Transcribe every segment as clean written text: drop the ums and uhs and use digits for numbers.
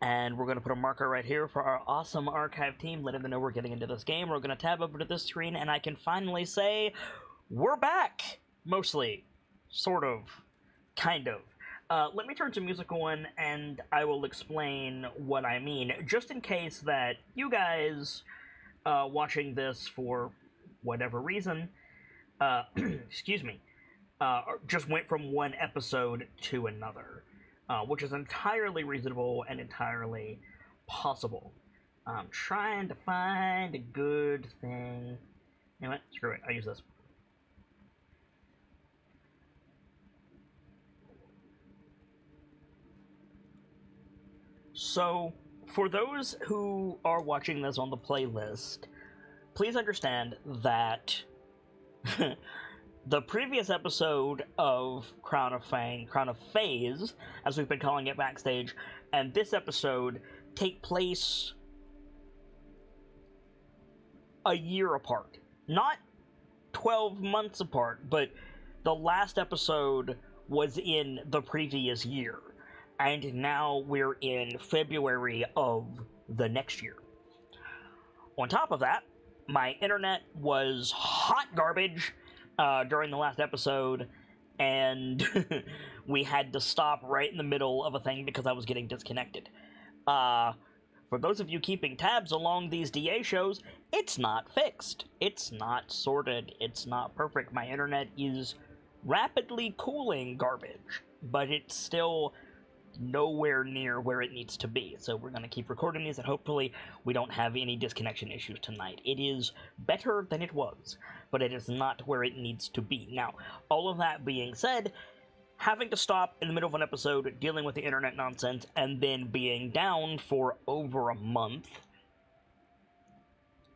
And we're going to put a marker right here for our awesome archive team, letting them know we're getting into this game. We're going to tab over to this screen, and I can finally say, we're back! Mostly. Sort of. Kind of. Let me turn to music on, and I will explain what I mean, just in case that you guys watching this for whatever reason, excuse me, just went from one episode to another. Which is entirely reasonable and entirely possible. I'm trying to find a good thing. You know what? Screw it. I'll use this. So, for those who are watching this on the playlist, please understand that the previous episode of Crown of Phase, as we've been calling it backstage, and this episode take place a year apart. Not 12 months apart, but the last episode was in the previous year. And now we're in February of the next year. On top of that, my internet was hot garbage during the last episode, and we had to stop right in the middle of a thing because I was getting disconnected. For those of you keeping tabs along these DA shows, it's not fixed. It's not sorted. It's not perfect. My internet is rapidly cooling garbage, but it's still nowhere near where it needs to be. So we're going to keep recording these, and hopefully we don't have any disconnection issues tonight. It is better than it was, but it is not where it needs to be. Now, all of that being said, having to stop in the middle of an episode, dealing with the internet nonsense, and then being down for over a month,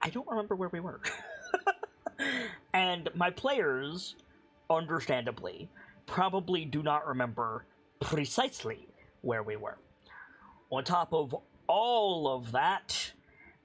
I don't remember where we were. And my players, understandably, probably do not remember precisely where we were. On top of all of that,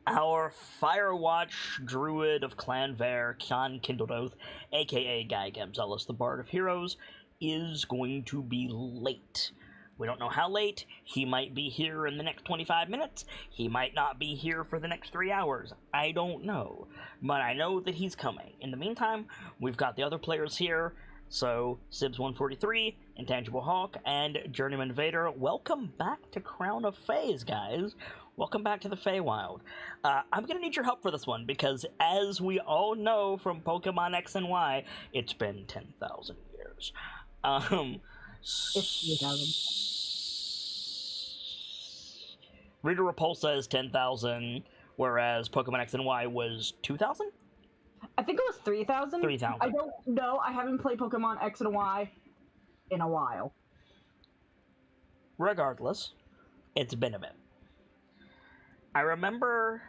our Firewatch Druid of Clan Vare, Khan Kindled Oath, aka Guy Gamzelis, the Bard of Heroes, is going to be late. We don't know how late. He might be here in the next 25 minutes. He might not be here for the next 3 hours. I don't know. But I know that he's coming. In the meantime, we've got the other players here. So, Sibs143, Intangible Hawk, and Journeyman Vader, welcome back to Crown of Phase, guys. Welcome back to the Feywild. I'm gonna need your help for this one, because as we all know from Pokemon X and Y, it's been 10,000 years. It's 3,000. Rita Repulsa is 10,000, whereas Pokemon X and Y was 2,000? I think it was 3,000. 3,000. I don't know. I haven't played Pokemon X and Y in a while. Regardless, it's been a bit. I remember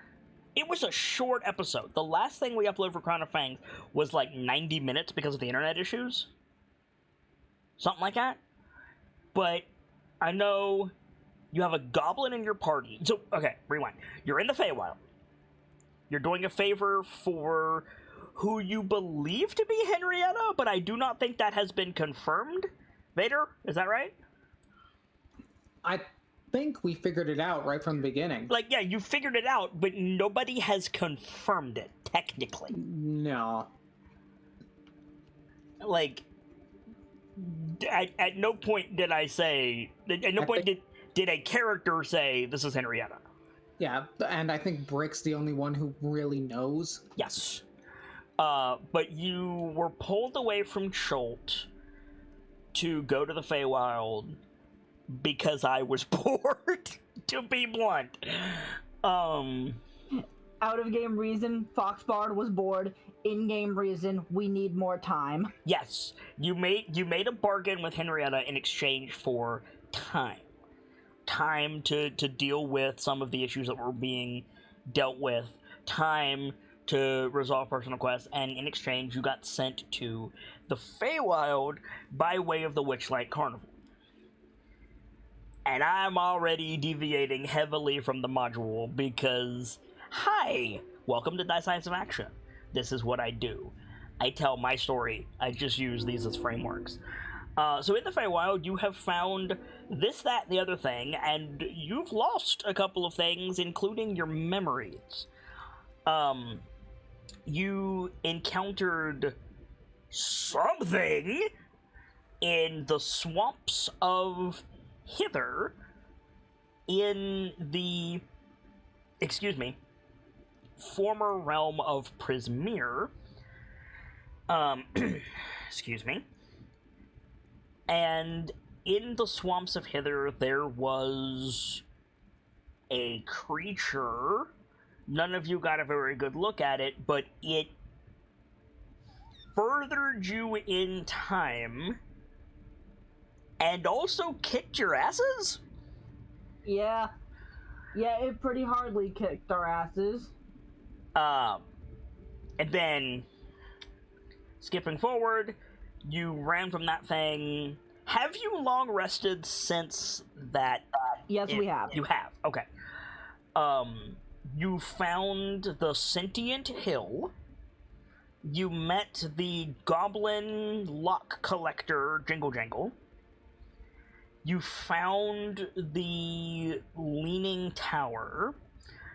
it was a short episode. The last thing we uploaded for Crown of Fangs was like 90 minutes because of the internet issues. Something like that. But I know you have a goblin in your party. So, okay, rewind. You're in the Feywild. You're doing a favor for who you believe to be Henrietta, but I do not think that has been confirmed. Vader, is that right? I think we figured it out right from the beginning. Like, yeah, you figured it out, but nobody has confirmed it, technically. No. Like, at no point did I say... At no point did a character say, this is Henrietta. Yeah, and I think Brick's the only one who really knows. Yes. But you were pulled away from Cholt to go to the Feywild because I was bored, to be blunt. Out of game reason, Foxbard was bored. In game reason, we need more time. Yes, you made a bargain with Henrietta in exchange for time. Time to deal with some of the issues that were being dealt with. Time to resolve personal quests, and in exchange, you got sent to the Feywild by way of the Witchlight Carnival. And I'm already deviating heavily from the module because, hi, welcome to Dice-Icive Action. This is what I do. I tell my story. I just use these as frameworks. So in the Feywild, you have found this, that, and the other thing, and you've lost a couple of things, including your memories. You encountered something in the swamps of Hither in the, former realm of Prismere. Excuse me. And in the swamps of Hither, there was a creature. None of you got a very good look at it, but it furthered you in time and also kicked your asses? Yeah. Yeah, it pretty hardly kicked our asses. And then, skipping forward, you ran from that thing. Have you long rested since that? Yes, we have. You have, okay. You found the sentient hill. You met the goblin lock collector, Jingle Jangle. You found the leaning tower.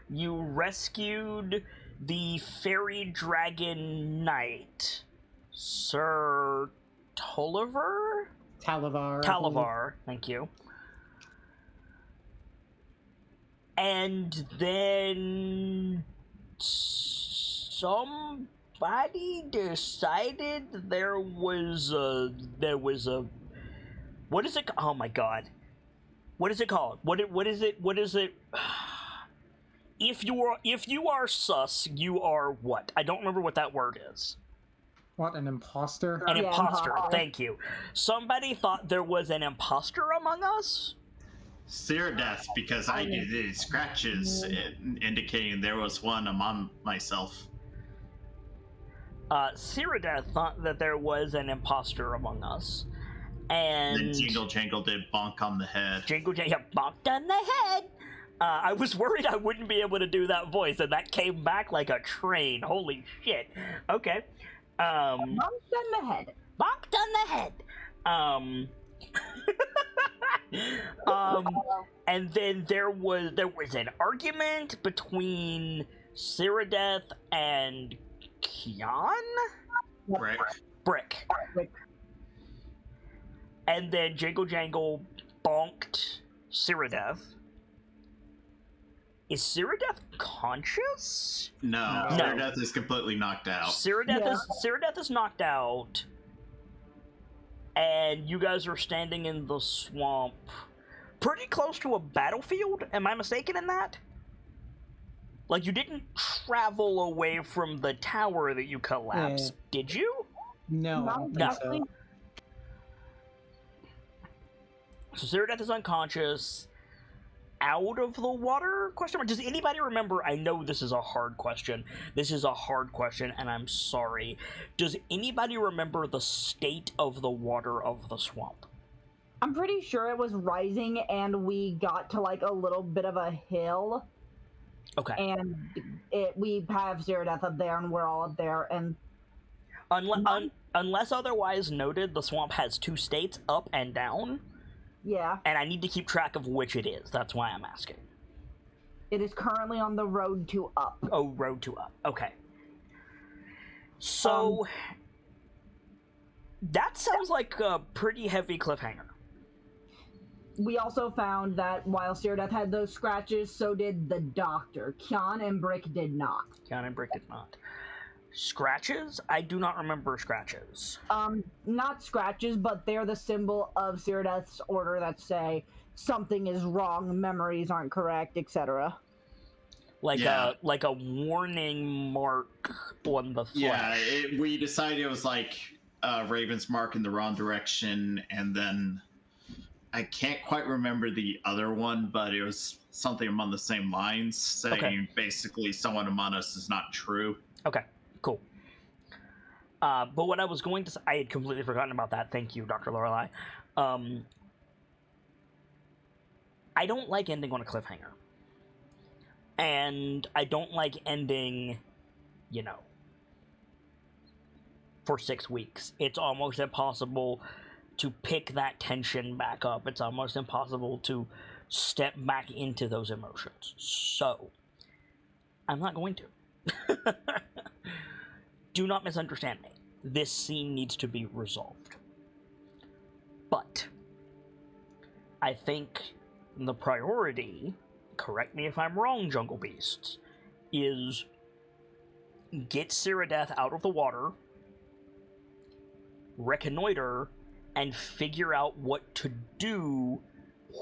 You rescued the fairy dragon knight, Sir Tolliver? Talavar, thank you. And then somebody decided there was a what is it? Oh my god. What is it called? What is it? If you are sus, you are what? I don't remember what that word is. What, an imposter? An Yeah, imposter, imposter. thank you. Somebody thought there was an imposter among us? Death, because I did the scratches indicating there was one among myself. Death thought that there was an imposter among us. And Then Jingle Jangle did bonk on the head. Bonked on the head! I was worried I wouldn't be able to do that voice, and that came back like a train. Holy shit. Okay. Bonked on the head. Bonked on the head. And then there was an argument between Death and Kian? Right. Brick. And then Jingle Jangle bonked Death. Is Death conscious? No. Death is completely knocked out. Death is knocked out. And you guys are standing in the swamp pretty close to a battlefield. Am I mistaken in that? Like, you didn't travel away from the tower that you collapsed, did you? No, I don't think so. So Death is unconscious. Out of the water? Question mark. Does anybody remember? I know this is a hard question. And I'm sorry. Does anybody remember the state of the water of the swamp? I'm pretty sure it was rising, and we got to like a little bit of a hill. Okay. And we have Death up there, and we're all up there, and unless otherwise noted, the swamp has two states, up and down. Yeah. And I need to keep track of which it is. That's why I'm asking. It is currently on the road to up. Oh, road to up. Okay. So, that sounds like a pretty heavy cliffhanger. We also found that while Death had those scratches, so did the doctor. Kian and Brick did not. Scratches? I do not remember scratches. Not scratches, but they're the symbol of Death's order that say something is wrong, memories aren't correct, etc. Like a warning mark on the flesh. Yeah, we decided it was like Raven's mark in the wrong direction, and then I can't quite remember the other one, but it was something along the same lines, saying basically someone among us is not true. Okay. Cool. But what I was going to say, I had completely forgotten about that. Thank you, Dr. Lorelei. I don't like ending on a cliffhanger. And I don't like ending, for 6 weeks. It's almost impossible to pick that tension back up. It's almost impossible to step back into those emotions. So, I'm not going to. Do not misunderstand me. This scene needs to be resolved. But I think the priority, correct me if I'm wrong, Jungle Beasts, is get Cyrodiil out of the water, reconnoiter, and figure out what to do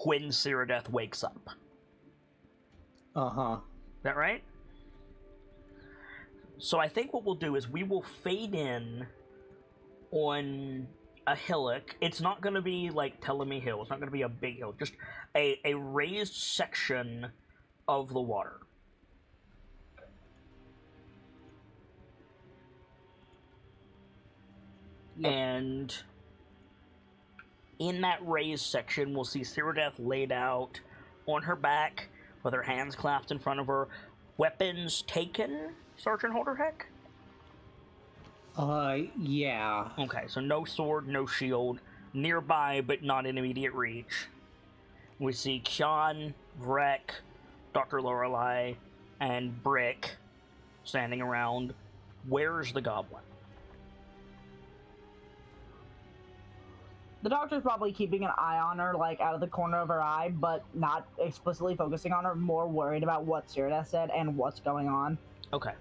when Cyrodiil wakes up. Uh-huh. Is that right? So I think what we'll do is we will fade in on a hillock. It's not going to be like Telemy Hill. It's not going to be a big hill. Just a raised section of the water. Yep. And in that raised section, we'll see Cyrodiil laid out on her back with her hands clasped in front of her. Weapons taken, Sergeant Holderheck? Yeah. Okay, so no sword, no shield. Nearby, but not in immediate reach. We see Kyan, Vrek, Dr. Lorelei, and Brick standing around. Where's the goblin? The doctor's probably keeping an eye on her, like, out of the corner of her eye, but not explicitly focusing on her, more worried about what Cyrodiil said and what's going on. Okay.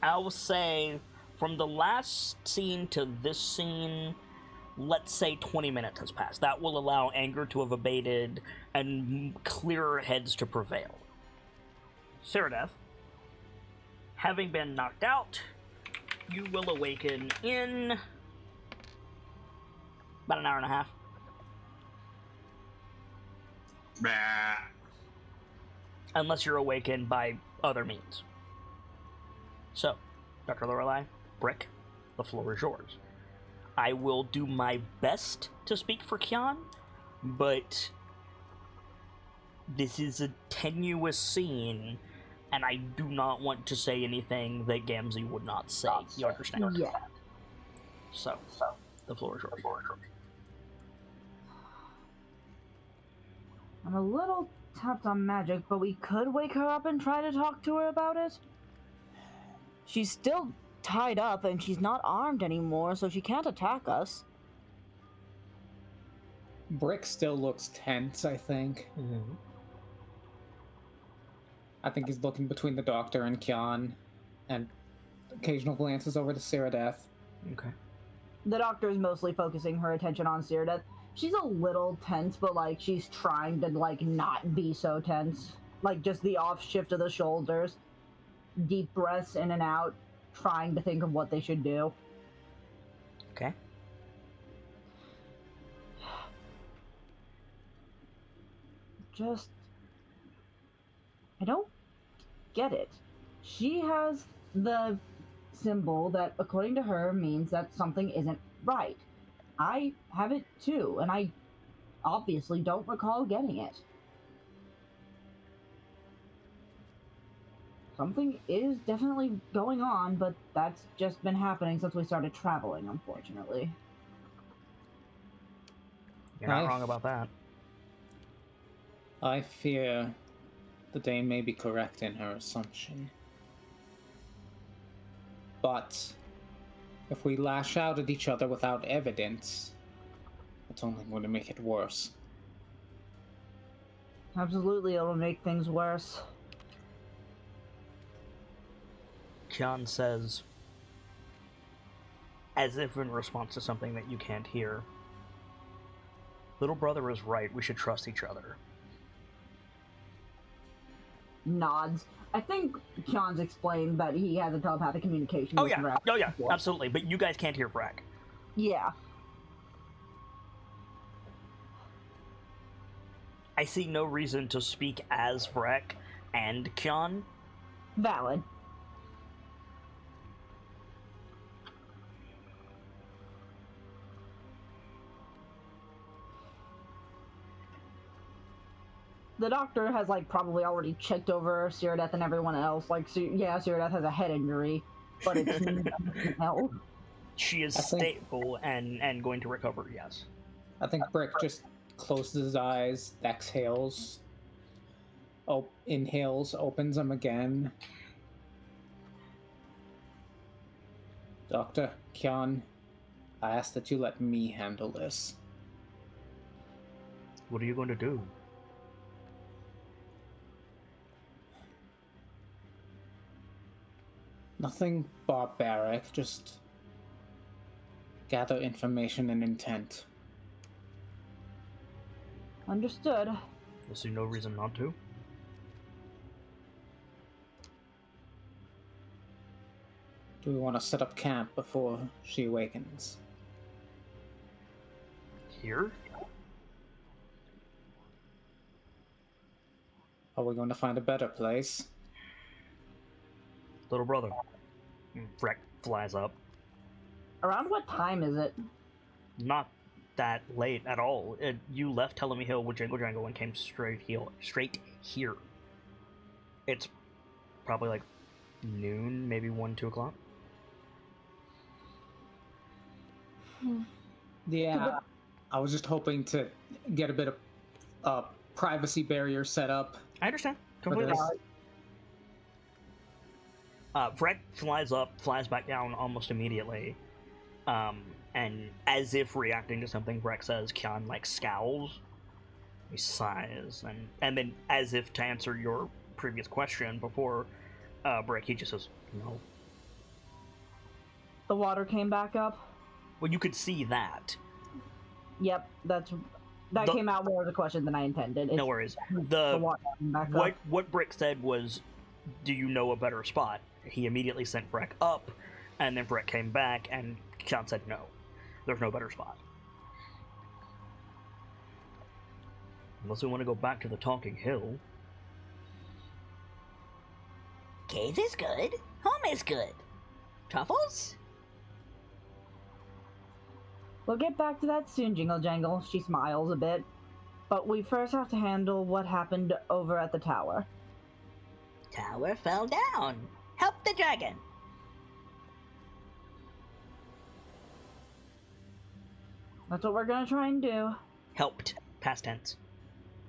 I will say, from the last scene to this scene, let's say 20 minutes has passed. That will allow anger to have abated and clearer heads to prevail. Cyrodiil, having been knocked out, you will awaken in about an hour and a half. Bah. Unless you're awakened by other means. So, Dr. Lorelei, Brick, the floor is yours. I will do my best to speak for Kyan, but this is a tenuous scene, and I do not want to say anything that Gamzee would not say. You understand? Yeah. So, the floor is yours. I'm a little tapped on magic, but we could wake her up and try to talk to her about it. She's still tied up, and she's not armed anymore, so she can't attack us. Brick still looks tense, I think. Mm-hmm. I think he's looking between the doctor and Kyan, and occasional glances over to Cyrodiil. Okay. The doctor is mostly focusing her attention on Cyrodiil. She's a little tense, but, like, she's trying to, like, not be so tense. Like, just the off shift of the shoulders, deep breaths in and out, trying to think of what they should do. Okay. I don't get it. She has the symbol that, according to her, means that something isn't right. I have it too, and I obviously don't recall getting it. Something is definitely going on, but that's just been happening since we started traveling, unfortunately. You're not wrong about that. I fear the Dame may be correct in her assumption. But if we lash out at each other without evidence, it's only going to make it worse. Absolutely, it'll make things worse. Kyan says, as if in response to something that you can't hear, little brother is right, we should trust each other. Nods. I think Kyan's explained that he has a telepathic communication. Oh with yeah, Vrek oh yeah, before. absolutely, but you guys can't hear Vrek. Yeah. I see no reason to speak as Vrek and Kyan. Valid. The doctor has, like, probably already checked over Cyrodiil and everyone else. Like, yeah, Cyrodiil has a head injury, but it's nothing else. She is I think- stable and going to recover, yes. I think Brick just closes his eyes, exhales, inhales, opens them again. Dr. Kyan, I ask that you let me handle this. What are you going to do? Nothing barbaric, just gather information and intent. Understood. I see no reason not to. Do we want to set up camp before she awakens? Here? Are we going to find a better place? Little brother. Freck flies up. Around what time is it? Not that late at all. You left Telemy Hill with Jangle Jangle and came straight here. It's probably like noon, maybe 1, 2 o'clock. Yeah, I was just hoping to get a bit of privacy barrier set up. I understand. for Completely. this. Freck flies up, flies back down almost immediately. And as if reacting to something Freck says, Kyan like scowls. He sighs, and then as if to answer your previous question before Brick, he just says, no. The water came back up? Well, you could see that. Yep, that came out more of a question than I intended. No worries. The water came back up. What Brick said was, do you know a better spot? He immediately sent Freck up, and then Freck came back, and Kyan said no. There's no better spot. Unless we want to go back to the Talking Hill. Cave is good. Home is good. Truffles? We'll get back to that soon, Jingle Jangle. She smiles a bit. But we first have to handle what happened over at the tower. Tower fell down. Help the dragon. That's what we're gonna try and do. Helped. Past tense.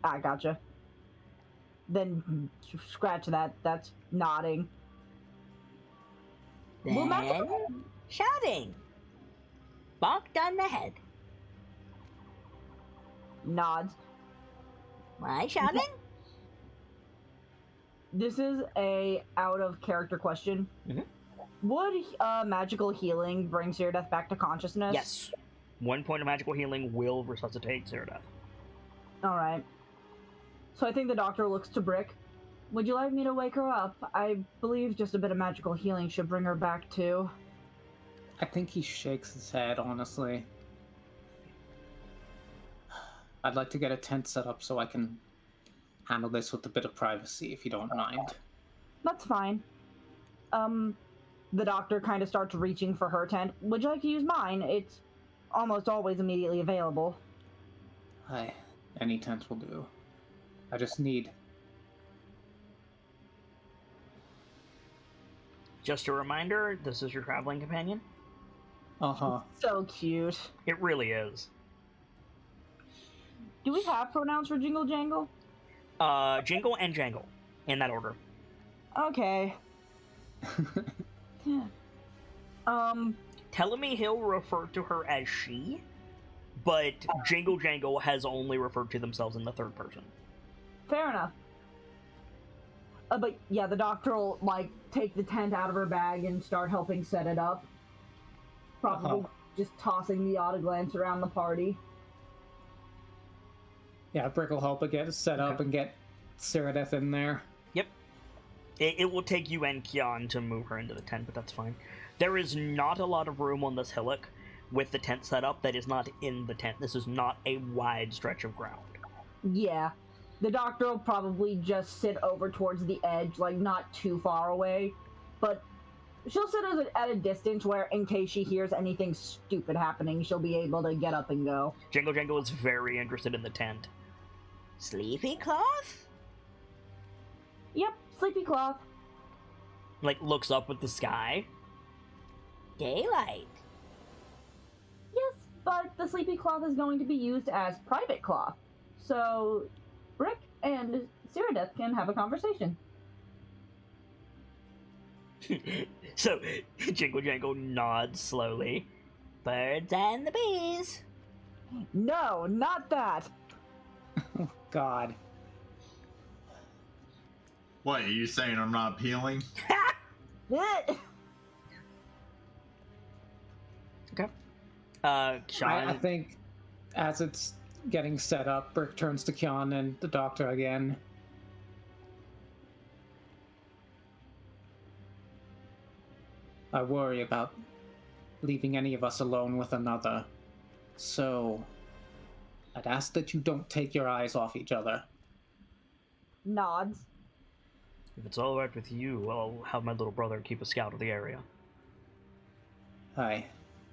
I gotcha. Then scratch that. That's nodding. Well, Then shouting. Bonked on the head. Nods. Why shouting? This is a out of character question. Mhm. Would magical healing bring Seerdeath back to consciousness? Yes. 1 point of magical healing will resuscitate Seerdeath. Alright. So I think the doctor looks to Brick. Would you like me to wake her up? I believe just a bit of magical healing should bring her back too. I think he shakes his head, honestly. I'd like to get a tent set up so I can handle this with a bit of privacy, if you don't mind. That's fine. The doctor kind of starts reaching for her tent. Would you like to use mine? It's almost always immediately available. Any tent will do. I just need... Just a reminder, this is your traveling companion. Uh-huh. So cute. It really is. Do we have pronouns for Jingle Jangle? Jingle and Jangle, in that order. Okay. Telemy Hill referred to her as she, but Jingle Jangle has only referred to themselves in the third person. Fair enough. But yeah, the doctor will, like, take the tent out of her bag and start helping set it up. Probably just tossing the odd glance around the party. Yeah, Brick will help it get set up and get Seerdeath in there. Yep. It will take you and Kyan to move her into the tent, but that's fine. There is not a lot of room on this hillock with the tent set up that is not in the tent. This is not a wide stretch of ground. Yeah. The doctor will probably just sit over towards the edge, like, not too far away. But she'll sit at a distance where, in case she hears anything stupid happening, she'll be able to get up and go. Jingle Jangle is very interested in the tent. Sleepy cloth? Yep, sleepy cloth. Like, looks up at the sky. Daylight. but the sleepy cloth is going to be used as private cloth. So Brick and Cyrodiil can have a conversation. So, Jingle Jangle nods slowly. Birds and the bees. No, not that. Oh, God. What, are you saying I'm not appealing? Okay. I Sean, think as it's getting set up, Brick turns to Kyon and the doctor again. I worry about leaving any of us alone with another. So, I'd ask that you don't take your eyes off each other. Nods. if it's all right with you, I'll have my little brother keep a scout of the area. Hi.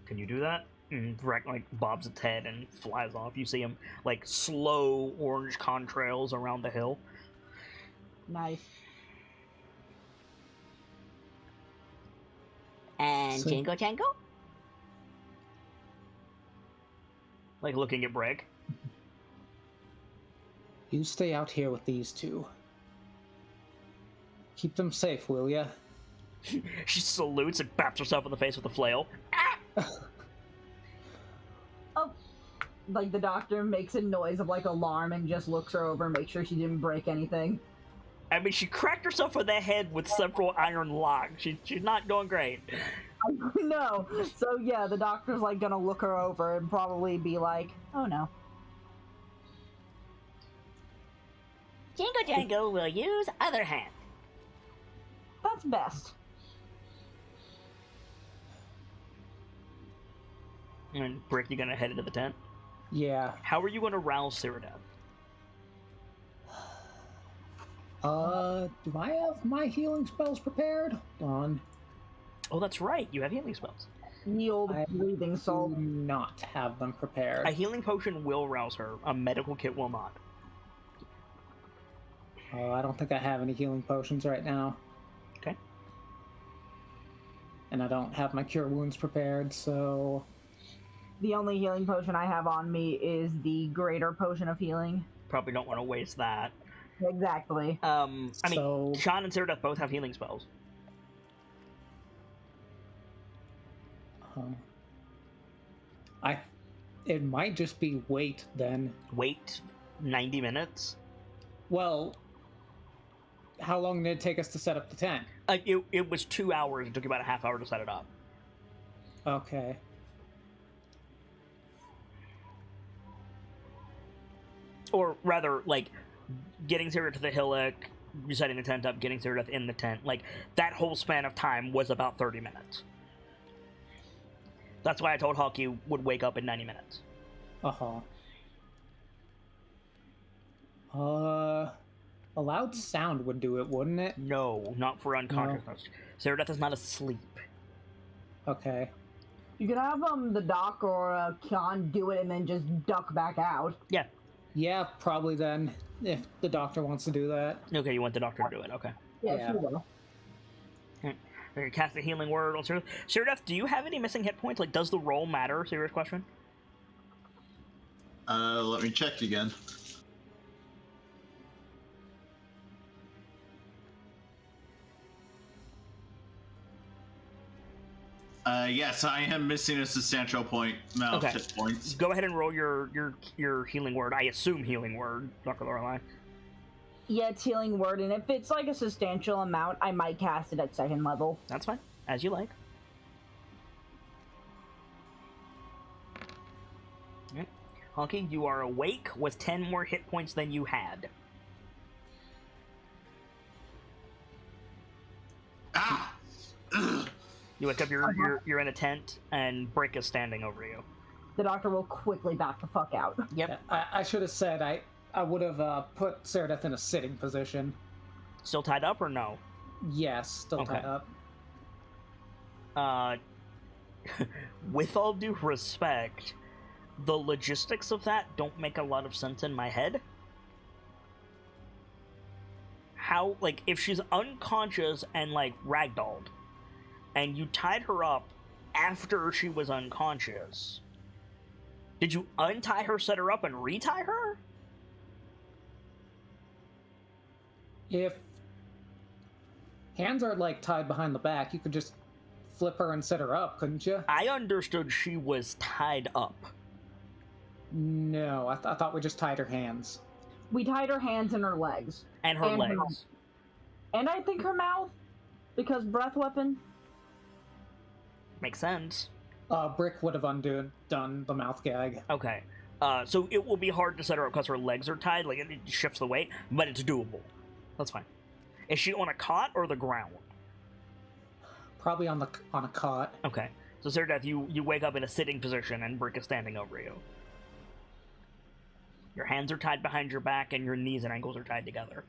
Can you do that? And Vrek, like, bobs its head and flies off. You see him, like, slow orange contrails around the hill. Nice. And So- Jingle Jangle? Like, looking at Breg. You stay out here with these two. Keep them safe, will ya? She salutes and baps herself in the face with a flail. Oh, like the doctor makes a noise of like alarm and just looks her over, make sure she didn't break anything. I mean, she cracked herself in the head with several iron locks. She's not doing great. No. So yeah, the doctor's like gonna look her over and probably be like, "Oh no." Jingle Jangle will use other hand. That's best. And Brick, you gonna head into the tent? Yeah. How are you gonna rouse Cyrodiil? Do I have my healing spells prepared? Hold on. Oh, that's right. You have healing spells. The old I breathing Do salt. not have them prepared. A healing potion will rouse her. A medical kit will not. I don't think I have any healing potions right now. Okay. And I don't have my cure wounds prepared, so... The only healing potion I have on me is the greater potion of healing. Probably don't want to waste that. Exactly. I mean, So- Sean and Cyrodiil both have healing spells. It might just be wait, then. Wait 90 minutes. Well, how long did it take us to set up the tent? It was 2 hours. It took you about a half hour to set it up. Okay. Or rather, like, getting Cyrodiil to the hillock, setting the tent up, getting Cyrodiil in the tent. Like, that whole span of time was about 30 minutes. That's why I told Hawk you would wake up in 90 minutes. Uh-huh. A loud sound would do it, wouldn't it? No, not for unconsciousness. Cyrodiil is not asleep. Okay. You can have the doc or Kyon do it and then just duck back out. Yeah. Yeah, probably then, if the doctor wants to do that. Okay, you want the doctor to do it. Okay. Yeah, she will. Or cast a healing word on Cyrodiil. Cyrodiil, do you have any missing hit points? Like, does the roll matter? Serious question. Let me check again. Yes, I am missing a substantial amount of Okay. hit points. Go ahead and roll your healing word. I assume healing word, Dr. Lorelei. Yeah, it's healing word, and if it's like a substantial amount, I might cast it at second level. That's fine. As you like. Alright. Honky, you are awake with 10 more hit points than you had. Ah! Ugh. You wake up, you're in a tent, and Brick is standing over you. The doctor will quickly back the fuck out. Yep. I should have said I would have put Cyrodiil in a sitting position. Still tied up or no? Yes, still Okay. tied up. With all due respect, the logistics of that don't make a lot of sense in my head. How, like, if she's unconscious and, like, ragdolled, and you tied her up after she was unconscious, Did you untie her, set her up, and retie her? If hands are like tied behind the back, you could just flip her and set her up, couldn't you? I understood she was tied up. No, I thought we just tied her hands. We tied her hands and her legs. And her legs. And I think her mouth, because breath weapon. Makes sense. Brick would have done the mouth gag. Okay. So it will be hard to set her up because her legs are tied, like it shifts the weight, but it's doable. That's fine. Is she on a cot or the ground? Probably on a cot. Okay. So Ceradeath, you wake up in a sitting position and Brick is standing over you. Your hands are tied behind your back and your knees and ankles are tied together.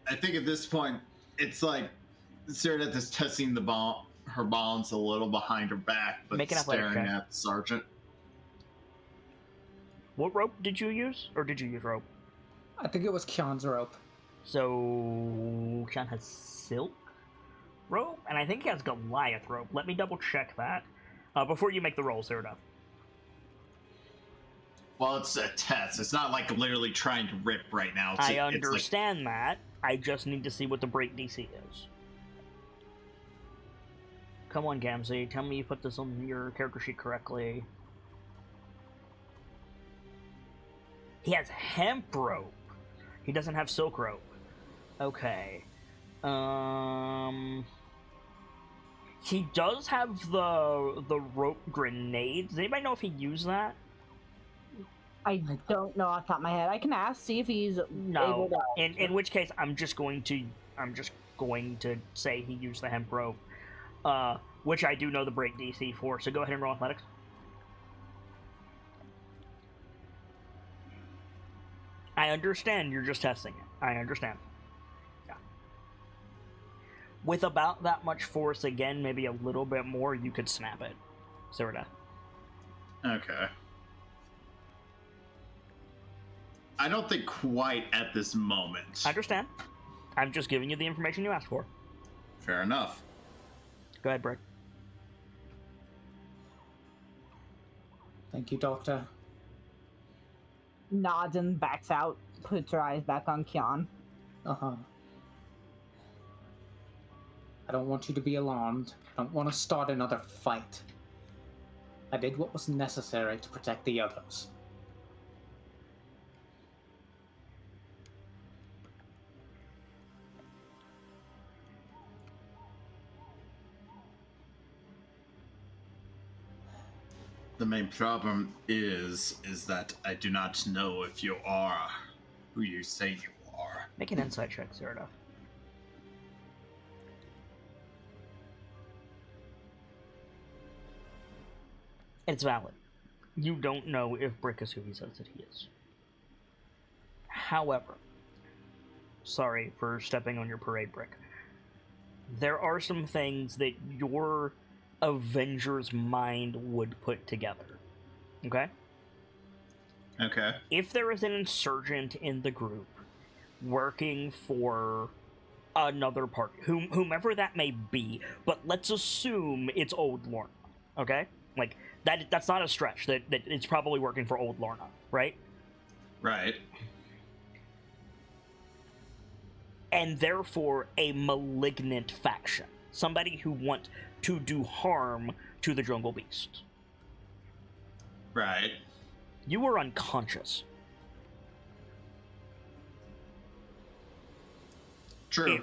I think at this point, it's like Ceradeath is testing her balance a little behind her back, but staring at the sergeant. What rope did you use? Or did you use rope? I think it was Kion's rope. So Kion has silk rope, and I think he has Goliath rope. Let me double check that before you make the roll, Ceradeath. Well, it's a test. It's not like literally trying to rip right now. I understand that. I just need to see what the break DC is. Come on, Gamzee. Tell me you put this on your character sheet correctly. He has hemp rope. He doesn't have silk rope. Okay. He does have the rope grenades. Does anybody know if he used that? I don't know off the top of my head. I can ask, see if he's able to. In which case, I'm just going to say he used the hemp rope, which I do know the break DC for. So go ahead and roll athletics. I understand you're just testing it. I understand. Yeah. With about that much force, again, maybe a little bit more, you could snap it. Sorta. Okay. I don't think quite at this moment. I understand. I'm just giving you the information you asked for. Fair enough. Go ahead, Brick. Thank you, Doctor. Nods and backs out, puts her eyes back on Kion. Uh-huh. I don't want you to be alarmed. I don't want to start another fight. I did what was necessary to protect the others. The main problem is that I do not know if you are who you say you are. Make an insight check, Ceradeath. It's valid. You don't know if Brick is who he says that he is. However, sorry for stepping on your parade, Brick. There are some things that your Avenger's mind would put together. Okay? Okay. If there is an insurgent in the group working for another party, whomever that may be, but let's assume it's Old Lorna, okay? Like, that's not a stretch, that it's probably working for Old Lorna, right? Right. And therefore a malignant faction. Somebody who wants to do harm to the jungle beast. Right. You were unconscious. True.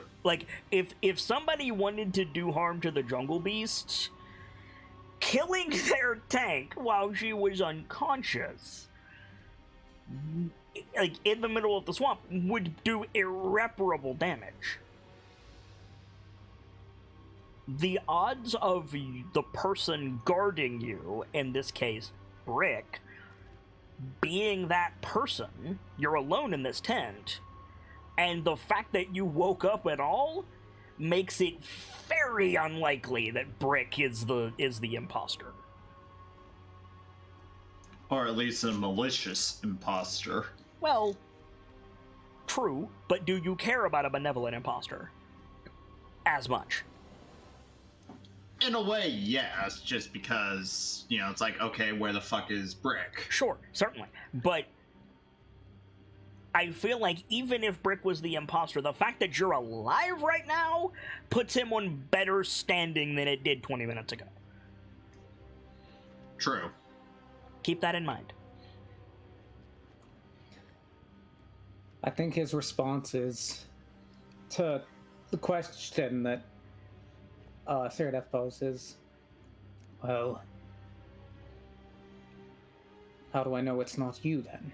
If somebody wanted to do harm to the jungle beasts, killing their tank while she was unconscious, like in the middle of the swamp, would do irreparable damage. The odds of the person guarding you, in this case, Brick, being that person, you're alone in this tent, and the fact that you woke up at all makes it very unlikely that Brick is the imposter. Or at least a malicious imposter. Well, true, but do you care about a benevolent imposter as much? In a way, yes, just because, it's like, okay, where the fuck is Brick? Sure, certainly. But I feel like even if Brick was the imposter, the fact that you're alive right now puts him on better standing than it did 20 minutes ago. True. Keep that in mind. I think his response is to the question that Cyrodiil poses. Well, how do I know it's not you then?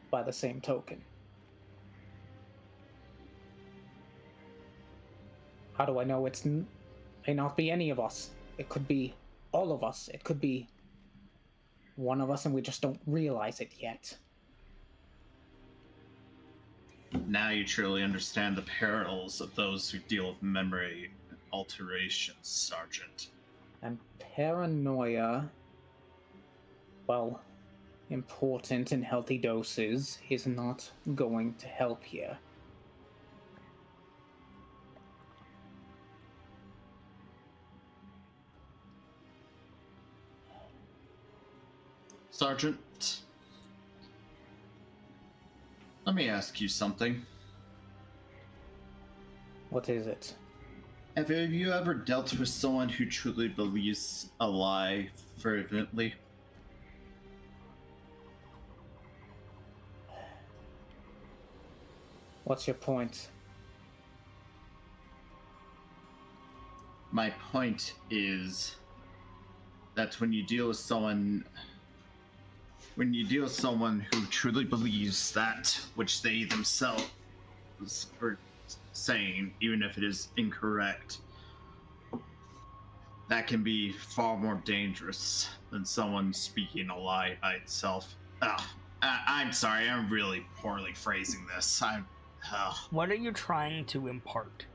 By the same token. How do I know may not be any of us? It could be all of us. It could be one of us and we just don't realize it yet. Now you truly understand the perils of those who deal with memory alterations, Sergeant. And paranoia, well, important in healthy doses, is not going to help here. Sergeant, let me ask you something. What is it? Have you ever dealt with someone who truly believes a lie fervently? What's your point? My point is that when you deal with someone who truly believes that which they themselves are saying, even if it is incorrect, that can be far more dangerous than someone speaking a lie by itself. I'm sorry, I'm really poorly phrasing this. What are you trying to impart?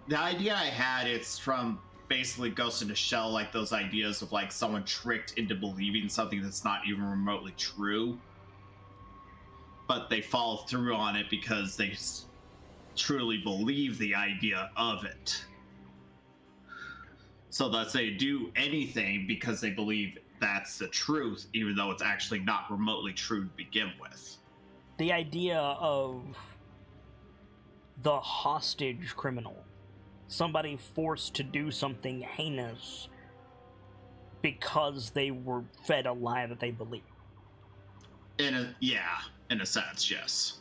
The idea I had, it's from basically Ghost in a Shell, like those ideas of like someone tricked into believing something that's not even remotely true, but they follow through on it because they truly believe the idea of it. So that they do anything because they believe that's the truth, even though it's actually not remotely true to begin with. The idea of the hostage criminal. Somebody forced to do something heinous because they were fed a lie that they believe. In a sense, yes.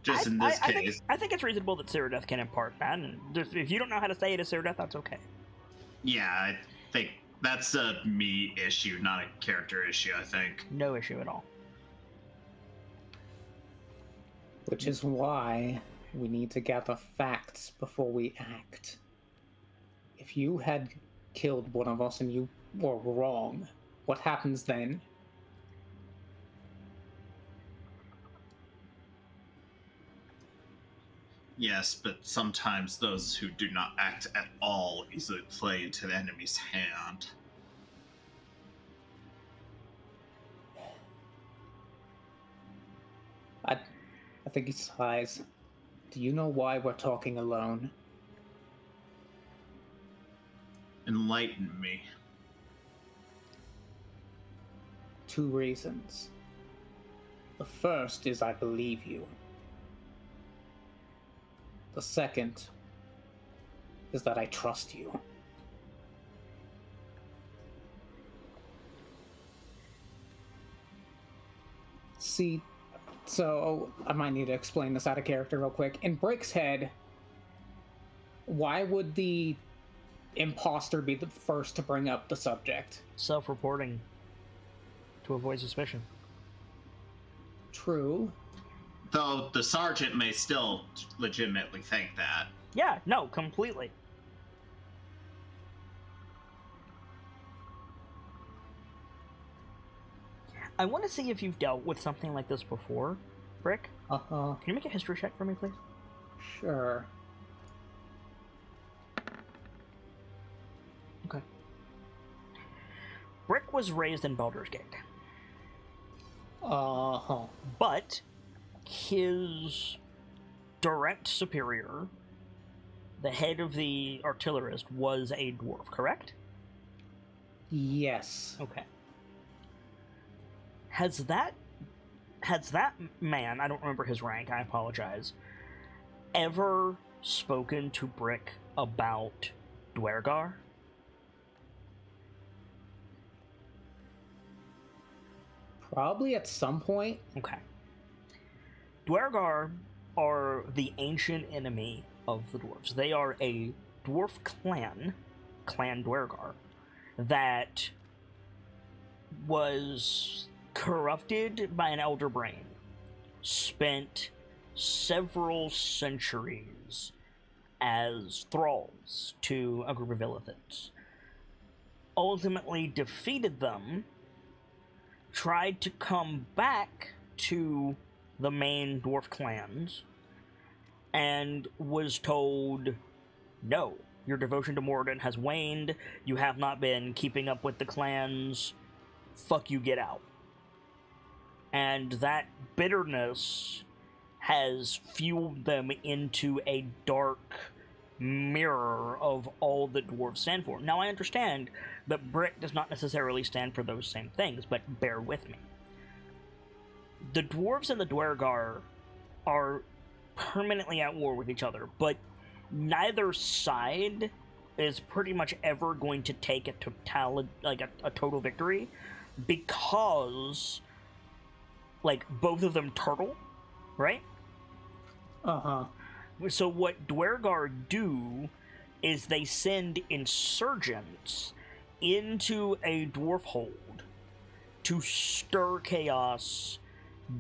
Just in this case. I think it's reasonable that Cyrodiil can impart that, and if you don't know how to say it as Cyrodiil, that's okay. Yeah, I think that's a me issue, not a character issue, I think. No issue at all. Which is why we need to gather facts before we act. If you had killed one of us and you were wrong, what happens then? Yes, but sometimes those who do not act at all easily play into the enemy's hand. I think he sighs. Do you know why we're talking alone? Enlighten me. 2 reasons. The first is I believe you. The second is that I trust you. See, so I might need to explain this out of character real quick. In Brick's head, why would the imposter be the first to bring up the subject? Self-reporting to avoid suspicion. True. Though the sergeant may still legitimately think that. Yeah, no, completely. I want to see if you've dealt with something like this before, Brick. Uh-huh. Can you make a history check for me, please? Sure. Okay. Brick was raised in Baldur's Gate. Uh-huh. But his direct superior, the head of the artillerist, was a dwarf, correct? Yes. Okay. Has that man, I don't remember his rank, I apologize, ever spoken to Brick about Dwergar? Probably at some point. Okay. Dwergar are the ancient enemy of the dwarves. They are a dwarf clan, Clan Dwergar, that was corrupted by an elder brain, spent several centuries as thralls to a group of Illithids, ultimately defeated them, tried to come back to the main dwarf clans, and was told, no, your devotion to Moradin has waned, you have not been keeping up with the clans, fuck you, get out. And that bitterness has fueled them into a dark mirror of all that dwarves stand for. Now, I understand that Brick does not necessarily stand for those same things, but bear with me. The dwarves and the Dwergar are permanently at war with each other, but neither side is pretty much ever going to take a total victory, because, like, both of them turtle, right? Uh-huh. So what Dwergar do is they send insurgents into a dwarf hold to stir chaos,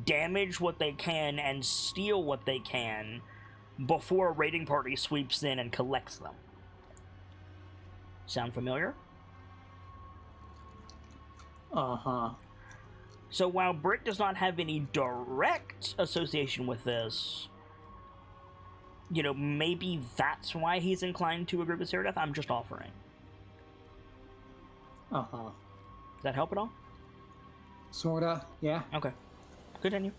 damage what they can, and steal what they can before a raiding party sweeps in and collects them. Sound familiar? Uh-huh. So while Brick does not have any direct association with this, you know, maybe that's why he's inclined to agree with Ceradeath. I'm just offering. Uh-huh. Does that help at all? Sorta, yeah. Okay. Continue.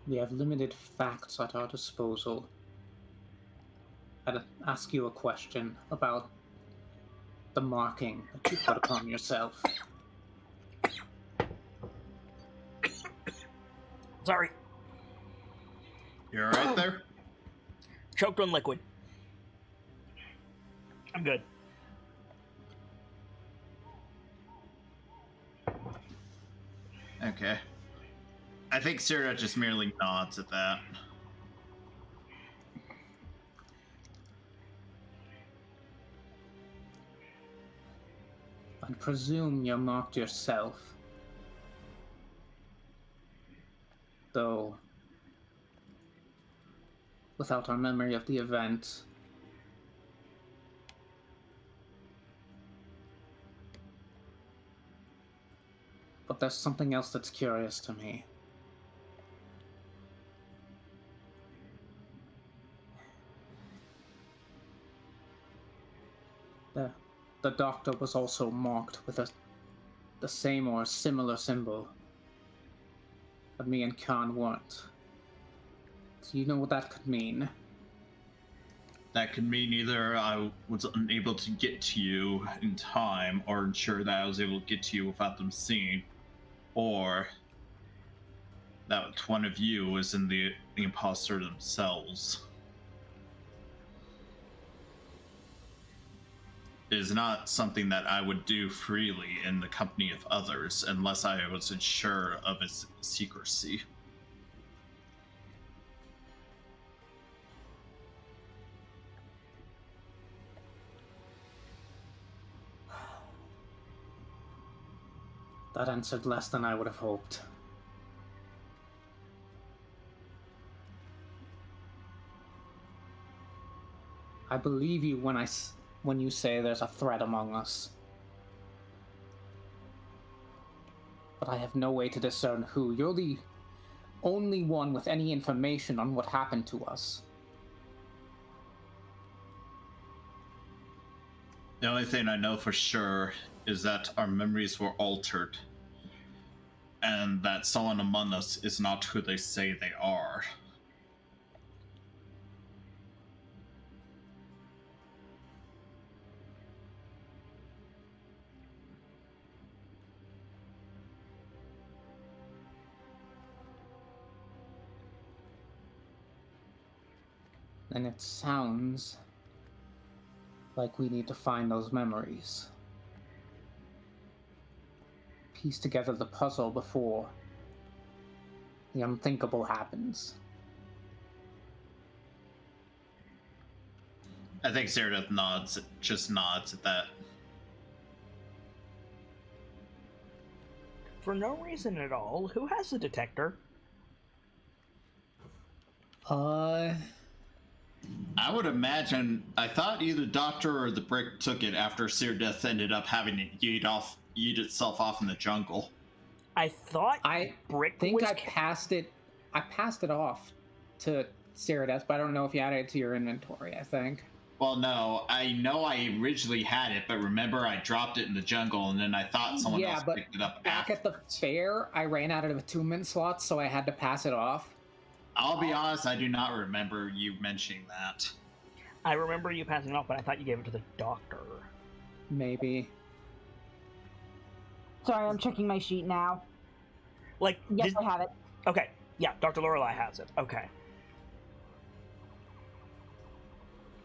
We have limited facts at our disposal. I'd ask you a question about the marking that you put upon yourself. Sorry. You alright there? Choked on liquid. I'm good. Okay. I think Sarah just merely nods at that. I presume you marked yourself. Though, without our memory of the event, but there's something else that's curious to me. The doctor was also marked with the same or similar symbol, but me and Khan weren't. Do you know what that could mean? That could mean either I was unable to get to you in time, or ensure that I was able to get to you without them seeing, or that one of you was in the imposter themselves. It is not something that I would do freely in the company of others unless I was sure of its secrecy. That answered less than I would have hoped. I believe you when you say there's a threat among us. But I have no way to discern who. You're the only one with any information on what happened to us. The only thing I know for sure is that our memories were altered, and that someone among us is not who they say they are. And it sounds like we need to find those memories. Piece together the puzzle before the unthinkable happens. I think Cyrodiil just nods at that. For no reason at all, who has the detector? I would imagine, I thought either Doctor or the Brick took it after Cyrodiil ended up having it yeet itself off in the jungle. I thought I Brick think was I passed it off to Cyrodiil, but I don't know if you added it to your inventory, I think. Well, no, I know I originally had it, but remember I dropped it in the jungle, and then I thought someone else picked it up back at the fair, I ran out of attunement slots, so I had to pass it off. I'll be honest, I do not remember you mentioning that. I remember you passing it off, but I thought you gave it to the doctor. Maybe. Sorry, I'm checking my sheet now. Like, yes, I have it. Okay, yeah, Dr. Lorelei has it. Okay.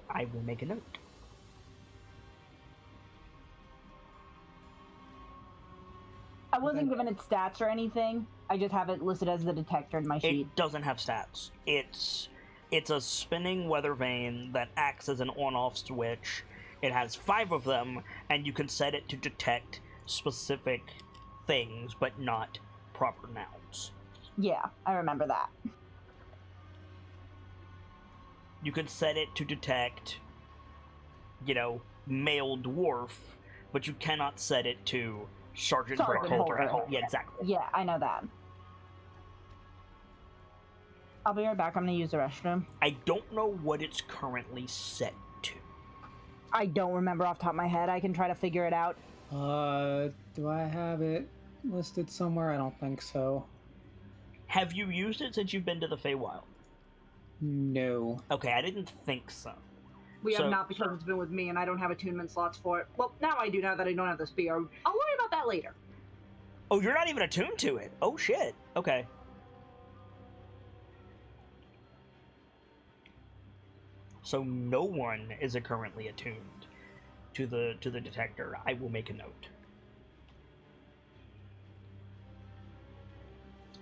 I will make a note. I wasn't given its stats or anything. I just have it listed as the detector in my sheet. It doesn't have stats. It's a spinning weather vane that acts as an on-off switch. It has 5 of them, and you can set it to detect specific things, but not proper nouns. Yeah, I remember that. You can set it to detect, male dwarf, but you cannot set it to Sergeant Brickholder. Yeah, exactly. Yeah, I know that. I'll be right back. I'm going to use the restroom. I don't know what it's currently set to. I don't remember off the top of my head. I can try to figure it out. Do I have it listed somewhere? I don't think so. Have you used it since you've been to the Feywild? No. Okay, I didn't think so. We have not, because it's been with me and I don't have attunement slots for it. Well, now I do, now that I don't have the spear. I'll worry about that later. Oh, you're not even attuned to it. Oh, shit. Okay. So no one is currently attuned to the detector. I will make a note.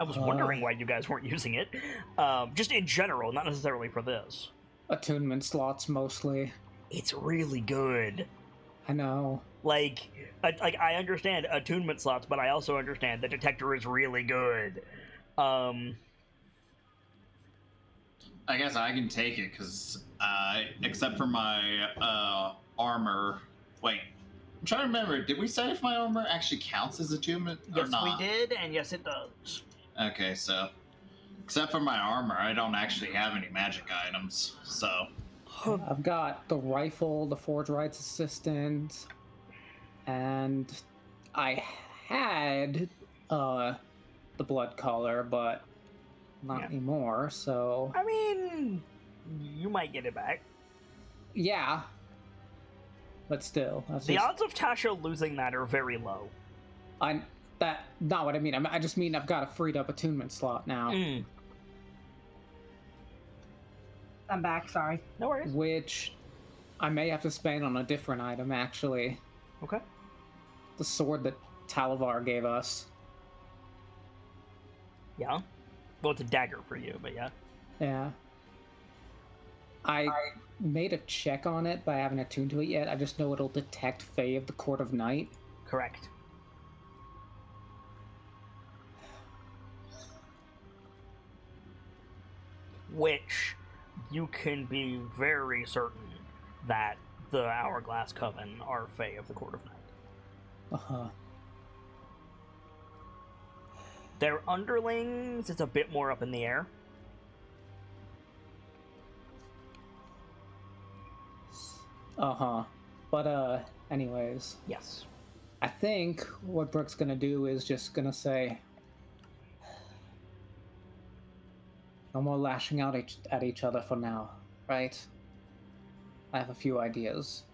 I was wondering why you guys weren't using it. Just in general, not necessarily for this. Attunement slots, mostly. It's really good. I know. Like I understand attunement slots, but I also understand the detector is really good. I guess I can take it, because, except for my, armor... Wait, I'm trying to remember, did we say if my armor actually counts as attunement or not? Yes, we did, and yes, it does. Okay, so... Except for my armor, I don't actually have any magic items, so... I've got the rifle, the Forge Rights Assistant, and I had, the blood collar, but not anymore, so... I mean, you might get it back. Yeah. But still. The odds of Tasha losing that are very low. That's not what I mean. I just mean I've got a freed up attunement slot now. I'm back, sorry. No worries. Which I may have to spend on a different item, actually. Okay. The sword that Talavar gave us. Yeah? Well, it's a dagger for you, but yeah. Yeah. I made a check on it, but I haven't attuned to it yet. I just know it'll detect Fae of the Court of Night. Correct. Which you can be very certain that the Hourglass Coven are Fae of the Court of Night. Uh-huh. Their underlings, it's a bit more up in the air. Uh-huh. But, anyways, Yes. I think what Brooke's gonna do is just gonna say, no more lashing out at each other for now, right? I have a few ideas.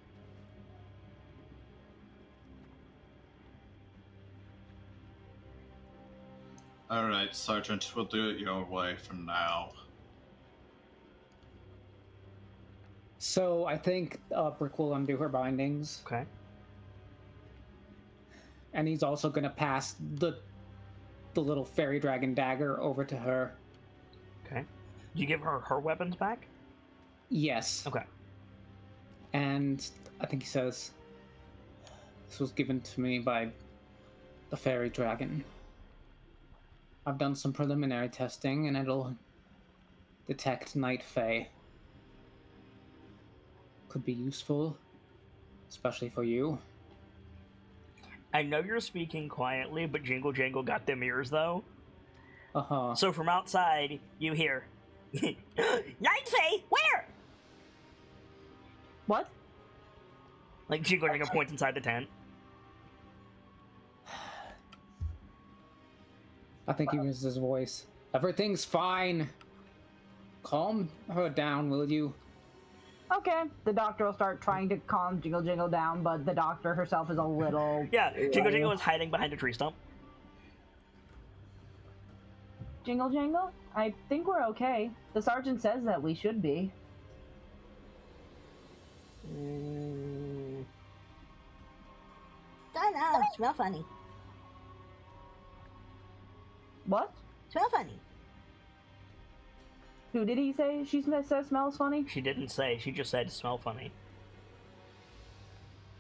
Alright, Sergeant, we'll do it your way for now. So I think Brooke will undo her bindings, Okay. and he's also gonna pass the little fairy dragon dagger over to her. Okay. Do you give her her weapons back? Yes. Okay. And I think he says, this was given to me by the fairy dragon. I've done some preliminary testing, and it'll detect night fae. Could be useful, especially for you. I know you're speaking quietly, but Jingle Jangle got them ears, though. Uh-huh. So from outside, you hear, Night Fae, where? What? Like, Jingle Jangle points inside the tent. I think he raises his voice. Everything's fine. Calm her down, will you? Okay. The doctor will start trying to calm Jingle Jingle down, but the doctor herself is a little... Yeah, Jingle Jangle is hiding behind a tree stump. Jingle Jangle? I think we're okay. The sergeant says that we should be. Don't know. Smell funny. What? Smell funny. Who did he say she says smells funny? She didn't say, she just said smell funny.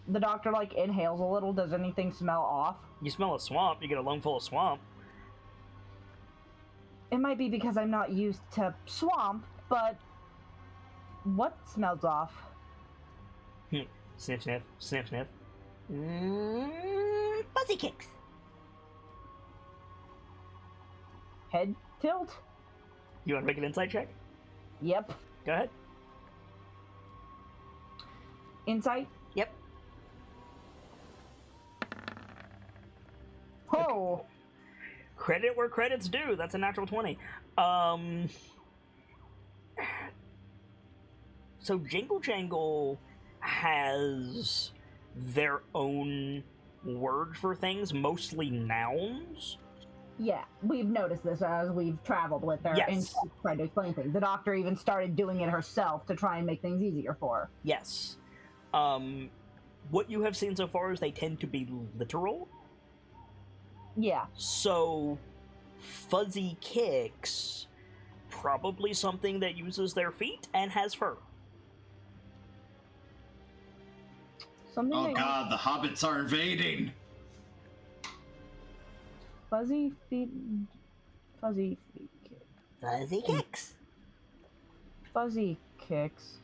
The doctor, like, inhales a little. Does anything smell off? You smell a swamp, you get a lung full of swamp. It might be because I'm not used to swamp, but... What smells off? Sniff, sniff, sniff, sniff. Fuzzy kicks. Head tilt? You want to make an insight check? Yep. Go ahead. Insight? Yep. Oh! Credit where credit's due. That's a natural 20. So Jingle Jangle has their own word for things, mostly nouns. Yeah, we've noticed this as we've traveled with her and Yes. she's tried to explain things. The doctor even started doing it herself to try and make things easier for her. Yes. What you have seen so far is they tend to be literal. Yeah. So, fuzzy kicks, probably something that uses their feet and has fur. Something Oh that god, the hobbits are invading! fuzzy feet kick. Fuzzy kicks. Fuzzy kicks.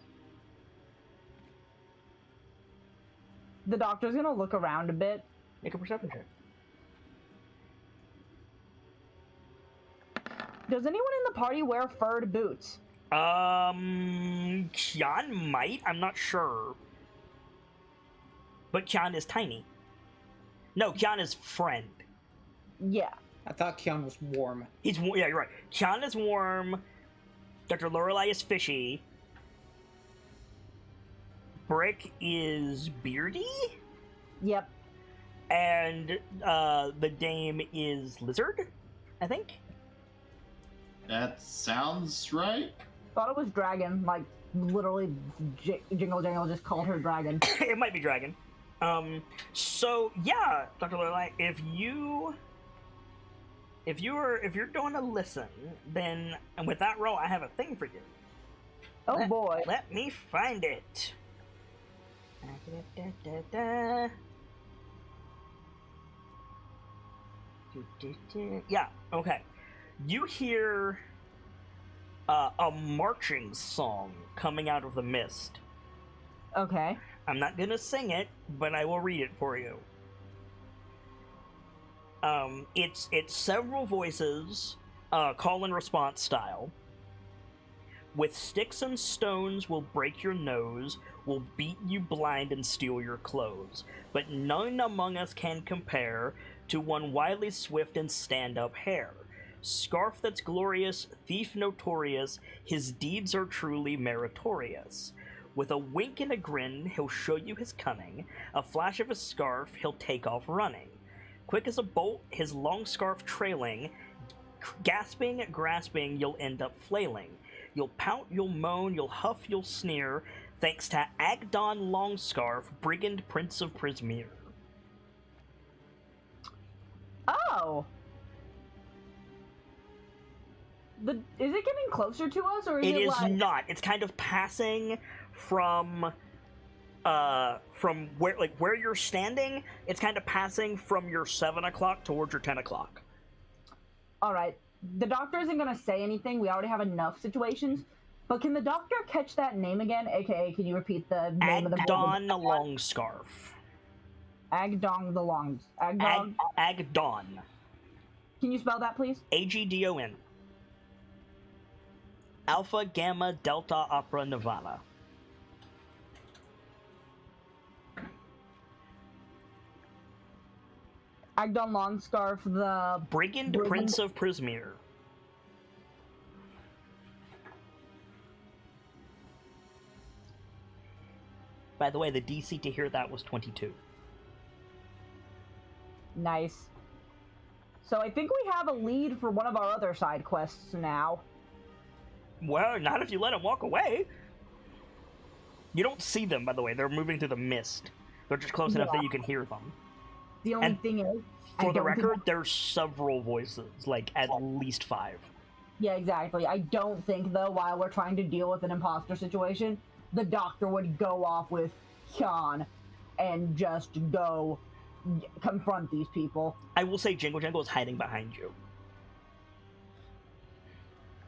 The doctor's gonna look around a bit. Make a perception check. Does anyone in the party wear furred boots? Kian might, I'm not sure. But Kian is tiny. No, Kian is friend. Yeah. I thought Kian was warm. Yeah, you're right. Kian is warm. Dr. Lorelei is fishy. Brick is beardy. Yep. And the dame is lizard, I think. That sounds right. Thought it was dragon. Like, literally, Jingle Jangle just called her dragon. It might be dragon. So yeah, Dr. Lorelei, if you're going to listen, then and with that roll, I have a thing for you. Oh boy. Let me find it. Yeah, okay. You hear a marching song coming out of the mist. Okay. I'm not gonna sing it, but I will read it for you. It's several voices, call and response style. With sticks and stones we'll break your nose, we'll beat you blind and steal your clothes. But none among us can compare to one wily swift and stand-up hare. Scarf that's glorious, thief notorious, his deeds are truly meritorious. With a wink and a grin, he'll show you his cunning, a flash of his scarf, he'll take off running. Quick as a bolt, his long scarf trailing, gasping, grasping, you'll end up flailing. You'll pout, you'll moan, you'll huff, you'll sneer, thanks to Agdon Longscarf, Brigand Prince of Prismeer. Oh! Is it getting closer to us, or is it like... not. It's kind of passing from where you're standing. It's kind of passing from your 7 o'clock towards your 10 o'clock. Alright, the doctor isn't going to say anything. We already have enough situations. But can the doctor catch that name again? AKA, can you repeat the name of the... Agdon Longscarf. Agdon the Long... Agdon. Can you spell that, please? Agdon. Alpha, Gamma, Delta, Opera, Nirvana. Agdon Longscarf, the... Brigand Prince of Prismeer. By the way, the DC to hear that was 22. Nice. So I think we have a lead for one of our other side quests now. Well, not if you let them walk away. You don't see them, by the way. They're moving through the mist. They're just close enough that you can hear them. The only thing is... For the record, there's several voices. Like, at least 5. Yeah, exactly. I don't think, though, while we're trying to deal with an imposter situation, the doctor would go off with Hyun and just go confront these people. I will say Jingle Jangle is hiding behind you.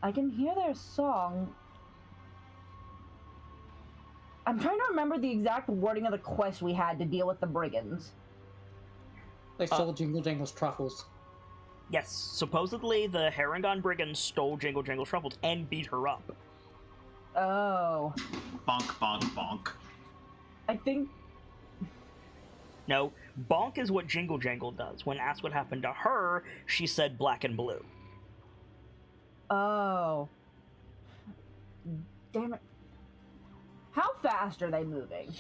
I can hear their song. I'm trying to remember the exact wording of the quest we had to deal with the brigands. They stole Jingle Jangle's truffles. Yes, supposedly the Harangon brigands stole Jingle Jangle's truffles and beat her up. Oh. Bonk, bonk, bonk. I think... No, bonk is what Jingle Jangle does. When asked what happened to her, she said black and blue. Oh. Damn it. How fast are they moving?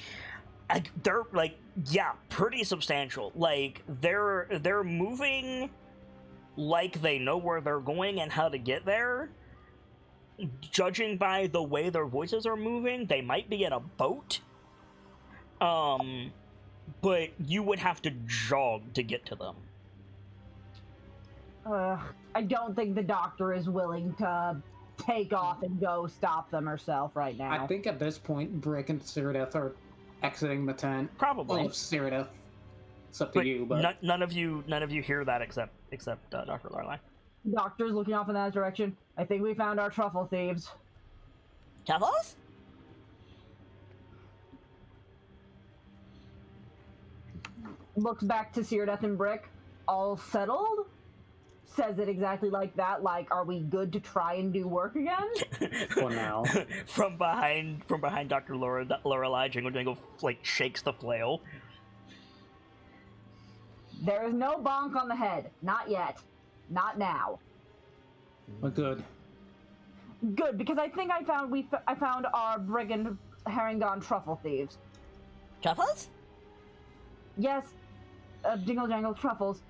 They're, like, yeah, pretty substantial. Like, they're moving like they know where they're going and how to get there. Judging by the way their voices are moving, they might be in a boat. But you would have to jog to get to them. I don't think the doctor is willing to take off and go stop them herself right now. I think at this point, Brick and Cyrodiil are exiting the tent. Probably. Well, Cyrodiil. It's up to you, but... None of you hear that except Dr. Lorelei. Doctor's looking off in that direction. I think we found our truffle thieves. Truffles? Looks back to Cyrodiil and Brick. All settled? Says it exactly like that, like, are we good to try and do work again? For now. from behind Dr. Lorelei, Jingle Jangle, like, shakes the flail. There is no bonk on the head. Not yet. Not now. But good. Good, because I think I found our brigand Harangon truffle thieves. Truffles? Yes, Jingle Jangle truffles.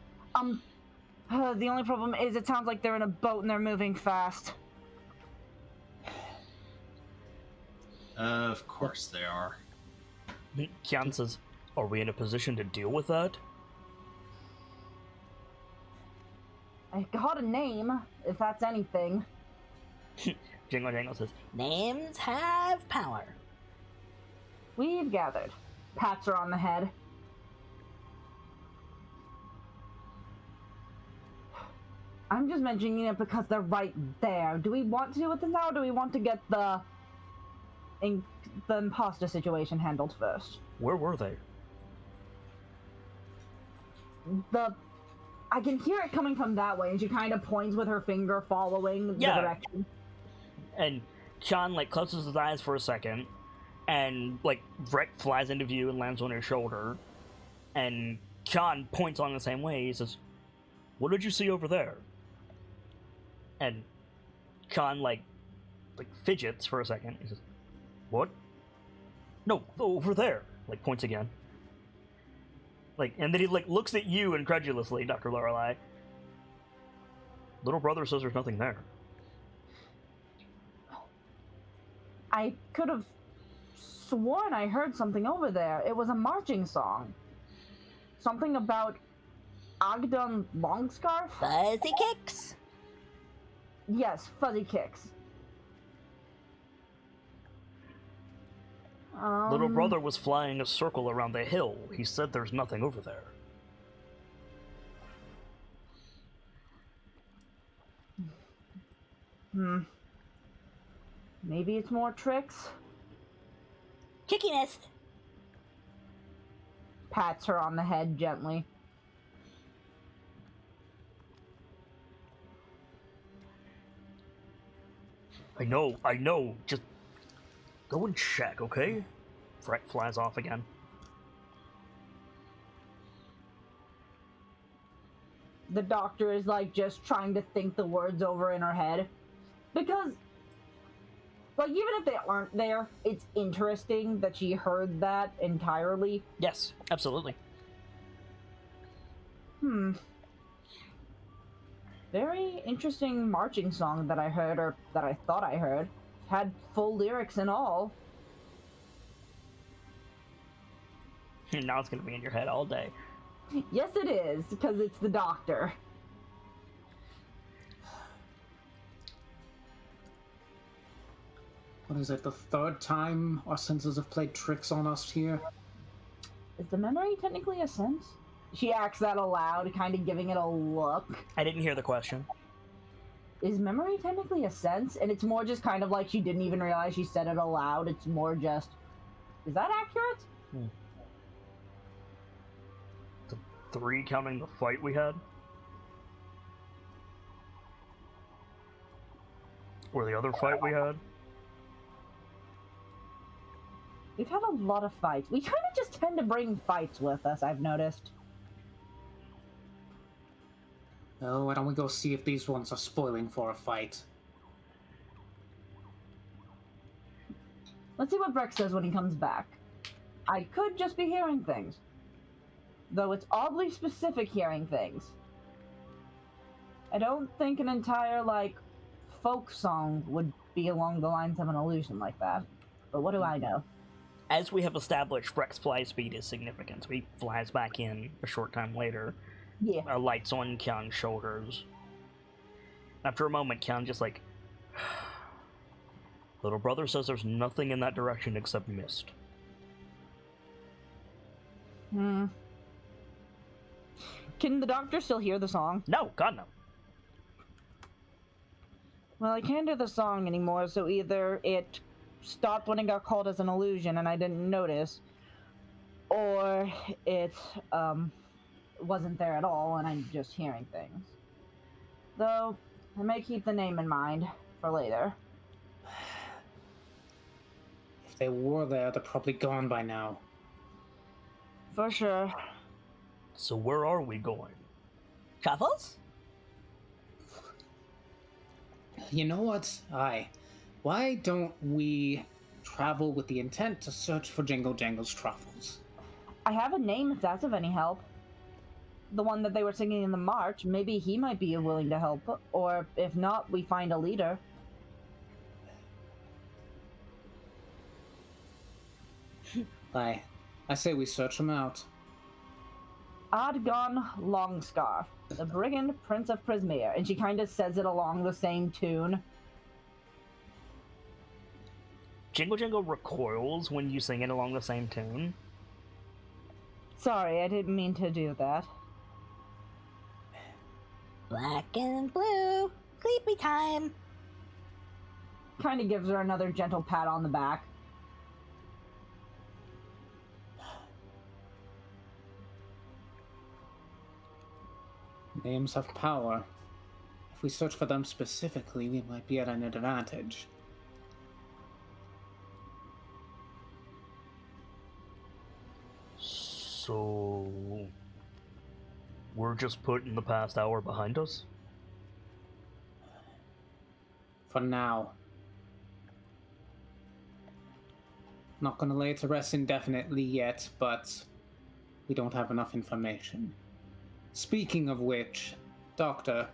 The only problem is it sounds like they're in a boat and they're moving fast. Of course they are. Kian says, are we in a position to deal with that? I got a name, if that's anything. Jingle Jangle says, Names have power. We've gathered. Pats her on the head. I'm just mentioning it because they're right there. Do we want to deal with this now, or do we want to get the imposter situation handled first? where were they? I can hear it coming from that way, and she kind of points with her finger following the direction. And Sean, like, closes his eyes for a second, and, like, Vrek flies into view and lands on his shoulder, and Sean points on the same way. He says, "What did you see over there?" And Sean, like fidgets for a second. He says, "What?" "No, over there," like, points again. Like, and then he, like, looks at you incredulously, Dr. Lorelei. "Little brother says there's nothing there." I could have sworn I heard something over there. It was a marching song. Something about Ogden Longscarf? Fuzzy kicks. Yes, fuzzy kicks. Little brother was flying a circle around the hill. He said there's nothing over there. Maybe it's more tricks? Chicky nest. Pats her on the head gently. I know. Just go and check, okay? Vrek flies off again. The doctor is, like, just trying to think the words over in her head. Because, like, even if they aren't there, it's interesting that she heard that entirely. Yes, absolutely. Very interesting marching song that I heard, or that I thought I heard. Had full lyrics and all. Now it's gonna be in your head all day. Yes, it is, because it's the doctor. What is it, the third time our senses have played tricks on us here? Is the memory technically a sense? She acts that aloud, kind of giving it a look. I didn't hear the question. Is memory technically a sense? And it's more just kind of like she didn't even realize she said it aloud. It's more just, is that accurate? The 3 counting the fight we had? Or the other fight we had? We've had a lot of fights. We kind of just tend to bring fights with us, I've noticed. Oh, why don't we go see if these ones are spoiling for a fight? Let's see what Breck says when he comes back. I could just be hearing things. Though it's oddly specific hearing things. I don't think an entire, like, folk song would be along the lines of an illusion like that. But what do I know? As we have established, Breck's fly speed is significant. So he flies back in a short time later. Yeah. Lights on Kian's shoulders. After a moment, Kian just like... Little brother says there's nothing in that direction except mist. Can the doctor still hear the song? No, God no. Well, I can't hear the song anymore, so either it stopped when it got called as an illusion and I didn't notice, or it, wasn't there at all and I'm just hearing things. Though, I may keep the name in mind for later. If they were there, they're probably gone by now. For sure. So where are we going? Truffles? You know what? Why don't we travel with the intent to search for Jingle Jangle's truffles? I have a name if that's of any help. The one that they were singing in the march, maybe he might be willing to help. Or if not, we find a leader. I say we search him out. Adgon Longscarf, the Brigand Prince of Prismere, and she kind of says it along the same tune. Jingle Jangle recoils when you sing it along the same tune. Sorry, I didn't mean to do that. Black and blue. Sleepy time. Kind of gives her another gentle pat on the back. Names have power. If we search for them specifically, we might be at an advantage. So we're just putting the past hour behind us? For now. Not gonna lay it to rest indefinitely yet, but we don't have enough information. Speaking of which, Doctor,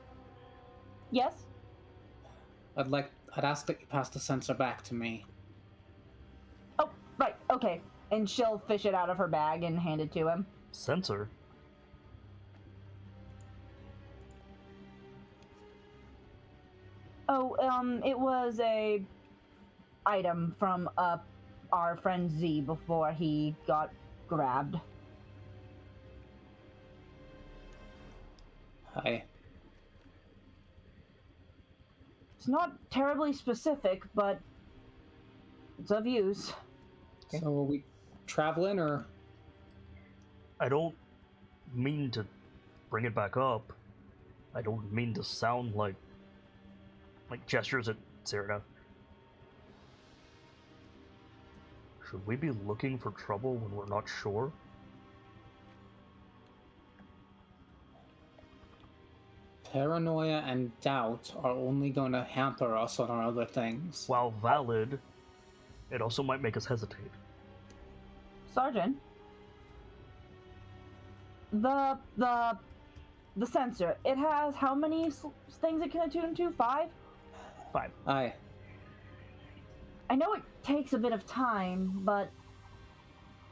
Yes? I'd ask that you pass the sensor back to me. Oh, right, okay. And she'll fish it out of her bag and hand it to him. Sensor? Oh, it was a item from our friend Z before he got grabbed. Hi. It's not terribly specific, but it's of use. Okay. So are we traveling, or? I don't mean to bring it back up. I don't mean to sound like gestures at Cyrano. Should we be looking for trouble when we're not sure? Paranoia and doubt are only going to hamper us on our other things. While valid, it also might make us hesitate. Sergeant, the sensor, it has how many things it can attune to? 5? 5. Aye. I know it takes a bit of time, but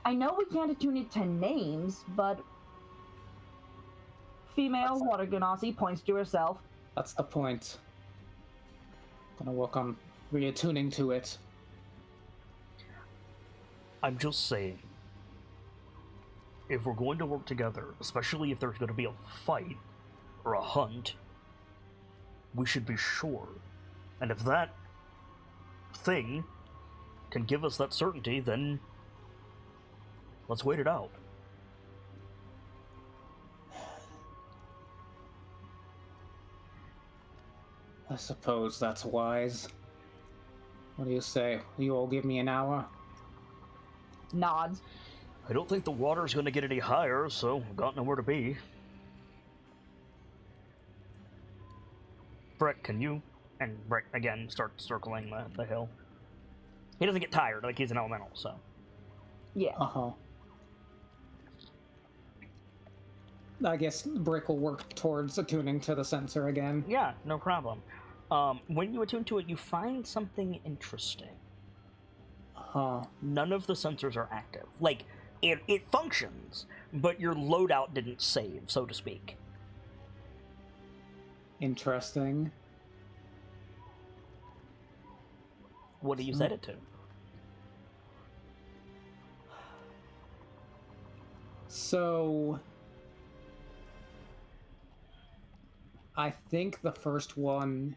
I know we can't attune it to names, but female water ganassi points to herself. That's the point. Gonna work on reattuning to it. I'm just saying, if we're going to work together, especially if there's going to be a fight or a hunt, we should be sure. And if that thing can give us that certainty, then let's wait it out. I suppose that's wise. What do you say? Will you all give me an hour? Nods. I don't think the water's going to get any higher, so I've got nowhere to be. Brett, can you? And Brett, again, starts circling the hill. He doesn't get tired, like he's an elemental, so. Yeah. Uh-huh. I guess Brick will work towards attuning to the sensor again. Yeah, no problem. When you attune to it, you find something interesting. Huh. None of the sensors are active. Like, it functions, but your loadout didn't save, so to speak. Interesting. What do you set it to? So I think the first one...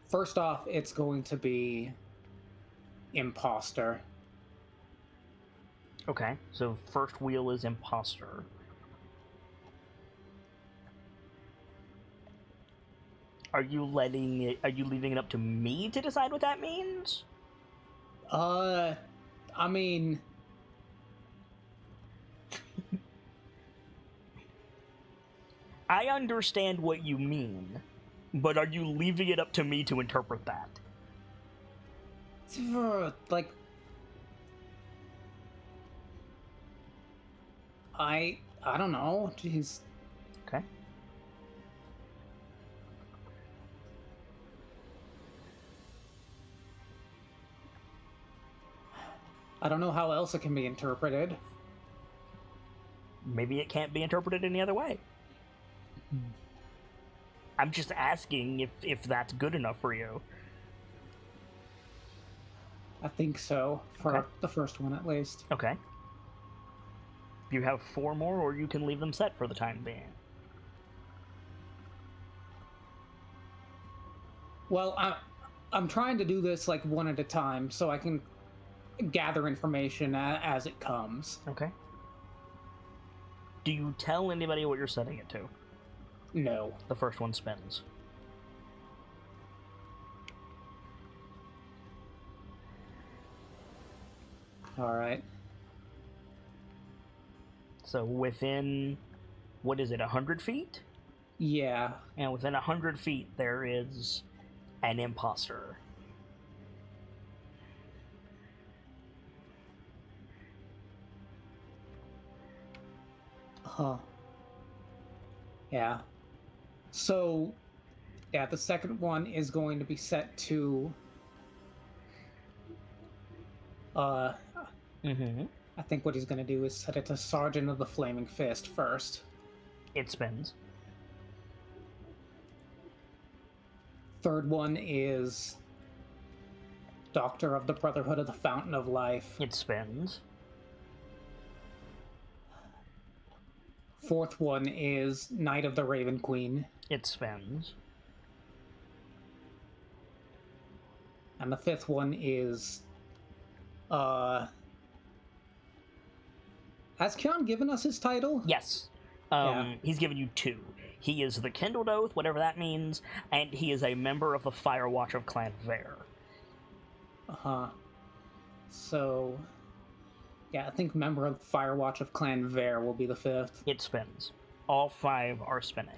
First off, it's going to be imposter. Okay, so first wheel is imposter. Are you leaving it up to me to decide what that means? I mean... I understand what you mean, but are you leaving it up to me to interpret that? Like... I don't know, jeez. Okay. I don't know how else it can be interpreted. Maybe it can't be interpreted any other way. I'm just asking if that's good enough for you. I think so, for Okay. the first one at least. Okay. You have 4 more, or you can leave them set for the time being. Well, I'm trying to do this like one at a time, so I can gather information as it comes. Okay. Do you tell anybody what you're setting it to? No. The first one spins. All right. So within, what is it, 100 feet? Yeah. And within 100 feet, there is an imposter. Huh. Yeah. So, yeah, the second one is going to be set to, Mm-hmm. I think what he's going to do is set it to Sergeant of the Flaming Fist first. It spins. Third one is Doctor of the Brotherhood of the Fountain of Life. It spins. Fourth one is Knight of the Raven Queen. It spins. And the fifth one is, has Kyon given us his title? Yes. Yeah. He's given you 2. He is the Kindled Oath, whatever that means, and he is a member of the Firewatch of Clan Vare. Uh-huh. So, yeah, I think member of the Firewatch of Clan Vare will be the fifth. It spins. All 5 are spinning.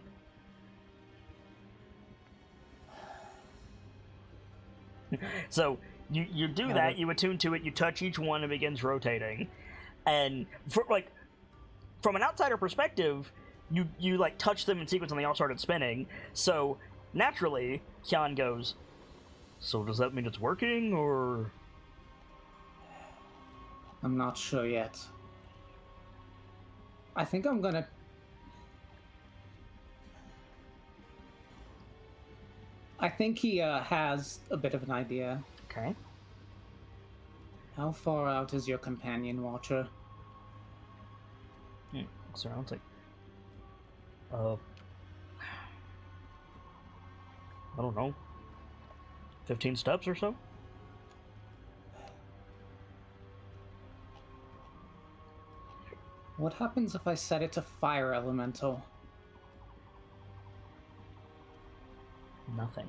So, you do that, you attune to it, you touch each one, it begins rotating. And, from an outsider perspective, you touch them in sequence and they all started spinning. So, naturally, Kyon goes, so does that mean it's working, or...? I'm not sure yet. I think I'm gonna... I think he has a bit of an idea. Okay. How far out is your companion watcher? So it's like... I don't know. 15 steps or so? What happens if I set it to Fire Elemental? Nothing.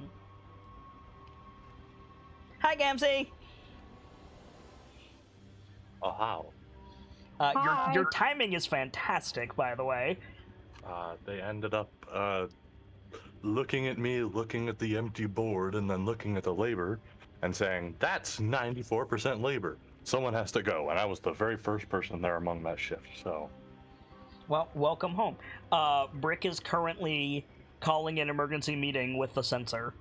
Hi, Gamzee! Oh, how? Hi. Your timing is fantastic, by the way. They ended up looking at me, looking at the empty board, and then looking at the labor and saying, that's 94% labor. Someone has to go. And I was the very first person there among that shift, so. Well, welcome home. Brick is currently calling an emergency meeting with the censor.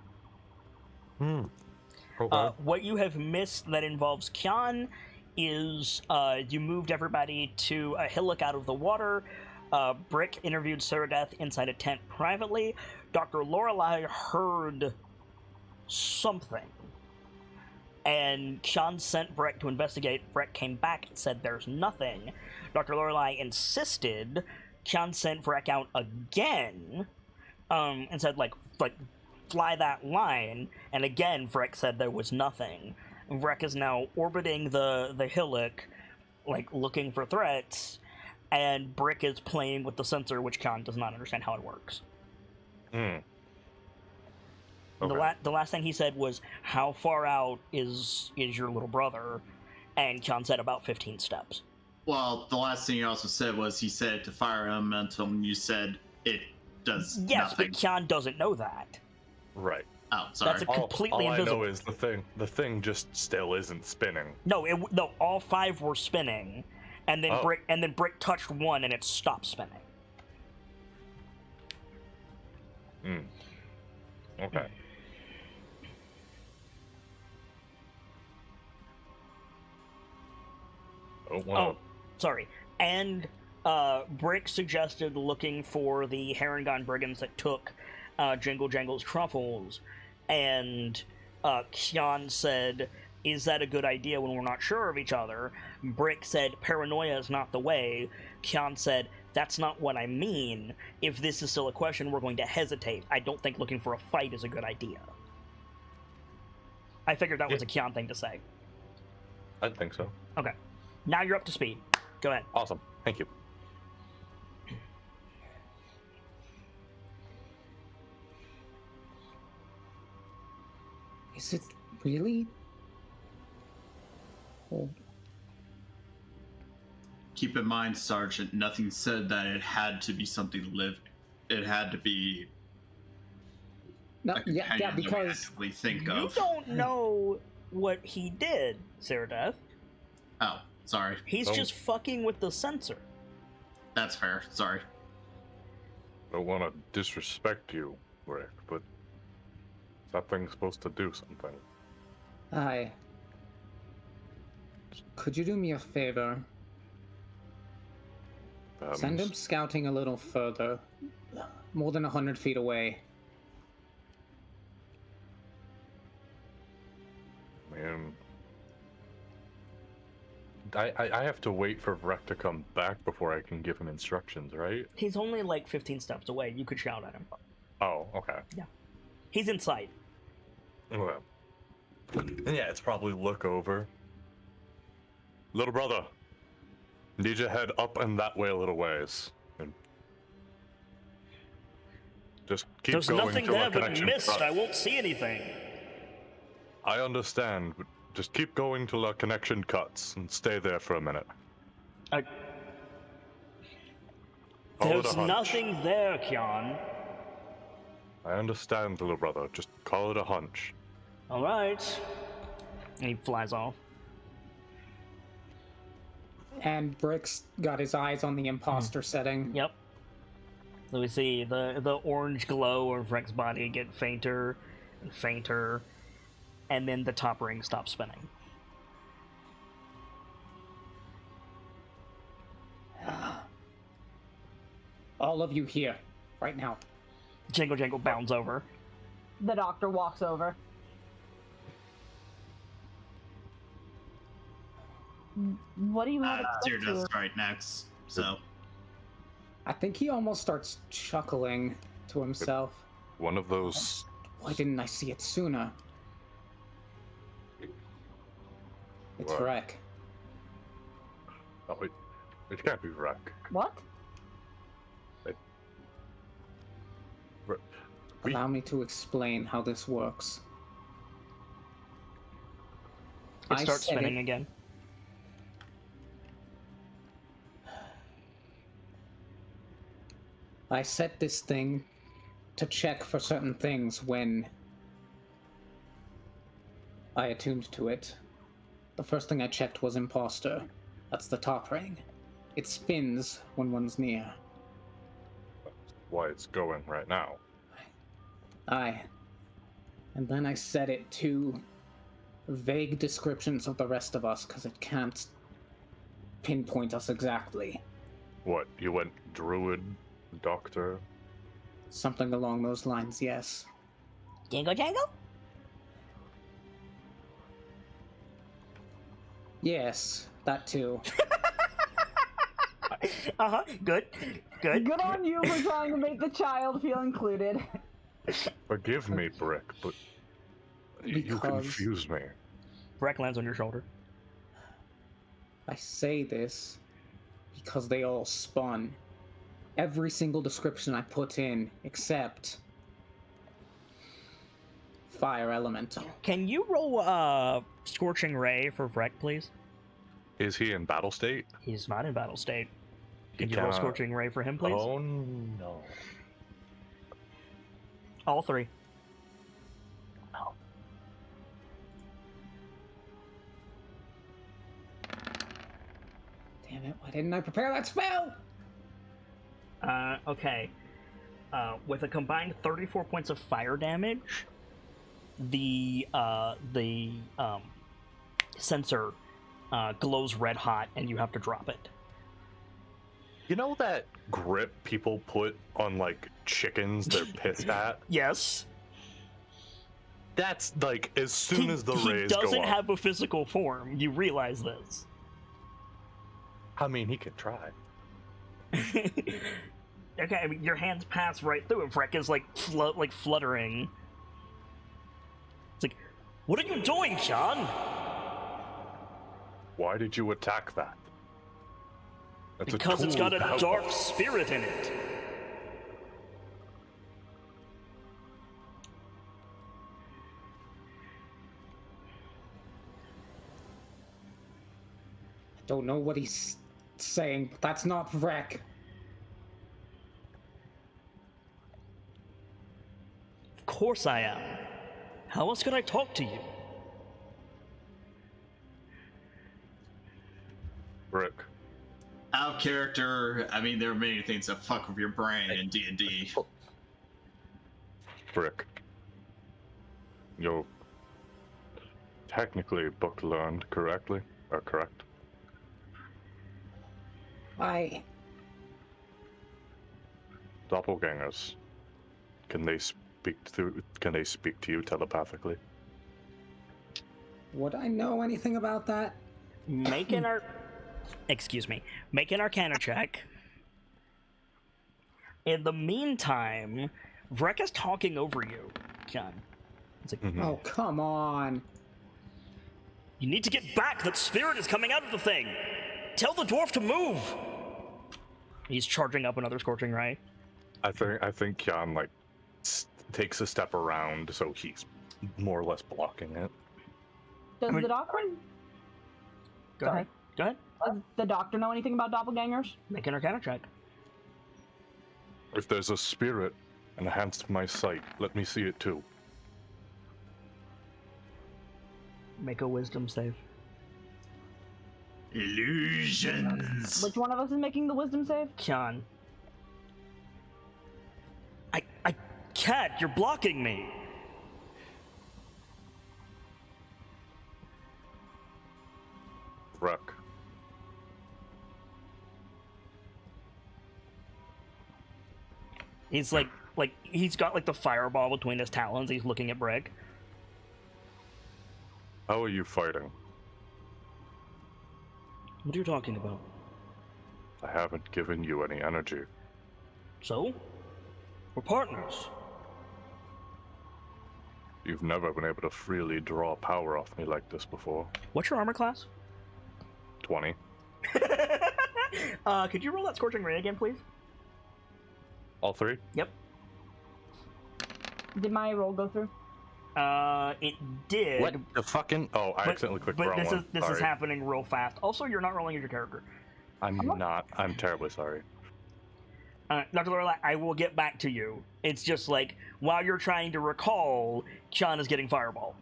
Okay. What you have missed that involves Kyon is you moved everybody to a hillock out of the water. Brick interviewed Surdeath inside a tent privately. Dr. Lorelei heard something. And Kyon sent Brick to investigate. Brick came back and said there's nothing. Dr. Lorelei insisted. Kyon sent Brick out again and said, fly that line. And again, Brick said there was nothing. Brick is now orbiting the hillock, looking for threats. And Brick is playing with the sensor, which Kyon does not understand how it works. Okay. The last thing he said was, how far out is your little brother? And Kyon said about 15 steps. Well, the last thing you also said was he said to Fire Elemental, and you said it does Yes, nothing. but Kyon doesn't know that. Right. Oh, sorry. That's completely all invisible. I know is the thing just still isn't spinning. No, all 5 were spinning, and then Brick touched one and it stopped spinning. Okay. Oh, sorry. And Brick suggested looking for the Harengon brigands that took Jingle Jangle's truffles, and Kyon said, is that a good idea when we're not sure of each other? Brick said, paranoia is not the way. Kyon said, that's not what I mean. If this is still a question, we're going to hesitate. I don't think looking for a fight is a good idea. I figured that was a Kyon thing to say. I think so. Okay. Now you're up to speed. Go ahead. Awesome. Thank you. Is it really? Hold. keep in mind, Sergeant, nothing said that it had to be something living. It had to be No, a yeah, companion that we because actively think You of. don't know what he did, Saradev. Oh, sorry. He's Oh. just fucking with the sensor. That's fair. Sorry. I don't want to disrespect you, Rick, but that thing's supposed to do something. Hi. Could you do me a favor? Send him scouting a little further. More than 100 feet away. Man. I have to wait for Vrek to come back before I can give him instructions, right? He's only like 15 steps away. You could shout at him. Oh, okay. He's in sight. Well. Yeah, it's probably look over. Little brother, need you head up and that way a little ways. And just keep There's going nothing till there our but connection mist. cuts. I won't see anything. I understand, but just keep going till our connection cuts and stay there for a minute. Call it a There's hunch. nothing there, Kyan. I understand, little brother. Just call it a hunch. All right. And he flies off. And Brick's got his eyes on the imposter setting. Yep. So we see the orange glow of Rek's body get fainter and fainter, and then the top ring stops spinning. All of you here, right now. Jingle Jangle bounds over. The doctor walks over. What do you have to Dear Death's right next. So, I think he almost starts chuckling to himself. One of those. Why didn't I see it sooner? It's What? Vrek. Oh, it can't be Vrek. What? We- Allow me to explain how this works. It starts said spinning again. I set this thing to check for certain things when I attuned to it. The first thing I checked was imposter. That's the top ring. It spins when one's near. Why it's going right now. Aye. And then I set it to vague descriptions of the rest of us, because it can't pinpoint us exactly. What, you went druid, doctor? Something along those lines, yes. Jingle jangle? Yes, that too. Good. Good. Good on you for trying to make the child feel included. Forgive me, Brick, but you Because- confuse me. Rek lands on your shoulder. I say this because they all spun. Every single description I put in, except fire elemental. Can you roll Scorching Ray for Vrek, please? Is he in battle state? He's not in battle state. He Can you roll cannot- Scorching Ray for him, please? Oh no. All three. Damn it, why didn't I prepare that spell? Okay. With a combined 34 points of fire damage, the sensor glows red hot, and you have to drop it. You know that grip people put on like chickens they're pissed at? Yes. That's like as soon as the he rays go doesn't up. have a physical form. You realize this. I mean, he could try. Okay, I mean, your hands pass right through it. Vrek is like fluttering. It's like, what are you doing, Sean? Why did you attack that? That's a Because it's tool got to a help dark us. spirit in it. I don't know what he's saying, "That's not Vrek." Of course I am. How else could I talk to you? Brick. Out of character, I mean, there are many things that fuck with your brain in D&D. Brick. You're technically book learned correctly, or correct? Doppelgangers. Can they speak to you telepathically? Would I know anything about that? Make an Arcana check. In the meantime, Vrek is talking over you, John. It's like, Oh, come on. you need to get back! That spirit is coming out of the thing! Tell the dwarf to move! He's charging up another Scorching Ray. I think Jan, like, takes a step around, so he's more or less blocking it. Does the doctor? Go ahead. Does the doctor know anything about doppelgangers? Make an Arcana check. If there's a spirit enhanced my sight, let me see it too. Make a Wisdom save. Illusions. Which one of us is making the wisdom save? Kyan. I can't! You're blocking me! Vrek. He's like he's got like the fireball between his talons. He's looking at Brick. How are you fighting? What are you talking about? I haven't given you any energy. So? We're partners. You've never been able to freely draw power off me like this before. What's your armor class? 20. Could you roll that Scorching Ray again, please? All three? Yep. Did my roll go through? It did. What the fucking? Oh, I accidentally clicked the wrong one. This is happening real fast. Also, you're not rolling as your character. I'm not. I'm terribly sorry. Dr. Lorelai, I will get back to you. It's just like, while you're trying to recall, Sean is getting fireball.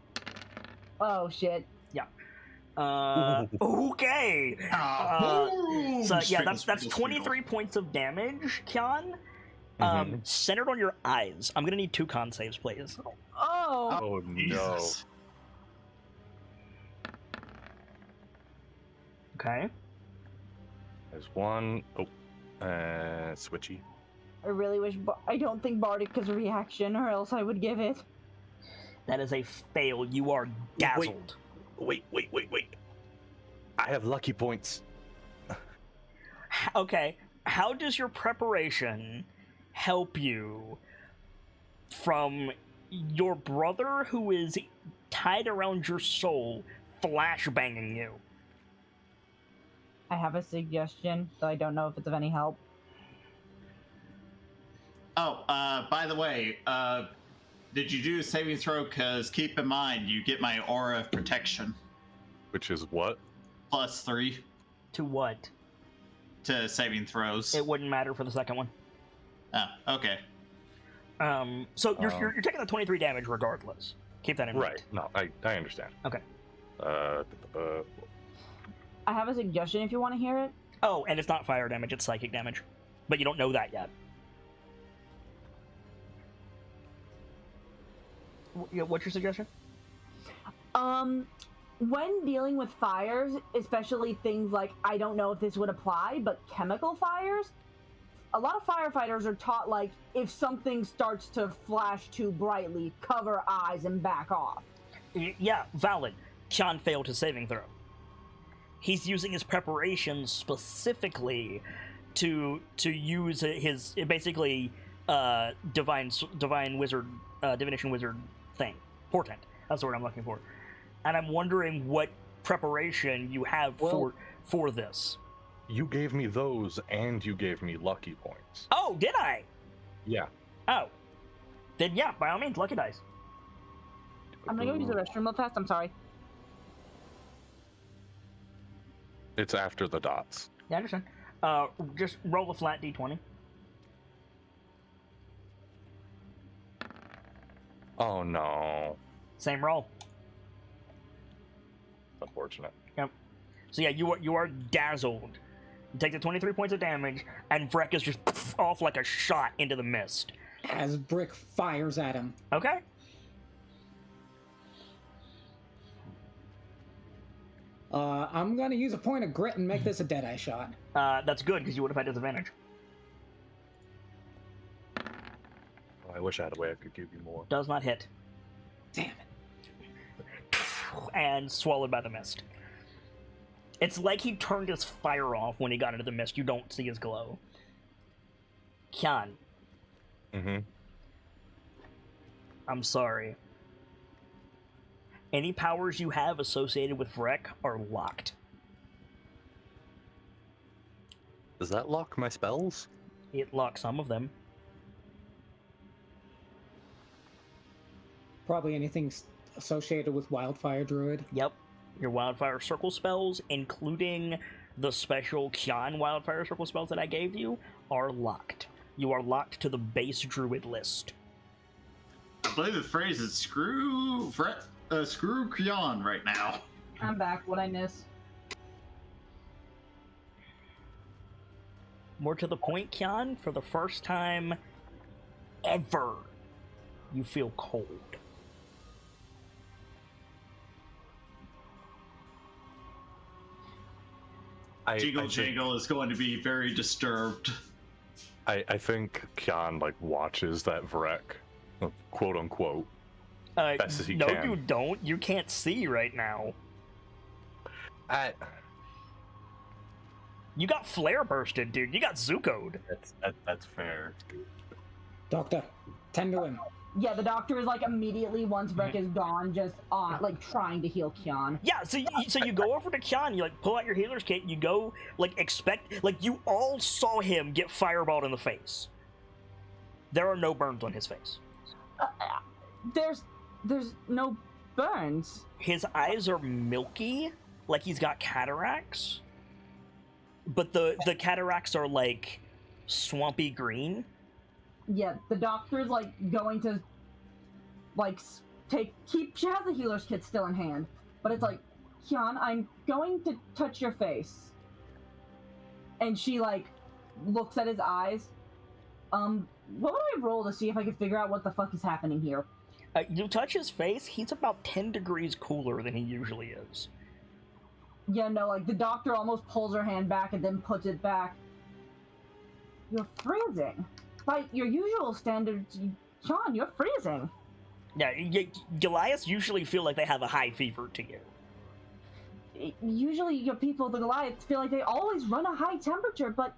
Oh, shit. Yeah. Okay. So, yeah, that's 23 points of damage, Kian. Centered on your eyes. I'm gonna need 2 con saves, please. Oh! Oh, no. Jesus. Okay. There's one. Oh, switchy. I really wish... I don't think Bardic is a reaction, or else I would give it. That is a fail. You are dazzled. Wait. I have lucky points. Okay. How does your preparation help you from your brother who is tied around your soul flashbanging you? I have a suggestion, though I don't know if it's of any help. Oh, by the way, did you do a saving throw? Because keep in mind, you get my aura of protection. Which is what? +3 To what? to saving throws. It wouldn't matter for the second one. Oh, okay. So you're taking the 23 damage regardless. Keep that in mind. Right. No, I understand. Okay. I have a suggestion if you want to hear it. Oh, and it's not fire damage, it's psychic damage. But you don't know that yet. What's your suggestion? When dealing with fires, especially things like, I don't know if this would apply, but chemical fires, a lot of firefighters are taught, like, if something starts to flash too brightly, cover eyes and back off. Yeah, valid. Sean failed his saving throw. He's using his preparation specifically to use his basically divination wizard thing, portent. That's the word I'm looking for. And I'm wondering what preparation you have for this. You gave me those, and you gave me lucky points. Oh, did I? Yeah. Oh, then yeah, by all means, lucky dice. I'm gonna go use the restroom real fast, I'm sorry. It's after the dots. Yeah, I understand. Just roll a flat d20. Oh no. Same roll. Unfortunate. Yep. So yeah, you are dazzled. You take the 23 points of damage, and Vrek is just off like a shot into the mist. As Brick fires at him. Okay. I'm gonna use a point of grit and make this a Deadeye shot. That's good, because you would have had disadvantage. Oh, I wish I had a way I could give you more. Does not hit. Damn it. And swallowed by the mist. It's like he turned his fire off when he got into the mist. You don't see his glow. Kyan. Mm-hmm. I'm sorry. Any powers you have associated with Vrek are locked. Does that lock my spells? It locks some of them. Probably anything associated with Wildfire Druid. Yep. Your Wildfire Circle spells, including the special Kyan Wildfire Circle spells that I gave you, are locked. You are locked to the base Druid list. I believe the phrase is screw Creon right now. I'm back. What'd I miss? More to the point, Kyan, for the first time ever, you feel cold. Jingle is going to be very disturbed. I think Kyan like watches that Vrek, quote unquote, best as he no, can. you don't. You can't see right now. You got flare bursted, dude. You got Zuko'd. That's fair. Doctor, tend to him. Yeah, the doctor is like immediately once Breck is gone, just like trying to heal Kyan. Yeah, so you go over to Kyan, you like pull out your healer's kit, you go like expect like you all saw him get fireballed in the face. There are no burns on his face. There's no burns. His eyes are milky, like he's got cataracts. But the cataracts are like swampy green. Yeah, the doctor's like going to like she has the healer's kit still in hand, but it's like, Kyan, I'm going to touch your face. And she like looks at his eyes. What would I roll to see if I could figure out what the fuck is happening here? You touch his face, he's about 10 degrees cooler than he usually is. Yeah, no, like the doctor almost pulls her hand back and then puts it back. You're freezing. By your usual standards, Kyan, you're freezing. Yeah, Goliaths usually feel like they have a high fever to you. Usually your people, the Goliaths, feel like they always run a high temperature, but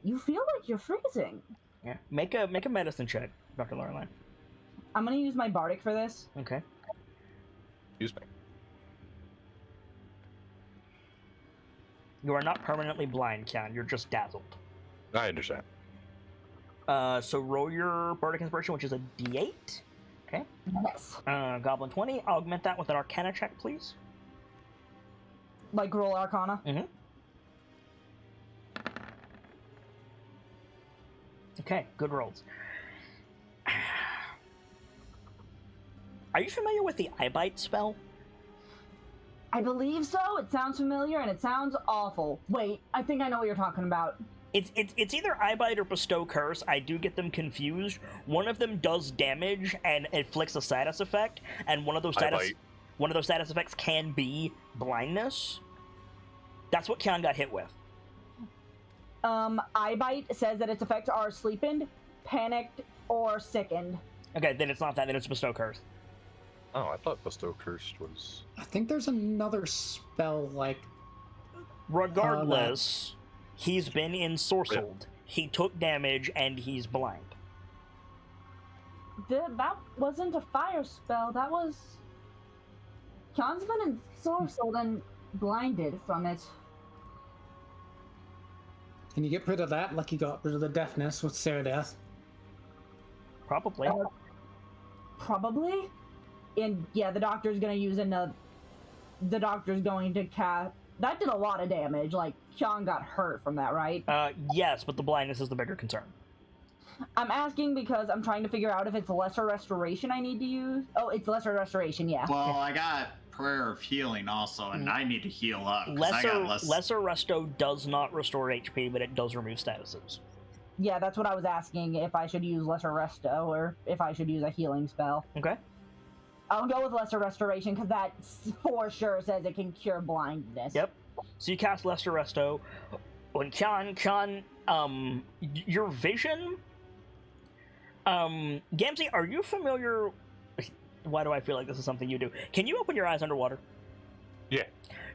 you feel like you're freezing. Yeah, make a medicine check, Dr. Lorelei. I'm gonna use my bardic for this. Okay. Excuse me. You are not permanently blind, Kyan. You're just dazzled. I understand. So roll your Bardic Inspiration, which is a D8. Okay. Yes. Goblin 20. Augment that with an Arcana check, please. Like roll Arcana? Mm-hmm. Okay, good rolls. Are you familiar with the Eye Bite spell? I believe so. It sounds familiar and it sounds awful. Wait, I think I know what you're talking about. It's either Eye Bite or Bestow Curse. I do get them confused. One of them does damage and inflicts a status effect, and one of those status effects can be blindness. That's what Kyan got hit with. Eye Bite says that its effects are sleepened, panicked, or sickened. Okay, then it's not that. Then it's Bestow Curse. Oh, I thought Bestow Cursed was... I think there's another spell like... Regardless, he's been ensorcelled. He took damage, and he's blind. That wasn't a fire spell. That was... Kyan's been ensorcelled and blinded from it. Can you get rid of that like you got rid of the deafness with Saradeath? Probably. Probably? And yeah, the doctor's gonna use another... The doctor's going to cast... That did a lot of damage. Like, Kyon got hurt from that, right? Yes, but the blindness is the bigger concern. I'm asking because I'm trying to figure out if it's lesser restoration I need to use. Oh, it's lesser restoration, yeah. Well, I got Prayer of Healing also, and I need to heal up. Lesser resto does not restore HP, but it does remove statuses. Yeah, that's what I was asking, if I should use lesser resto or if I should use a healing spell. Okay. I'll go with lesser restoration because that for sure says it can cure blindness. Yep. So you cast lesser resto. When Kyon, your vision. Gamzee, are you familiar? Why do I feel like this is something you do? Can you open your eyes underwater? Yeah.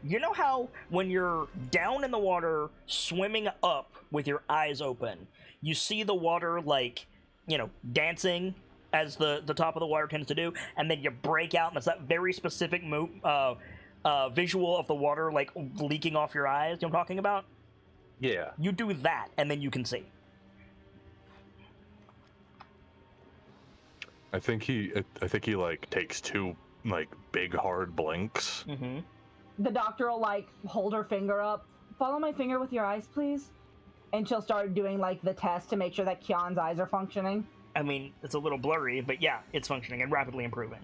You know how when you're down in the water, swimming up with your eyes open, you see the water like, dancing as the top of the water tends to do, and then you break out, and it's that very specific visual of the water like leaking off your eyes. You know what I'm talking about? Yeah. You do that, and then you can see. I think he like takes two like big hard blinks. Mm-hmm. The doctor will like hold her finger up. Follow my finger with your eyes, please. And she'll start doing like the test to make sure that Kyon's eyes are functioning. I mean, it's a little blurry, but yeah, it's functioning and rapidly improving.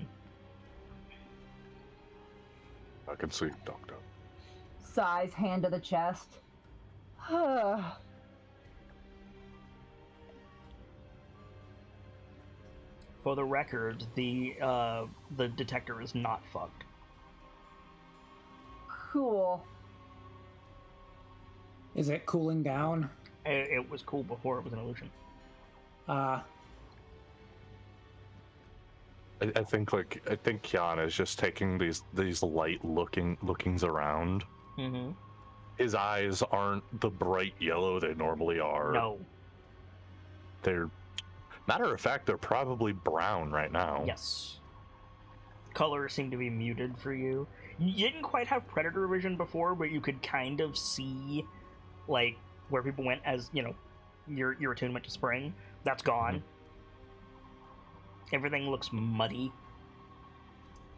I can see, Doctor. Sighs, hand to the chest. For the record, the detector is not fucked. Cool. Is it cooling down? It was cool before it was an illusion. Uh, I think Kyon is just taking these light lookings around. Mm-hmm. His eyes aren't the bright yellow they normally are. No. They're, matter of fact, they're probably brown right now. Yes. Colors seem to be muted for you. You didn't quite have predator vision before, but you could kind of see, like, where people went as, your attunement to spring. That's gone. Mm-hmm. Everything looks muddy.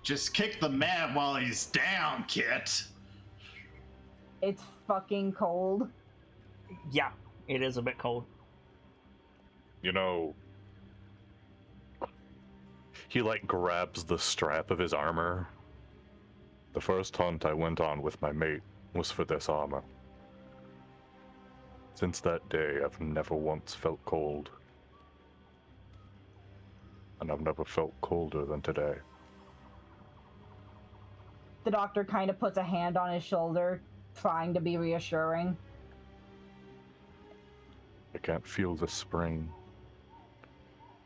Just kick the man while he's down, Kit. It's fucking cold. Yeah, it is a bit cold. He like grabs the strap of his armor. The first hunt I went on with my mate was for this armor. Since that day, I've never once felt cold. And I've never felt colder than today. The doctor kind of puts a hand on his shoulder, trying to be reassuring. I can't feel the spring.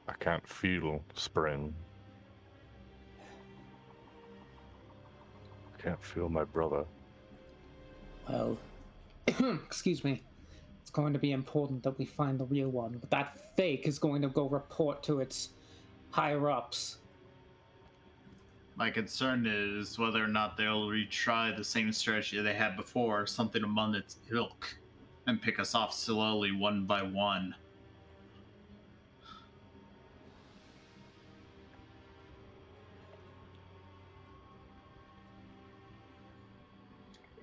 I can't feel spring. I can't feel my brother. Well, excuse me. It's going to be important that we find the real one, but that fake is going to go report to its higher-ups. My concern is whether or not they'll retry the same strategy they had before, something among its ilk, and pick us off slowly one by one.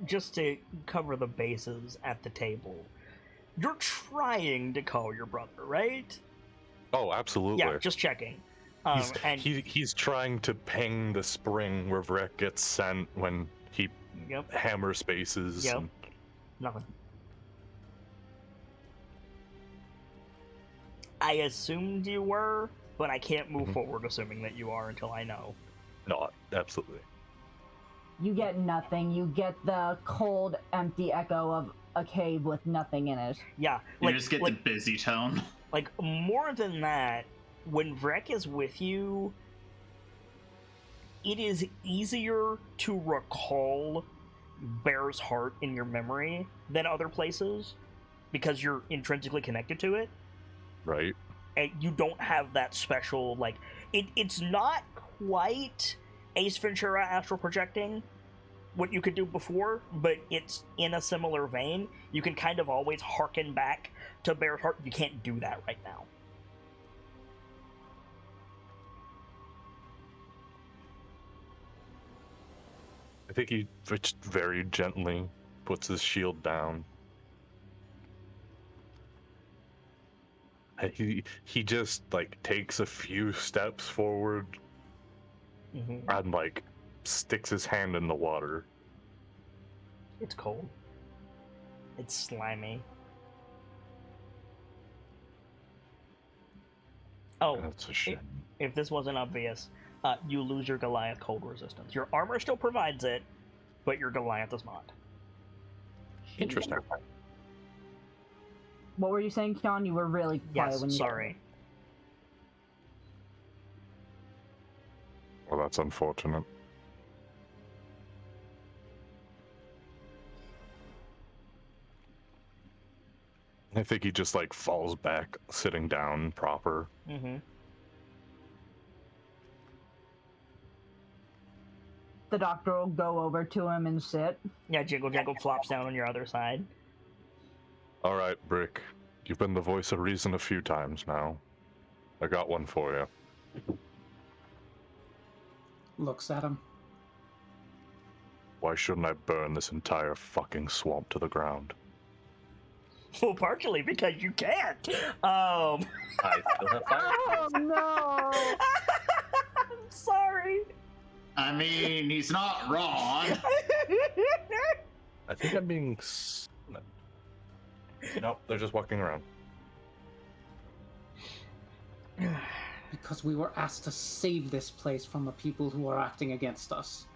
Just to cover the bases at the table, you're trying to call your brother, right? Oh, absolutely. Yeah, just checking. He's trying to ping the spring where Vrek gets sent when he hammers spaces. Yep. Nothing. I assumed you were, but I can't move forward assuming that you are until I know. No, absolutely. You get nothing. You get the cold, empty echo of a cave with nothing in it. Yeah. You just get the busy tone. Like, more than that, when Vrek is with you, it is easier to recall Bear's Heart in your memory than other places, because you're intrinsically connected to it. Right. And you don't have that special, like, it's not quite Ace Ventura astral projecting what you could do before, but it's in a similar vein. You can kind of always harken back to Bear's Heart. You can't do that right now. I think he very gently puts his shield down. He just like takes a few steps forward and like sticks his hand in the water. It's cold. It's slimy. Oh, That's a shame. if this wasn't obvious, you lose your Goliath cold resistance. Your armor still provides it, but your Goliath does not. Interesting. What were you saying, Sean? You were really quiet Yes, when you. sorry. Well, that's unfortunate. I think he just like falls back, sitting down proper. The doctor will go over to him and sit. Yeah, Jingle Jangle flops down on your other side. All right, Brick. You've been the voice of reason a few times now. I got one for you. Looks at him. Why shouldn't I burn this entire fucking swamp to the ground? Well, partially because you can't. I still have fire. Oh no! I'm sorry. I mean, he's not wrong. I think I'm being... Nope, they're just walking around. Because we were asked to save this place from the people who are acting against us.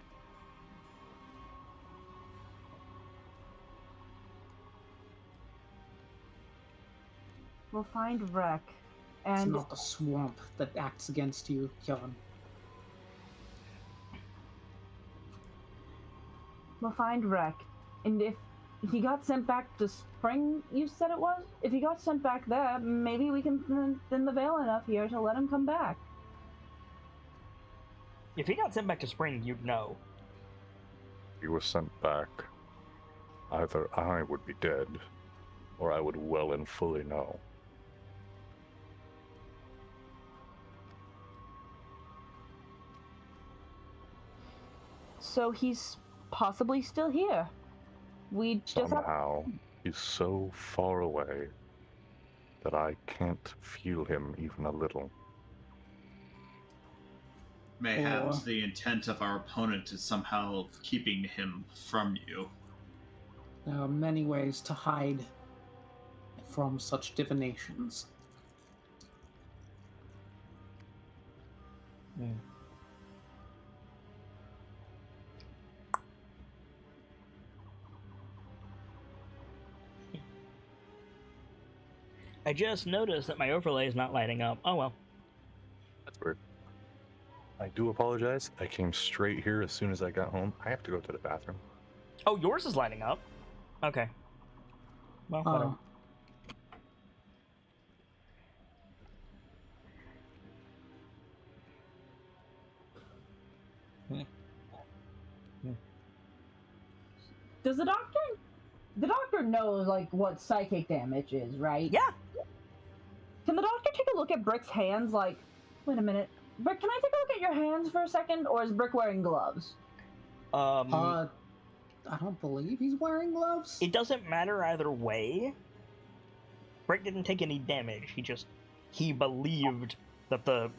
We'll find Wreck, It's and not the swamp that acts against you, Kevin. we'll find Wreck. And if he got sent back to Spring, you said it was? If he got sent back there, maybe we can thin the veil enough here to let him come back. If he got sent back to Spring, you'd know. He was sent back. Either I would be dead, or I would well and fully know. So he's possibly still here. We just have... Somehow, he's so far away that I can't feel him even a little. Mayhaps the intent of our opponent is somehow keeping him from you. There are many ways to hide from such divinations. I just noticed that my overlay is not lighting up. Oh well. That's weird. I do apologize. I came straight here as soon as I got home. I have to go to the bathroom. Oh, yours is lighting up. Okay. Well, whatever. Does the doctor... The doctor knows, like, what psychic damage is, right? Yeah. Can the doctor take a look at Brick's hands, like... Wait a minute. Brick, can I take a look at your hands for a second, or is Brick wearing gloves? I don't believe he's wearing gloves. It doesn't matter either way. Brick didn't take any damage. He believed that the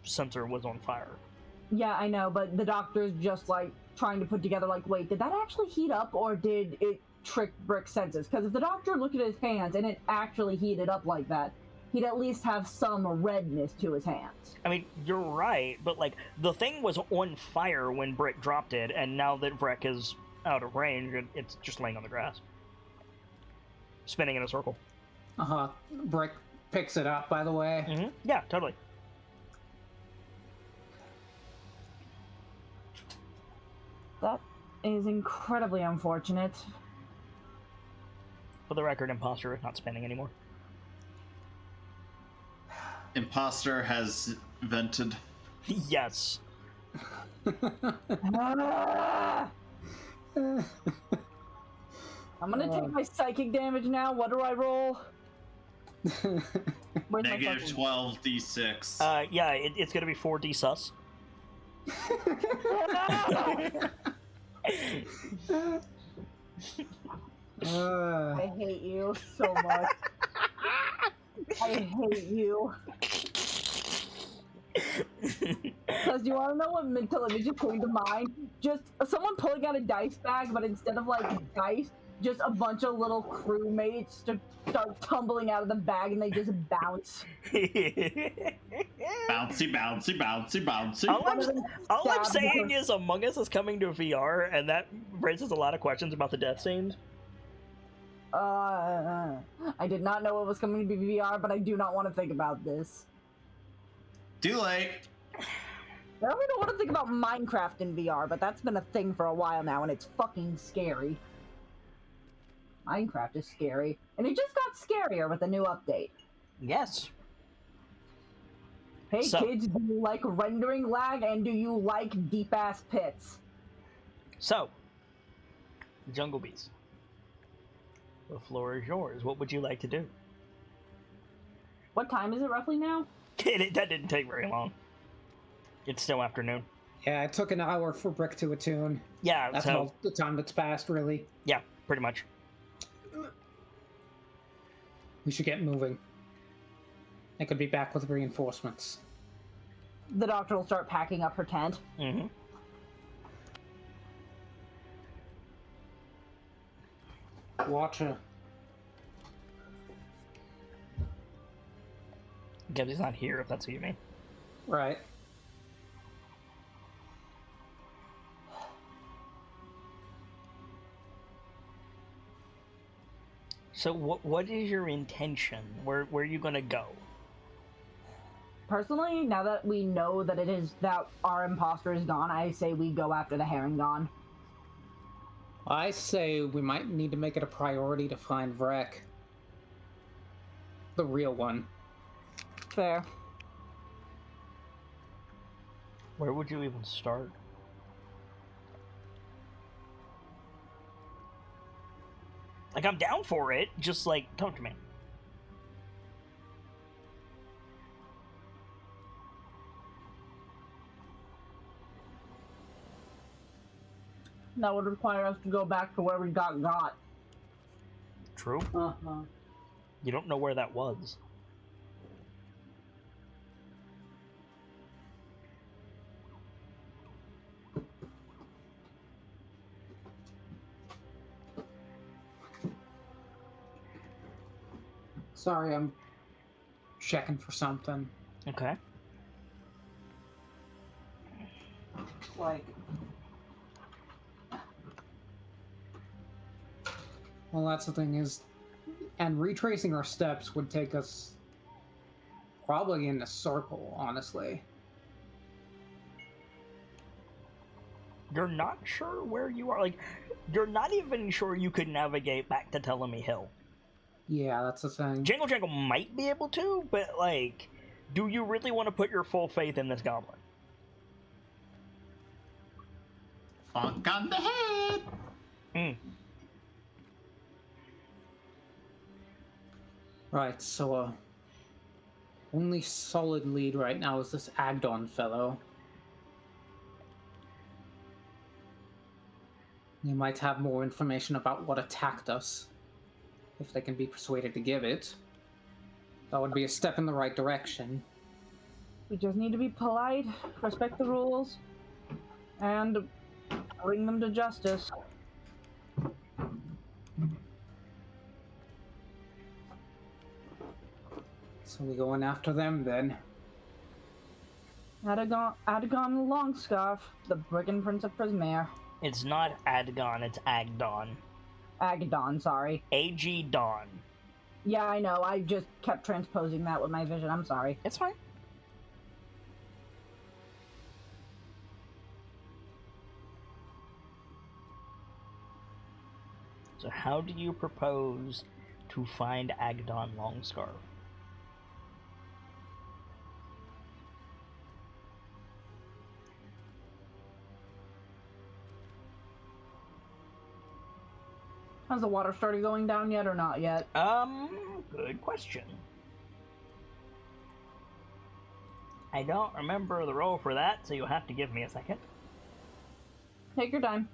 sensor was on fire. Yeah, I know, but the doctor's just, like, trying to put together, like, wait, did that actually heat up, or did it trick Brick's senses? Because if the doctor looked at his hands and it actually heated up like that, he'd at least have some redness to his hands. I mean, you're right, but, like, the thing was on fire when Brick dropped it, and now that Brick is out of range, it's just laying on the grass. Spinning in a circle. Brick picks it up, by the way. Mm-hmm. Yeah, totally. That is incredibly unfortunate. For the record, Imposter is not spinning anymore. Imposter has vented. Yes. Ah! I'm gonna take my psychic damage now. What do I roll? Where's my Negative fucking- 12 d6. Yeah, it's gonna be 4D sus. I hate you so much. I hate you. Because you want to know what mental images came to mind? Just someone pulling out a dice bag, but instead of like dice, just a bunch of little crewmates to start tumbling out of the bag and they just bounce. Bouncy, bouncy, bouncy, bouncy. All I'm saying is Among Us is coming to VR, and that raises a lot of questions about the death scenes. I did not know it was coming to be VR, but I do not want to think about this. Too late. I don't even want to think about Minecraft in VR, but that's been a thing for a while now, and it's fucking scary. Minecraft is scary, and it just got scarier with a new update. Yes. Hey kids, do you like rendering lag, and do you like deep-ass pits? So, Jungle Bees, the floor is yours. What would you like to do? What time is it roughly now? That didn't take very long. It's still afternoon. Yeah, it took an hour for Brick to attune. Yeah, That's so all the time that's passed, really. yeah, pretty much. We should get moving. I could be back with reinforcements. The doctor will start packing up her tent. Mm-hmm. Watcher. Gabby's not here, if that's what you mean. Right. So what is your intention? Where are you gonna go? Personally, now that we know that it is that our imposter is gone, I say we go after the Herringon. I say we might need to make it a priority to find Vrek. The real one. Fair. Where would you even start? Like, I'm down for it, just, like, talk to me. That would require us to go back to where we got. True. Uh-huh. You don't know where that was. Sorry, I'm checking for something. Okay. Like... Well, that's the thing is... And retracing our steps would take us... probably in a circle, honestly. You're not sure where you are. Like, you're not even sure you could navigate back to Telemy Hill. Yeah, that's the thing. Jangle Jangle might be able to, but, like, do you really want to put your full faith in this goblin? Funk on the head! Hmm. Right, so, only solid lead right now is this Agdon fellow. They might have more information about what attacked us, if they can be persuaded to give it. That would be a step in the right direction. We just need to be polite, respect the rules, and bring them to justice. So we going after them then. Adagon Longscarf, the brigand prince of Prismare. It's not Adgon, it's Agdon. Agadon, sorry. A.G. Dawn. Yeah, I know. I just kept transposing that with my vision. I'm sorry. It's fine. So how do you propose to find Agdon Longscarf? Has the water started going down yet or not yet? Good question. I don't remember the roll for that, so you'll have to give me a second. Take your time.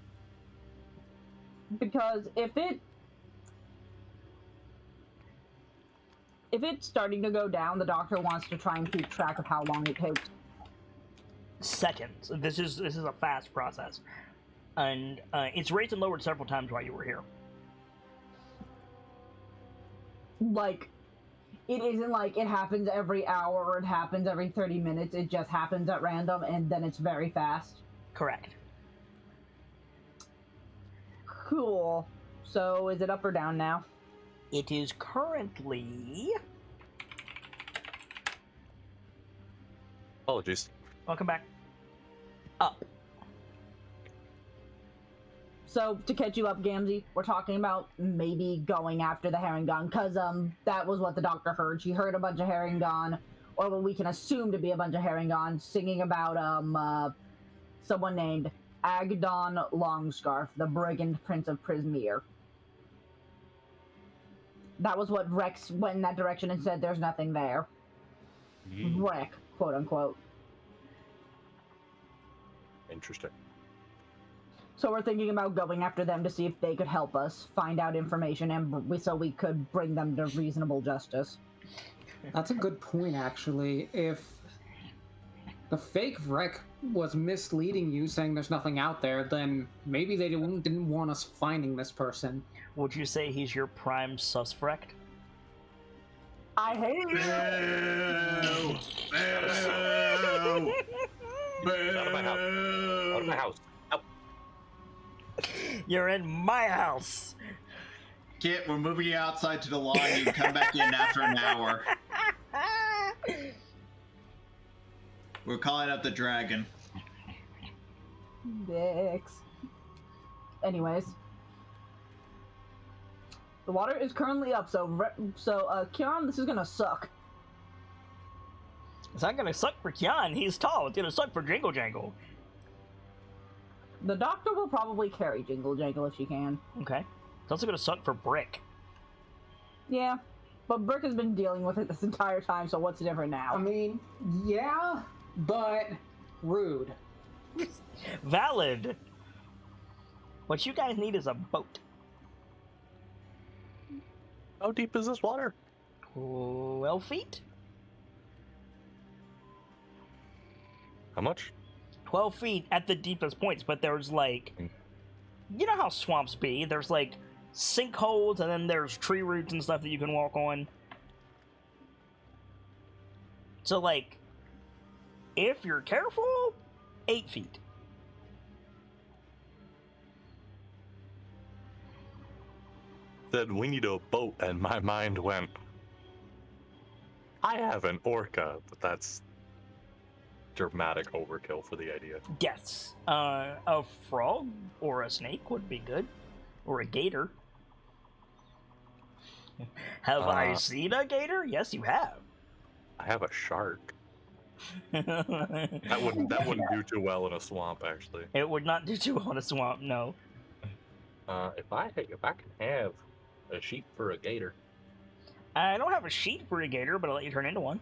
Because if it's starting to go down, the doctor wants to try and keep track of how long it takes. Seconds. This is a fast process, and it's raised and lowered several times while you were here. Like, it isn't like it happens every hour or it happens every 30 minutes. It just happens at random, and then it's very fast. Correct. Cool. So, is it up or down now? It is currently. Apologies. Welcome back. Up. So, to catch you up, Gamzee, we're talking about maybe going after the Herringon, because that was what the doctor heard. She heard a bunch of Herringon, or what we can assume to be a bunch of Herringon, singing about someone named Agdon Longscarf, the Brigand Prince of Prismere. That was what Rex went in that direction and said there's nothing there. Wreck, quote unquote. Interesting. So we're thinking about going after them to see if they could help us find out information, and so we could bring them to reasonable justice. That's a good point, actually. If the fake wreck was misleading you, saying there's nothing out there, then maybe they didn't want us finding this person. Would you say he's your prime suspect? I hate Boo! Boo! Get out of my house. Out of my house. Out. You're in my house. Kit, we're moving you outside to the lawn. You can come back in after an hour. We're calling up the dragon. Dicks. Anyways. The water is currently up, so Kian, this is gonna suck. It's not gonna suck for Kian. He's tall. It's gonna suck for Jingle Jangle. The doctor will probably carry Jingle Jangle if she can. Okay. It's also gonna suck for Brick. Yeah, but Brick has been dealing with it this entire time, so what's different now? I mean, yeah, but rude. Valid. What you guys need is a boat. How deep is this water? 12 feet? How much? 12 feet at the deepest points, but there's like... You know how swamps be? There's like sinkholes, and then there's tree roots and stuff that you can walk on. So like, if you're careful, 8 feet. Said we need a boat, and my mind went, I have an orca, but that's dramatic overkill for the idea. Yes. A frog or a snake would be good. Or a gator. Have I seen a gator? Yes, you have. I have a shark. That wouldn't do too well in a swamp, actually. It would not do too well in a swamp, no. If I can have a sheep for a gator. I don't have a sheet for a gator, but I'll let you turn into one.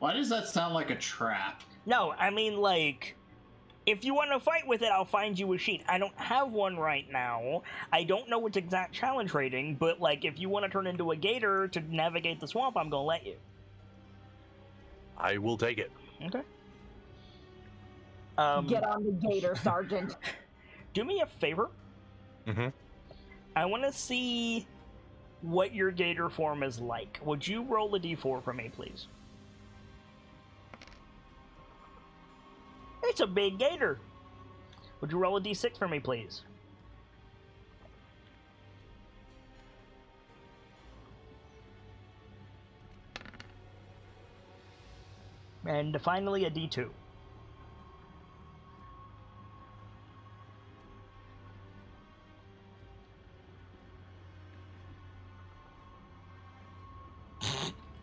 Why does that sound like a trap? No, I mean, like, if you want to fight with it, I'll find you a sheet. I don't have one right now. I don't know its exact challenge rating, but, like, if you want to turn into a gator to navigate the swamp, I'm going to let you. I will take it. Okay. Get on the gator, Sergeant. Do me a favor. Mm-hmm. I want to see what your gator form is like. Would you roll a d4 for me, please? It's a big gator. Would you roll a d6 for me, please? And finally, a d2.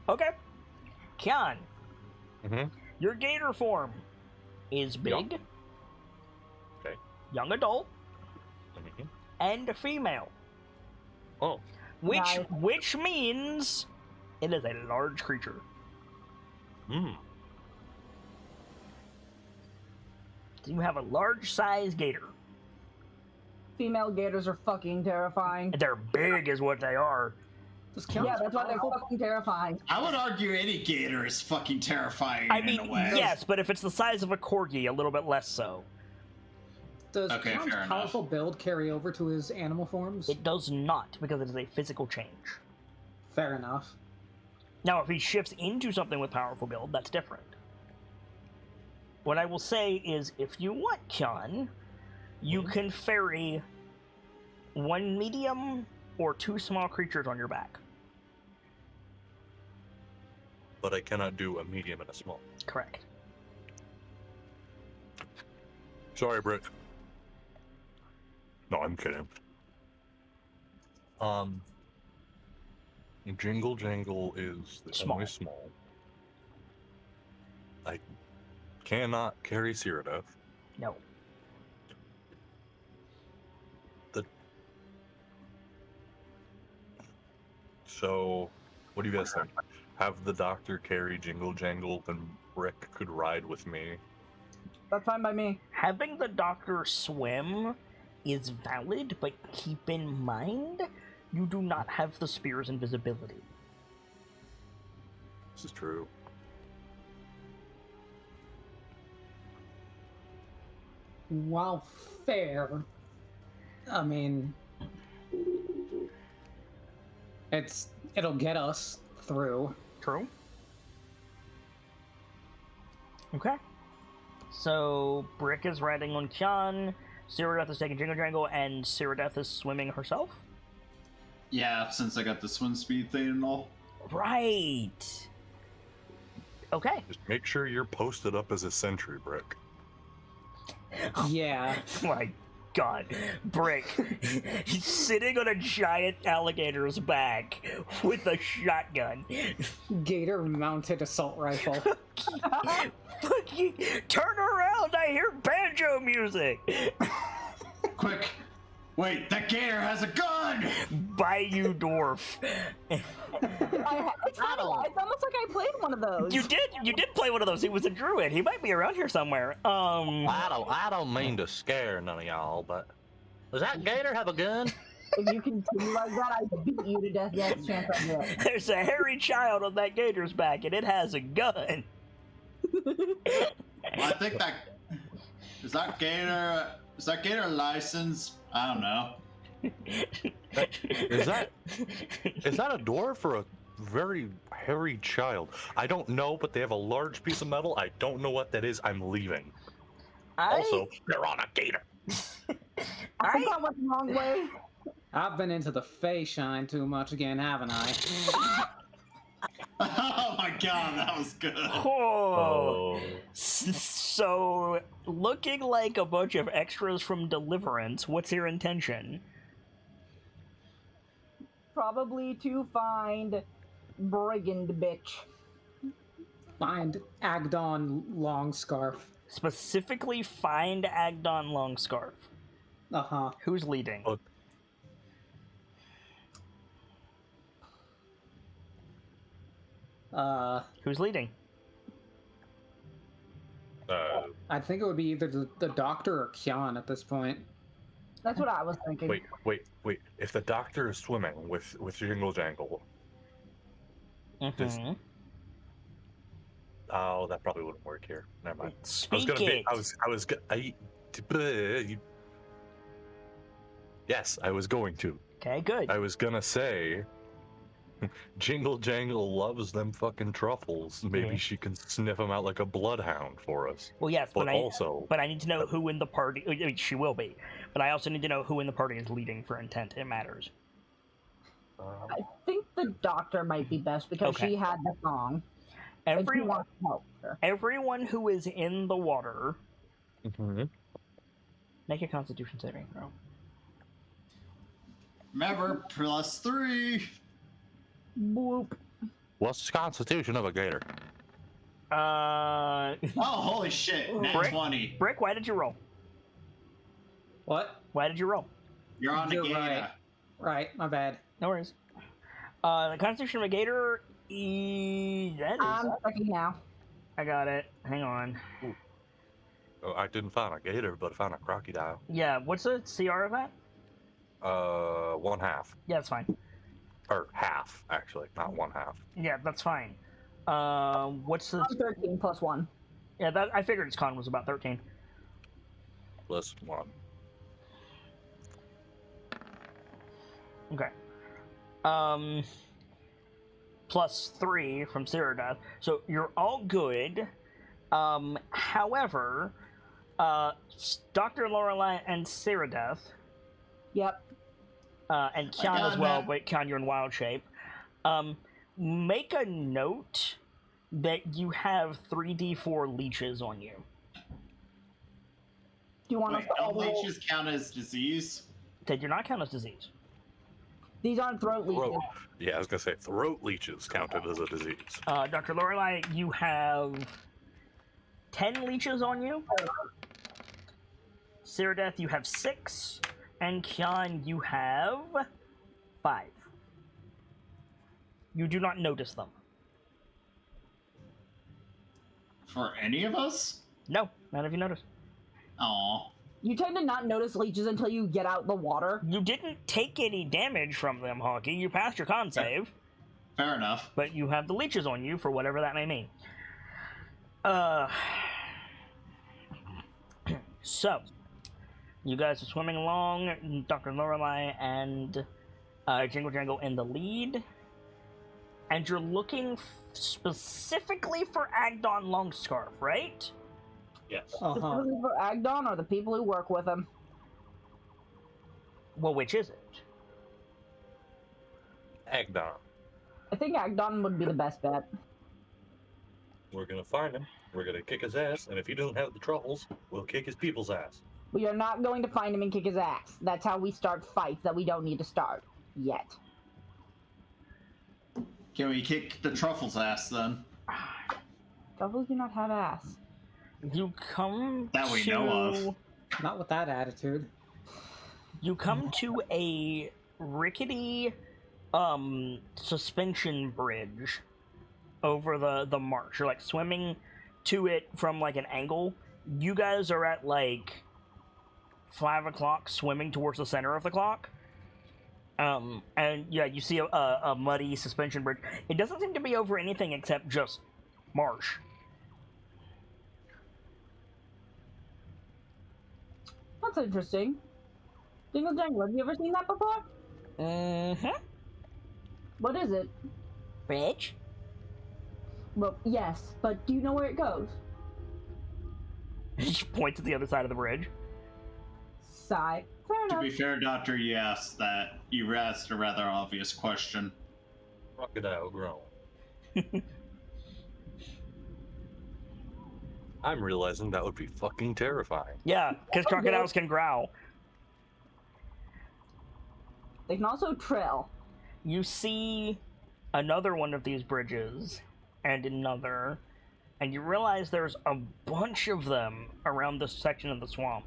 Okay. Kian. Mm-hmm. Your gator form is big, Young. Okay. young adult, Mm-hmm. and female. Oh. Which means it is a large creature. Hmm. So you have a large size gator. Female gators are fucking terrifying. They're big, is what they are. This counts. Yeah, that's why they're fucking terrifying. I would argue any gator is fucking terrifying in a way. Yes, but if it's the size of a corgi, a little bit less so. Does Okay, Count's fair enough. powerful build carry over to his animal forms? It does not, because it is a physical change. Fair enough. Now, if he shifts into something with powerful build, that's different. What I will say is, if you want, Kyan, you can ferry 1 medium or 2 small creatures on your back. But I cannot do a medium and a small. Correct. Sorry, Brick. No, I'm kidding. Jingle Jangle is the only small. I cannot carry Cyrodiil. No. So, what do you guys think? Have the doctor carry Jingle Jangle, then Brick could ride with me. That's fine by me. Having the doctor swim is valid, but keep in mind, you do not have the spear's invisibility. This is true. While fair, I mean, it'll get us through. True. Okay. So, Brick is riding on Kyan, Cyrodiil is taking Jingle Jangle, and Cyrodiil is swimming herself? Yeah, since I got the swim speed thing and all. Right. Okay. Just make sure you're posted up as a sentry, Brick. Yeah. My God. Brick. He's sitting on a giant alligator's back with a shotgun. Gator mounted assault rifle. Fucking turn around! I hear banjo music! Quick! Wait, that gator has a gun! Bayou Dwarf. It's almost like I played one of those. You did play one of those. He was a druid. He might be around here somewhere. I don't mean to scare none of y'all, but does that gator have a gun? If you continue like that, I beat you to death. That's the chance I get. There's a hairy child on that gator's back, and it has a gun. I think that is that gator licensed? I don't know. Is that a dwarf or a very hairy child? I don't know, but they have a large piece of metal. I don't know what that is. I'm leaving. Also, they're on a gator. I think I went the wrong way. I've been into the Fey shine too much again, haven't I? Oh my God, that was good. Oh. So, looking like a bunch of extras from Deliverance, what's your intention? Probably to find brigand bitch. Find Agdon Longscarf. Specifically, find Agdon Longscarf. Uh-huh. Who's leading? Who's leading? I think it would be either the doctor or Kyan at this point. That's what I was thinking. Wait. If the doctor is swimming with Jingle Jangle, Mm-hmm. oh, that probably wouldn't work here. Never mind. Yes, I was going to. Okay, good. I was gonna say, Jingle Jangle loves them fucking truffles. Maybe she can sniff them out like a bloodhound for us. Well, yes, but but I need to know who in the party. I mean, she will be, but I also need to know who in the party is leading for intent. It matters. I think the doctor might be best because she had the song. Everyone who is in the water, make a Constitution saving throw. Remember, +3. Boop. What's the constitution of a gator? Oh, holy shit! Nat 20. Brick, why did you roll? What? Why did you roll? You're on the gator. Right. Right, my bad. No worries. The Constitution of a gator. That is. I'm checking now. I got it. Hang on. Oh, I didn't find a gator, but I found a crocodile. Yeah. What's the CR of that? 1 half. Yeah, that's fine. Or half, actually, not 1 half. Yeah, that's fine. What's the... I'm 13 plus 1. Yeah, that I figured its con was about 13. Plus 1. Okay. Plus 3 from Ceradeath. So you're all good. However, Dr. Lorelei and Ceradeath, Yep. and Kian as well, but Kian, you're in wild shape. Make a note that you have 3d4 leeches on you. Do you want Wait, us to don't all... leeches count as disease? They do not count as disease. These aren't throat leeches. Throat. Yeah, I was gonna say throat leeches counted as a disease. Dr. Lorelei, you have 10 leeches on you. Ceradeath, you have 6. And Kian, you have 5. You do not notice them. For any of us? No, none of you notice. Aw. You tend to not notice leeches until you get out the water. You didn't take any damage from them, Honky. You passed your con save. Fair enough. But you have the leeches on you for whatever that may mean. So, you guys are swimming along. Dr. Lorelei and Jingle Jangle in the lead. And you're looking specifically for Agdon Longscarf, right? Yes. Specifically for Agdon or the people who work with him. Well, which is it? Agdon. I think Agdon would be the best bet. We're gonna find him. We're gonna kick his ass, and if he doesn't have the truffles, we'll kick his people's ass. We are not going to find him and kick his ass. That's how we start fights that we don't need to start. Yet. Can we kick the truffle's ass then? Truffles do not have ass. You come That we to... know of. Not with that attitude. You come to a rickety suspension bridge over the marsh. You're like swimming to it from like an angle. You guys are at like 5 o'clock swimming towards the center of the clock. And yeah, you see a muddy suspension bridge. It doesn't seem to be over anything except just marsh. That's interesting. Jingle Jangle, have you ever seen that before? Mm-hmm. What is it? Bridge? Well, yes, but do you know where it goes? She points at the other side of the bridge. Sigh. Fair To enough. be fair, Doctor, you asked a rather obvious question. Crocodile groan. I'm realizing that would be fucking terrifying. Yeah, because crocodiles can growl. They can also trill. You see another one of these bridges, and another, and you realize there's a bunch of them around this section of the swamp.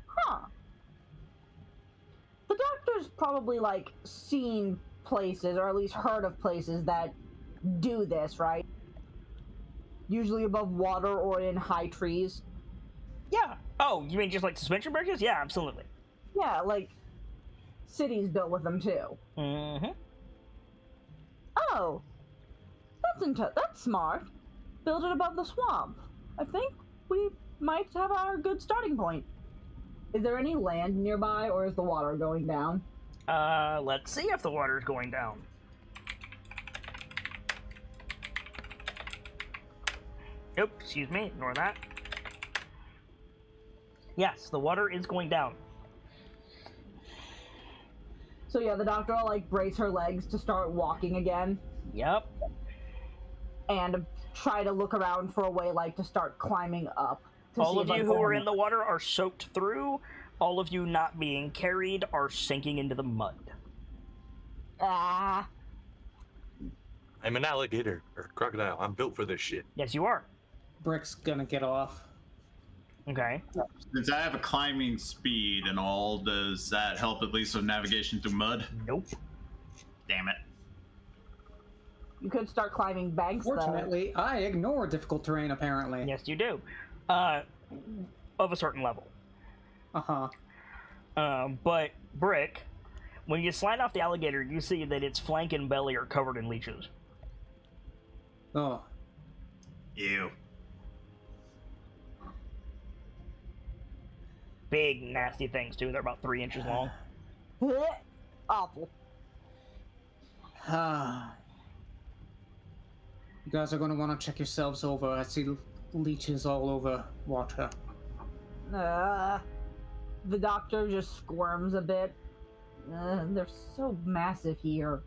Huh. The doctor's probably, like, seen places, or at least heard of places that do this, right? Usually above water or in high trees. Yeah. Oh, you mean just like suspension bridges? Yeah, absolutely. Yeah, like, cities built with them, too. Mm-hmm. Oh, that's smart. Build it above the swamp. I think we might have our good starting point. Is there any land nearby, or is the water going down? Let's see if the water's going down. Nope, excuse me, ignore that. Yes, the water is going down. So yeah, the doctor will, like, brace her legs to start walking again, Yep. and try to look around for a way, like, to start climbing up. All of you who are in the water are soaked through. All of you not being carried are sinking into the mud. Ah. I'm an alligator or crocodile. I'm built for this shit. Yes, you are. Brick's gonna get off. Okay. Since I have a climbing speed and all, does that help at least with navigation through mud? Nope. Damn it. You could start climbing banks, though. Fortunately, I ignore difficult terrain, apparently. Yes, you do. Of a certain level. Uh-huh. But, Brick, when you slide off the alligator, you see that its flank and belly are covered in leeches. Oh. Ew. Big, nasty things, too. They're about 3 inches long. Awful. You guys are going to want to check yourselves over. I see leeches all over water. The doctor just squirms a bit. They're so massive here.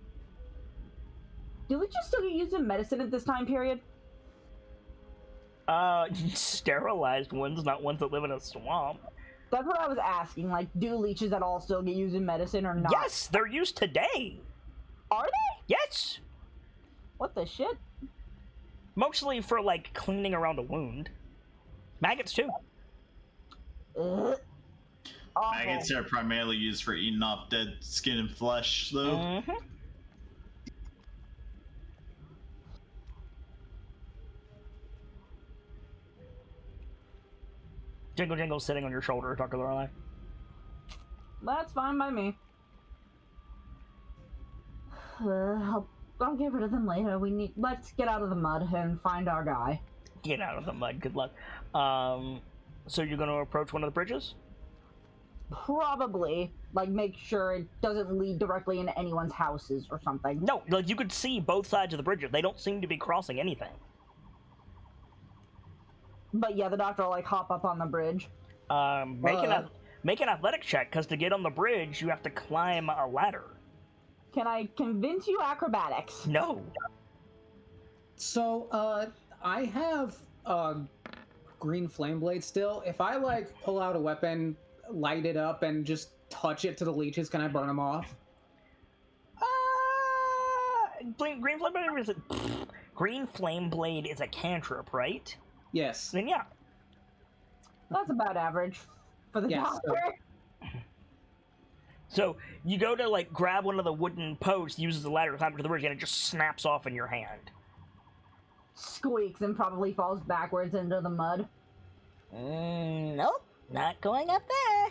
Do leeches still get used in medicine at this time period? Sterilized ones, not ones that live in a swamp. That's what I was asking. Like, do leeches at all still get used in medicine or not? Yes, they're used today. Are they? Yes. What the shit? Mostly for, like, cleaning around a wound. Maggots, too. Awful. Maggots are primarily used for eating off dead skin and flesh, though. Mm-hmm. Jingle Jingle's sitting on your shoulder, Dr. Lorelei. That's fine by me. I'll get rid of them later. Let's get out of the mud and find our guy. Get out of the mud. Good luck. So you're going to approach one of the bridges? Probably. Like, make sure it doesn't lead directly into anyone's houses or something. No, like, you could see both sides of the bridges. They don't seem to be crossing anything. But yeah, the doctor will, like, hop up on the bridge. Make an athletic check, because to get on the bridge, you have to climb a ladder. Can I convince you acrobatics? No. So, I have green flame blade still. If I, like, pull out a weapon, light it up, and just touch it to the leeches, can I burn them off? Green flame blade is Green flame blade is a cantrip, right? Yes. Then yeah. That's about average for the doctor. So you go to, like, grab one of the wooden posts, uses the ladder to climb to the bridge, and it just snaps off in your hand. Squeaks and probably falls backwards into the mud. Nope, not going up there.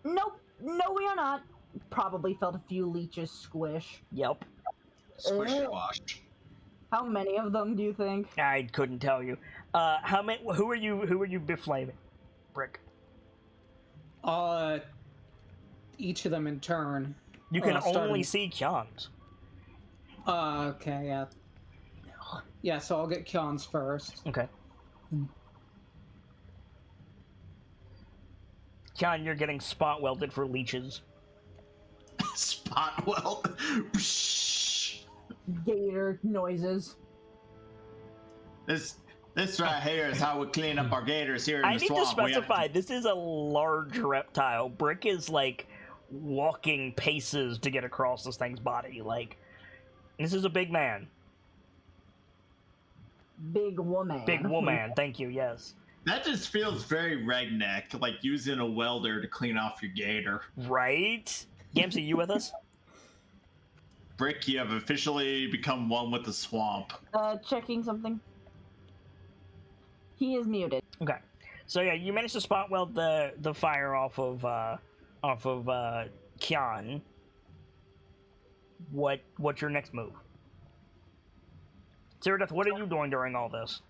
Nope, no we are not. Probably felt a few leeches squish. Yep. Squish it washed. How many of them do you think? I couldn't tell you. How many? Who are you beflaming, Brick? Each of them in turn. You can only see Kyan's. Okay, yeah. Yeah, so I'll get Kyan's first. Okay. Kyan, you're getting spot welded for leeches. Spot weld. Gator noises. This right here is how we clean up our gators here in I the need swamp. to specify, this is a large reptile. Brick is, like, walking paces to get across this thing's body. Like, this is a big man. Big woman. Big woman, thank you, yes. That just feels very redneck, like using a welder to clean off your gator. Right? Gamsey, you with us? Brick, you have officially become one with the swamp. Checking something. He is muted. Okay. So yeah, you managed to spot weld the fire off of Kyan. What's your next move? Cyrodiil, what are you doing during all this?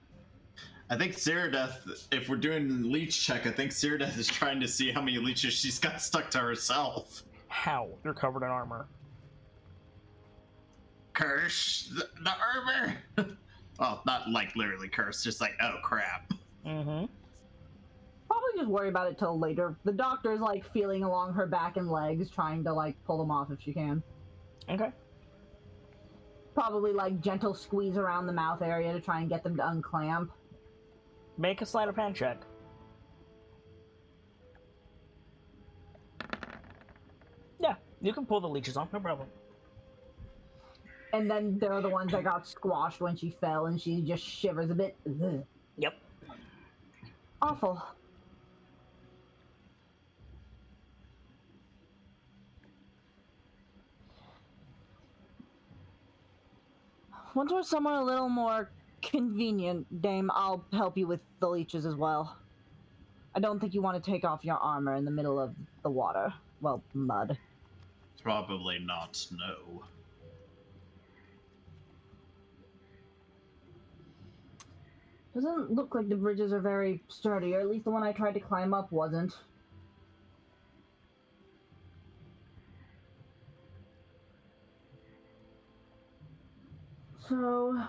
I think Cyrodiil, if we're doing leech check, I think Cyrodiil is trying to see how many leeches she's got stuck to herself. How? You're covered in armor. Curse the armor. Well, not like literally curse, just like, oh crap. Mm-hmm. Probably just worry about it till later. The doctor's, like, feeling along her back and legs, trying to, like, pull them off if she can. Okay. Probably, like, gentle squeeze around the mouth area to try and get them to unclamp. Make a sleight of hand check. Yeah, you can pull the leeches off, no problem. And then there are the ones that got squashed when she fell, and she just shivers a bit. Ugh. Yep. Awful. Once we're somewhere a little more convenient, Dame, I'll help you with the leeches as well. I don't think you want to take off your armor in the middle of the water. Well, mud. Probably not, no. Doesn't look like the bridges are very sturdy, or at least the one I tried to climb up wasn't. So,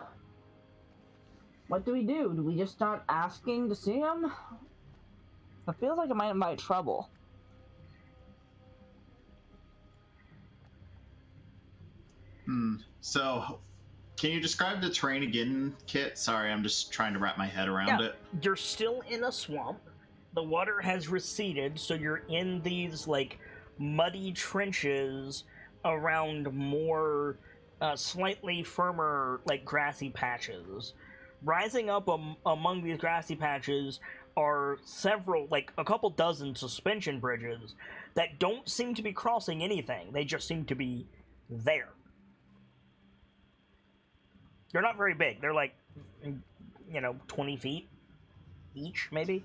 what do? Do we just start asking to see him? It feels like it might invite trouble. So, can you describe the terrain again, Kit? Sorry, I'm just trying to wrap my head around it. You're still in a swamp. The water has receded, so you're in these, like, muddy trenches around more slightly firmer, like, grassy patches. Rising up among these grassy patches are several, like, a couple dozen suspension bridges that don't seem to be crossing anything. They just seem to be there. They're not very big. They're like, 20 feet each, maybe?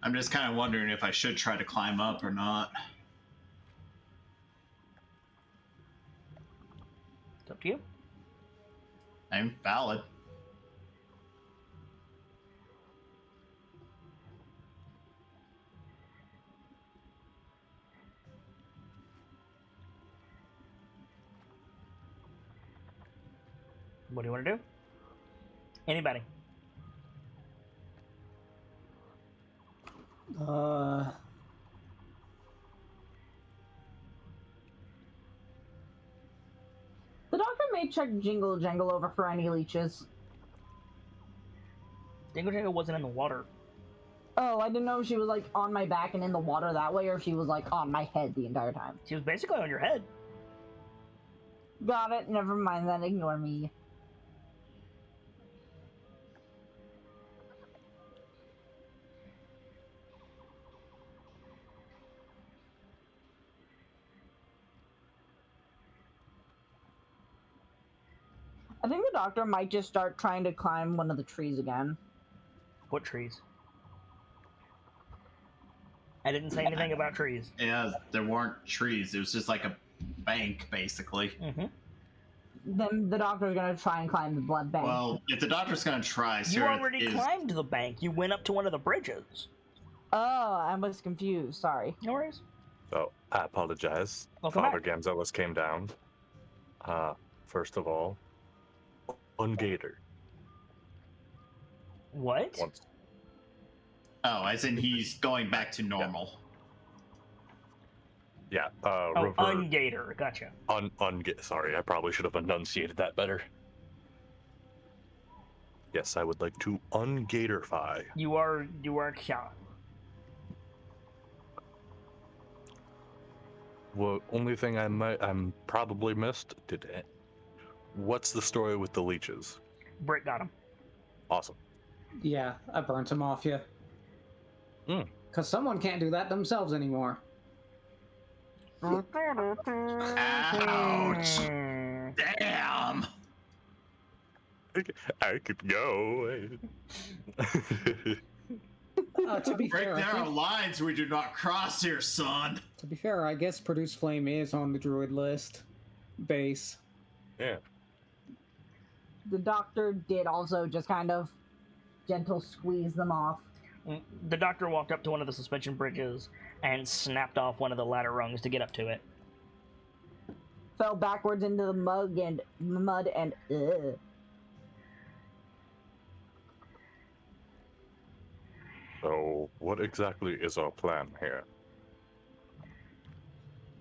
I'm just kind of wondering if I should try to climb up or not. It's up to you. I'm valid. What do you want to do? Anybody? The doctor may check Jingle Jangle over for any leeches. Jingle Jangle wasn't in the water. Oh, I didn't know if she was, like, on my back and in the water that way, or if she was, like, on my head the entire time. She was basically on your head. Got it, never mind then, ignore me. I think the doctor might just start trying to climb one of the trees again. What trees? I didn't say anything about trees. Yeah, there weren't trees. It was just like a bank, basically. Mm-hmm. Then the doctor's gonna try and climb the blood bank. Well, if the doctor's gonna try, You already climbed the bank. You went up to one of the bridges. Oh, I was confused. Sorry. No worries. Oh, I apologize. Welcome Father back. Gamzelis came down. First of all, ungator. What? Once. Oh, as in he's going back to normal. Yeah. Ungator. Gotcha. Sorry, I probably should have enunciated that better. Yes, I would like to ungatorify. You are Khan. Well, only thing I'm probably missed today. What's the story with the leeches? Britt got him. Awesome. Yeah, I burnt him off you. Because someone can't do that themselves anymore. Ouch! Damn! I could go. To be Break fair, I down our think- lines we do not cross here, son. to be fair, I guess Produce Flame is on the druid list. Base. Yeah. The doctor did also just kind of gentle squeeze them off. The doctor walked up to one of the suspension bridges and snapped off one of the ladder rungs to get up to it. Fell backwards into the mud and So, what exactly is our plan here?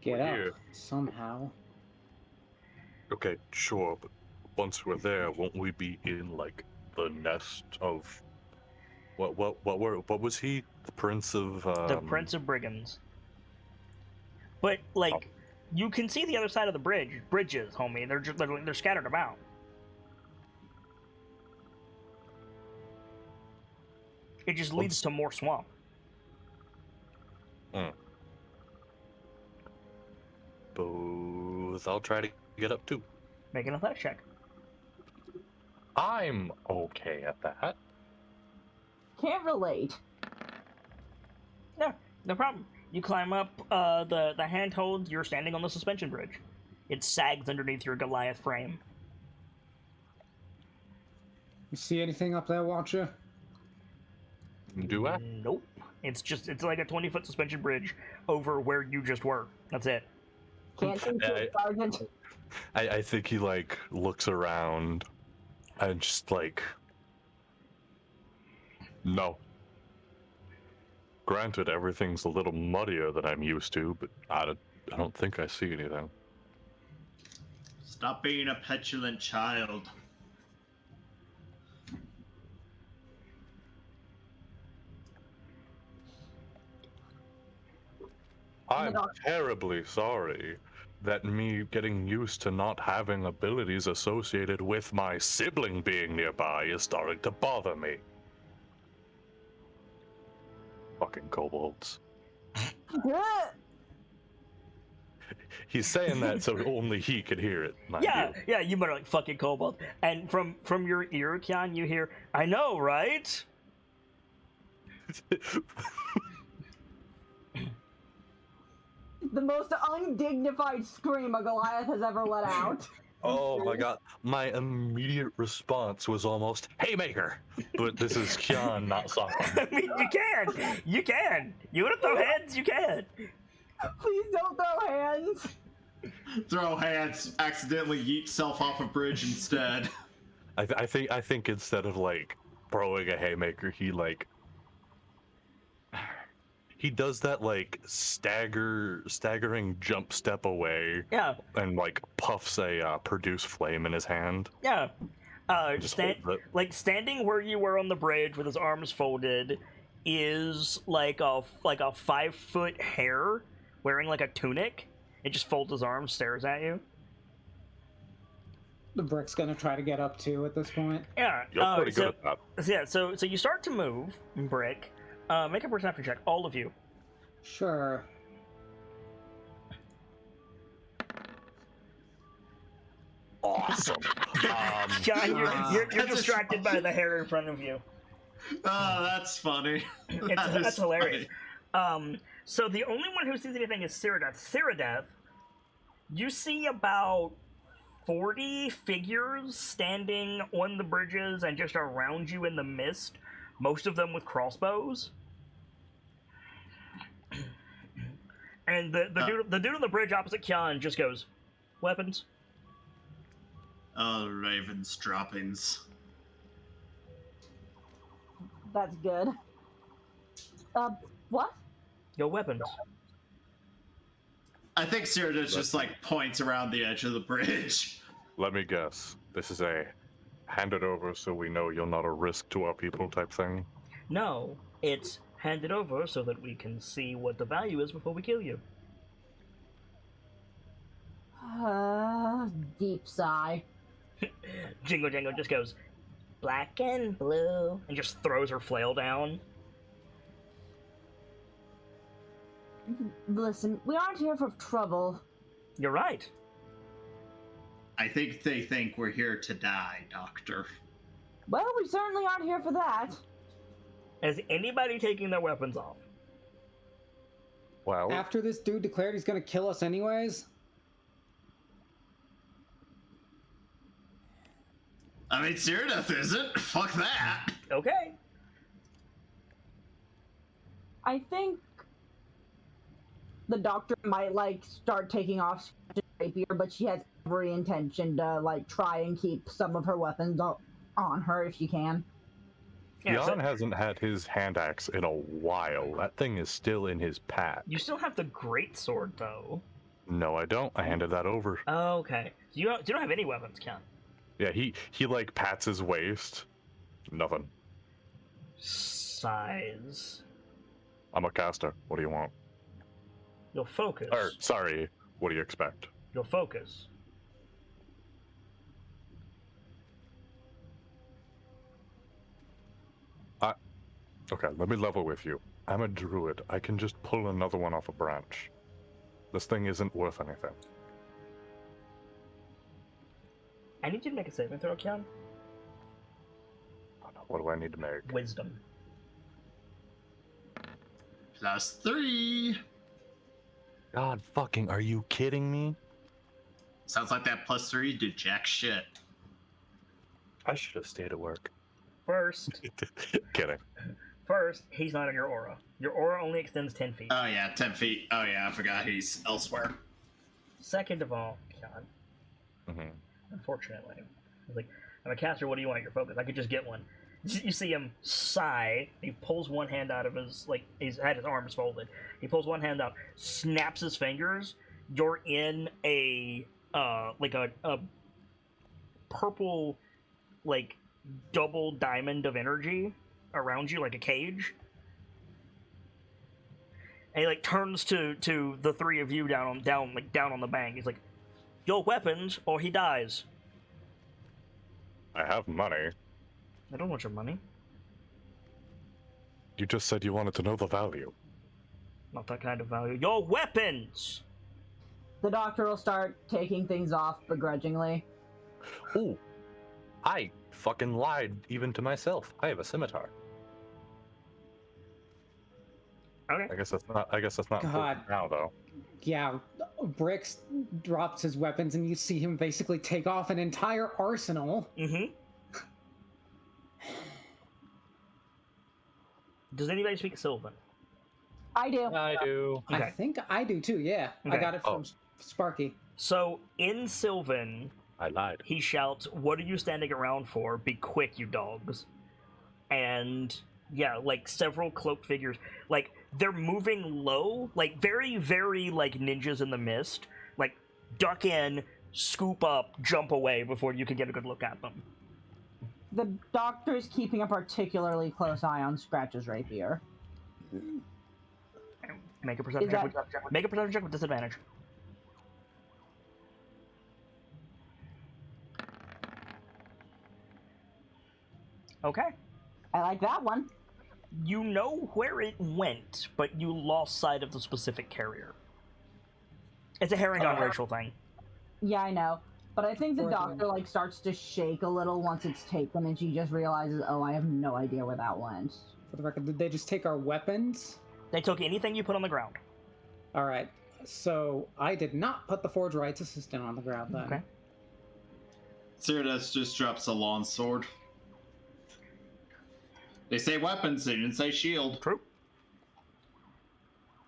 Get We're up here. somehow. Okay, sure, but once we're there, won't we be in like the nest of what was he? The Prince of The Prince of Brigands. But like, you can see the other side of the bridges, homie. They're scattered about. It just leads to more swamp. Both. I'll try to get up too. Make an athletics check. I'm okay at that. can't relate. Yeah, no problem. You climb up the handhold. You're standing on the suspension bridge. It sags underneath your Goliath frame. You see anything up there, Watcher? Do I? Nope. It's like a 20-foot suspension bridge over where you just were. That's it. Can't see shit, Sergeant. I think he like looks around and just like, no. Granted, everything's a little muddier than I'm used to, but I don't think I see anything. Stop being a petulant child. I'm terribly sorry that me getting used to not having abilities associated with my sibling being nearby is starting to bother me. Fucking kobolds. He's saying that so only he could hear it, mind Yeah, you. yeah, you better like fucking kobold. And from your ear, Kian, you hear, I know, right? The most undignified scream a Goliath has ever let out. Oh my god, my immediate response was almost, Haymaker! But this is Kian, not Sokka. I mean, you can! You can! You wanna throw hands? You can! Please don't throw hands. Throw hands, accidentally yeet self off a bridge instead. I think instead of like throwing a haymaker, he does that like staggering jump step away. Yeah, And like puffs a produce flame in his hand. yeah. Just holds it. Like standing where you were on the bridge with his arms folded is like a 5-foot hare wearing like a tunic. It just folds his arms, stares at you. The Brick's gonna try to get up too at this point. Yeah. You're pretty good at that. Yeah. So you start to move, Brick. Make a perception check, all of you. Sure. Awesome. John, you're distracted by the hair in front of you. Oh, that's funny. That's hilarious. So the only one who sees anything is Cyrodiil. Cyrodiil, you see about 40 figures standing on the bridges and just around you in the mist, most of them with crossbows. And the dude on the bridge opposite Kian just goes, weapons. Oh, Raven's droppings. That's good. What? Yo, weapons. I think Cyrodiil just like points around the edge of the bridge. Let me guess. This is a hand it over so we know you're not a risk to our people type thing. No, it's hand it over so that we can see what the value is before we kill you. Deep sigh. Jingle Jangle just goes, black and blue, and just throws her flail down. Listen, we aren't here for trouble. You're right. I think they think we're here to die, Doctor. Well, we certainly aren't here for that. Is anybody taking their weapons off? Well, After this dude declared he's gonna kill us anyways? I mean, Cyrodiil isn't. Fuck that. Okay. I think the doctor might like start taking off the rapier, but she has every intention to like try and keep some of her weapons on her if she can. Yeah, Jan hasn't had his hand axe in a while. That thing is still in his pack. you still have the great sword, though. No, I don't. I handed that over. Okay. So you don't have any weapons, Ken. Yeah, he like pats his waist. Nothing. Size. I'm a caster. What do you want? You'll focus. Or, sorry, what do you expect? You'll focus. Okay, let me level with you. I'm a druid. I can just pull another one off a branch. This thing isn't worth anything. I need you to make a saving throw, Ken. What do I need to make? Wisdom. +3. God fucking, are you kidding me? Sounds like that +3 did jack shit. I should have stayed at work. First, Kidding. he's not in your aura. Your aura only extends 10 feet. Oh yeah, 10 feet. Oh yeah, I forgot he's elsewhere. Second of all, John, Mm-hmm. unfortunately, he's like, I'm a caster, what do you want? Your focus. I could just get one. You see him sigh. He pulls one hand out of his, like, he's had his arms folded. He pulls one hand out, snaps his fingers. You're in a, like a purple, like, double diamond of energy around you, like a cage. And he, like, turns to the three of you down on the bank. He's like, your weapons, or he dies. I have money. I don't want your money. You just said you wanted to know the value. Not that kind of value. Your weapons! The doctor will start taking things off begrudgingly. Ooh, I fucking lied even to myself. I have a scimitar. Okay. I guess that's not God. important now though. Yeah, Bricks drops his weapons, and you see him basically take off an entire arsenal. Mm-hmm. Does anybody speak Sylvan? I do. I do. Okay. I think I do too, yeah. Okay. I got it from Sparky. So, in Sylvan, I lied. he shouts, what are you standing around for? Be quick, you dogs. And, yeah, like, several cloaked figures, like, they're moving low, like, very, very, like, ninjas in the mist. Like, duck in, scoop up, jump away before you can get a good look at them. The doctor's keeping a particularly close eye on Scratch's rapier. Make a perception check. Make a perception check with disadvantage. Okay. I like that one. You know where it went, but you lost sight of the specific carrier. It's a Herringon racial thing. Yeah, I know. But I think the Fourth doctor, one. like, starts to shake a little once it's taken, and she just realizes, oh, I have no idea where that went. For the record, did they just take our weapons? They took anything you put on the ground. Alright, so I did not put the Forge Rights Assistant on the ground then. Okay. Cyrdas just drops a long sword. They say weapons, they didn't say shield. True.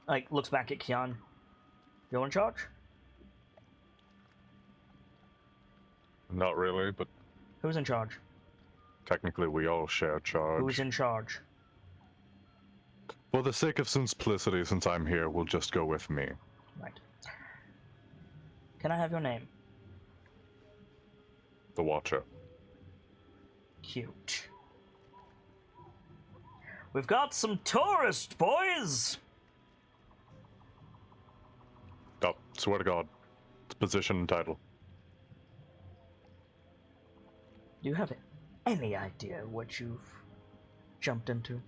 Like, looks back at Kian. You're in charge? Not really, but Who's in charge? technically we all share charge. Who's in charge? For the sake of simplicity, since I'm here, we'll just go with me. Right. Can I have your name? The Watcher. Cute. We've got some tourists, boys! Oh, swear to God. It's position and title. Do you have any idea what you've jumped into?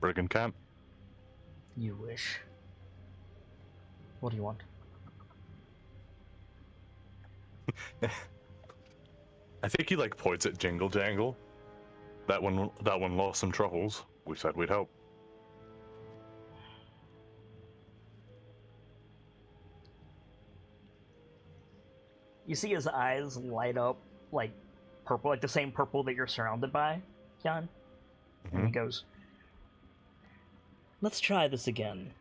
Brigand camp. You wish. What do you want? I think he like points at Jingle Jangle. That one lost some truffles. We said we'd help. You see his eyes light up like purple, like the same purple that you're surrounded by, Kian. And he goes, let's try this again.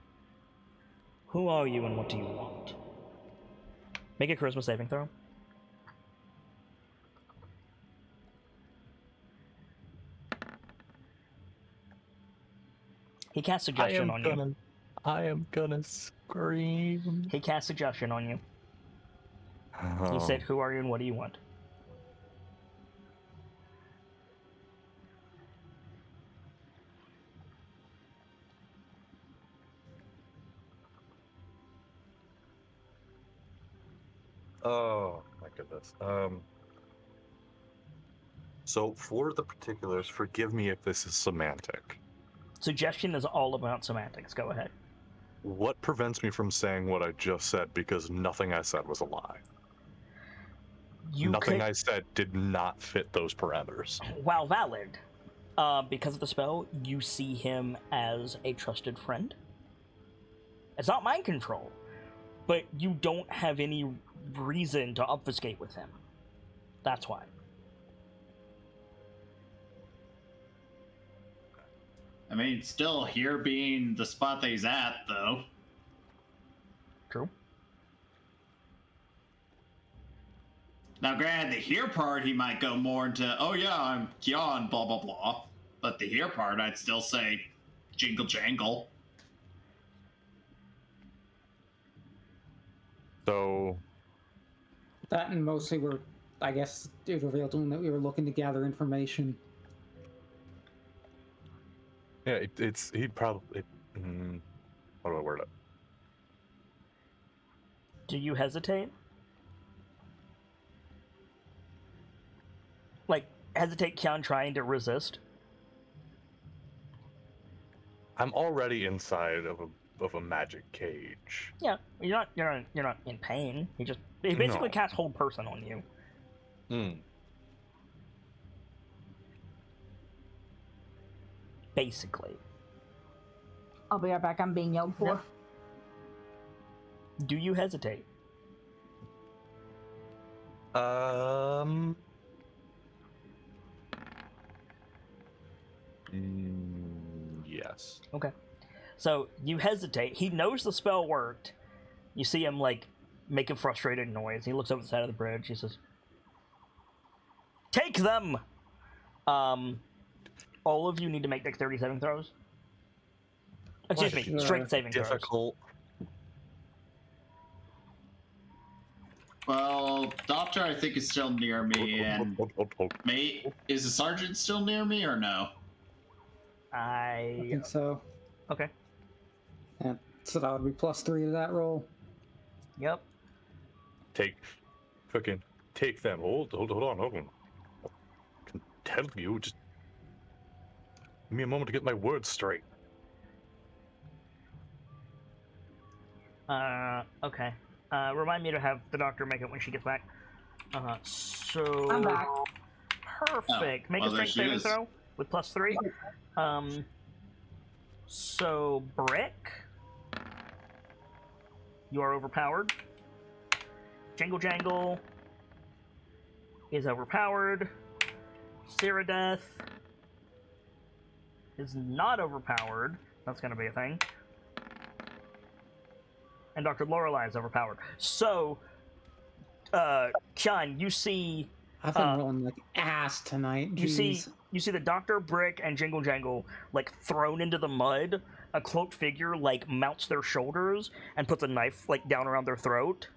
Who are you and what do you want? Make a charisma saving throw. He casts suggestion on you. I am gonna scream. He cast suggestion on you. He said, who are you and what do you want? Oh my goodness. So for the particulars, forgive me if this is semantic. Suggestion is all about semantics. Go ahead. What prevents me from saying what I just said because nothing I said was a lie? You Nothing could, I said did not fit those parameters. while valid, Because of the spell, you see him as a trusted friend. It's not mind control, but you don't have any reason to obfuscate with him. That's why. I mean, still here being the spot that he's at, though. True. Now, granted, the here part, he might go more into, oh yeah, I'm Kian, blah, blah, blah. But the here part, I'd still say jingle jangle. So, That and mostly we're, I guess, it revealed to him that we were looking to gather information. yeah, he'd probably. How do I word it? Do you hesitate? Like, hesitate Kian trying to resist? I'm already inside of a magic cage. Yeah, you're not in pain. He basically No. casts hold person on you. Hmm. Basically. I'll be right back. I'm being yelled for. Do you hesitate? Yes. Okay. So you hesitate. He knows the spell worked. You see him like make a frustrated noise. He looks over the side of the bridge. He says, "Take them." All of you need to make dexterity saving throws. Excuse me, Sure. strength saving throws. Difficult. Well, Doctor, I think, is still near me, and mate, is the Sergeant still near me, or no? I think so. Okay. Yeah, so that would be +3 to that roll. Yep. Take them. Hold on. I can tell you. Just give me a moment to get my words straight. Okay. Remind me to have the doctor make it when she gets back. So... I'm back. Perfect. Oh, Make well, a there strength she saving is. throw with +3. So, Brick, you are overpowered. Jingle Jangle is overpowered. Ceradeath is not overpowered. That's going to be a thing. And Dr. Lorelei is overpowered. So, Kian, you see... I've been rolling like ass tonight. You Jeez. see the Doctor, Brick, and Jingle Jangle like thrown into the mud. A cloaked figure like mounts their shoulders and puts a knife like down around their throat.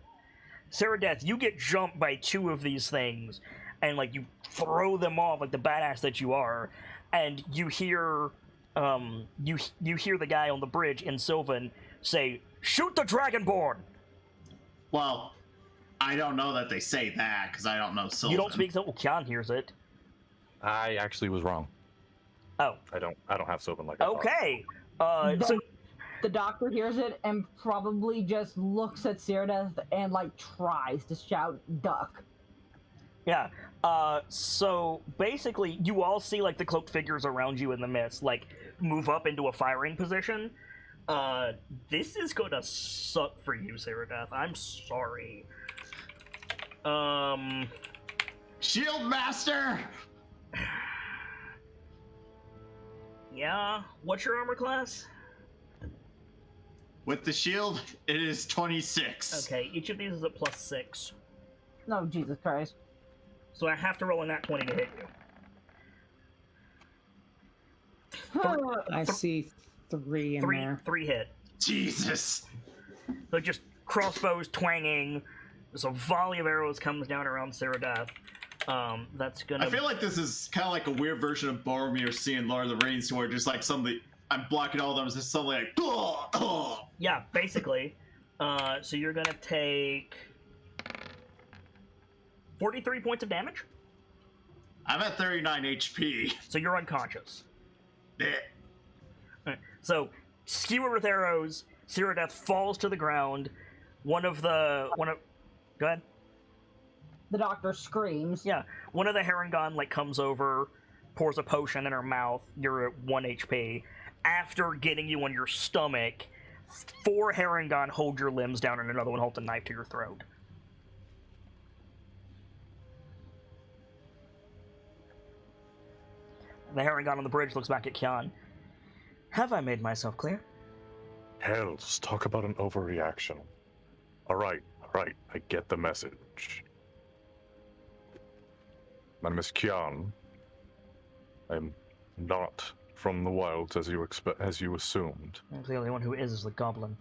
Ceradeath, you get jumped by two of these things, and like you throw them off like the badass that you are, and you hear you hear the guy on the bridge in Sylvan say, "Shoot the Dragonborn!" Well, I don't know that they say that, because I don't know Sylvan. You don't speak Sylvan. Kian hears it. I actually was wrong. Oh. I don't have Sylvan like I thought. Okay. The doctor hears it and probably just looks at Ceradeath and like tries to shout duck. Yeah. So basically, you all see like the cloaked figures around you in the mist, like move up into a firing position. This is gonna suck for you, Ceradeath. I'm sorry. Shield Master! Yeah. What's your armor class? With the shield, it is 26. Okay. Each of these is a +6. No, Jesus Christ. So I have to roll a nat 20 to hit you. I see 3 in there. Three hit. Jesus! So just crossbows twanging. There's a volley of arrows comes down around Ceradeath. That's gonna. I feel like this is kind of like a weird version of Boromir seeing Lord of the Rings, where just like suddenly I'm blocking all of them, it's just suddenly like, ugh, ugh. Yeah, basically. So you're gonna take 43 points of damage. I'm at 39 HP. So you're unconscious. Eh. Alright, so skewer with arrows. Ceradeath falls to the ground. Go ahead. The doctor screams. Yeah, one of the Harengon like comes over, pours a potion in her mouth. You're at 1 HP. After getting you on your stomach, 4 Harengon hold your limbs down, and another one holds a knife to your throat. The Harengon on the bridge looks back at Kyan. Have I made myself clear? Hells, talk about an overreaction. Alright, I get the message. My name is Kyan. I'm not from the wilds as you assumed. The only one who is the goblin.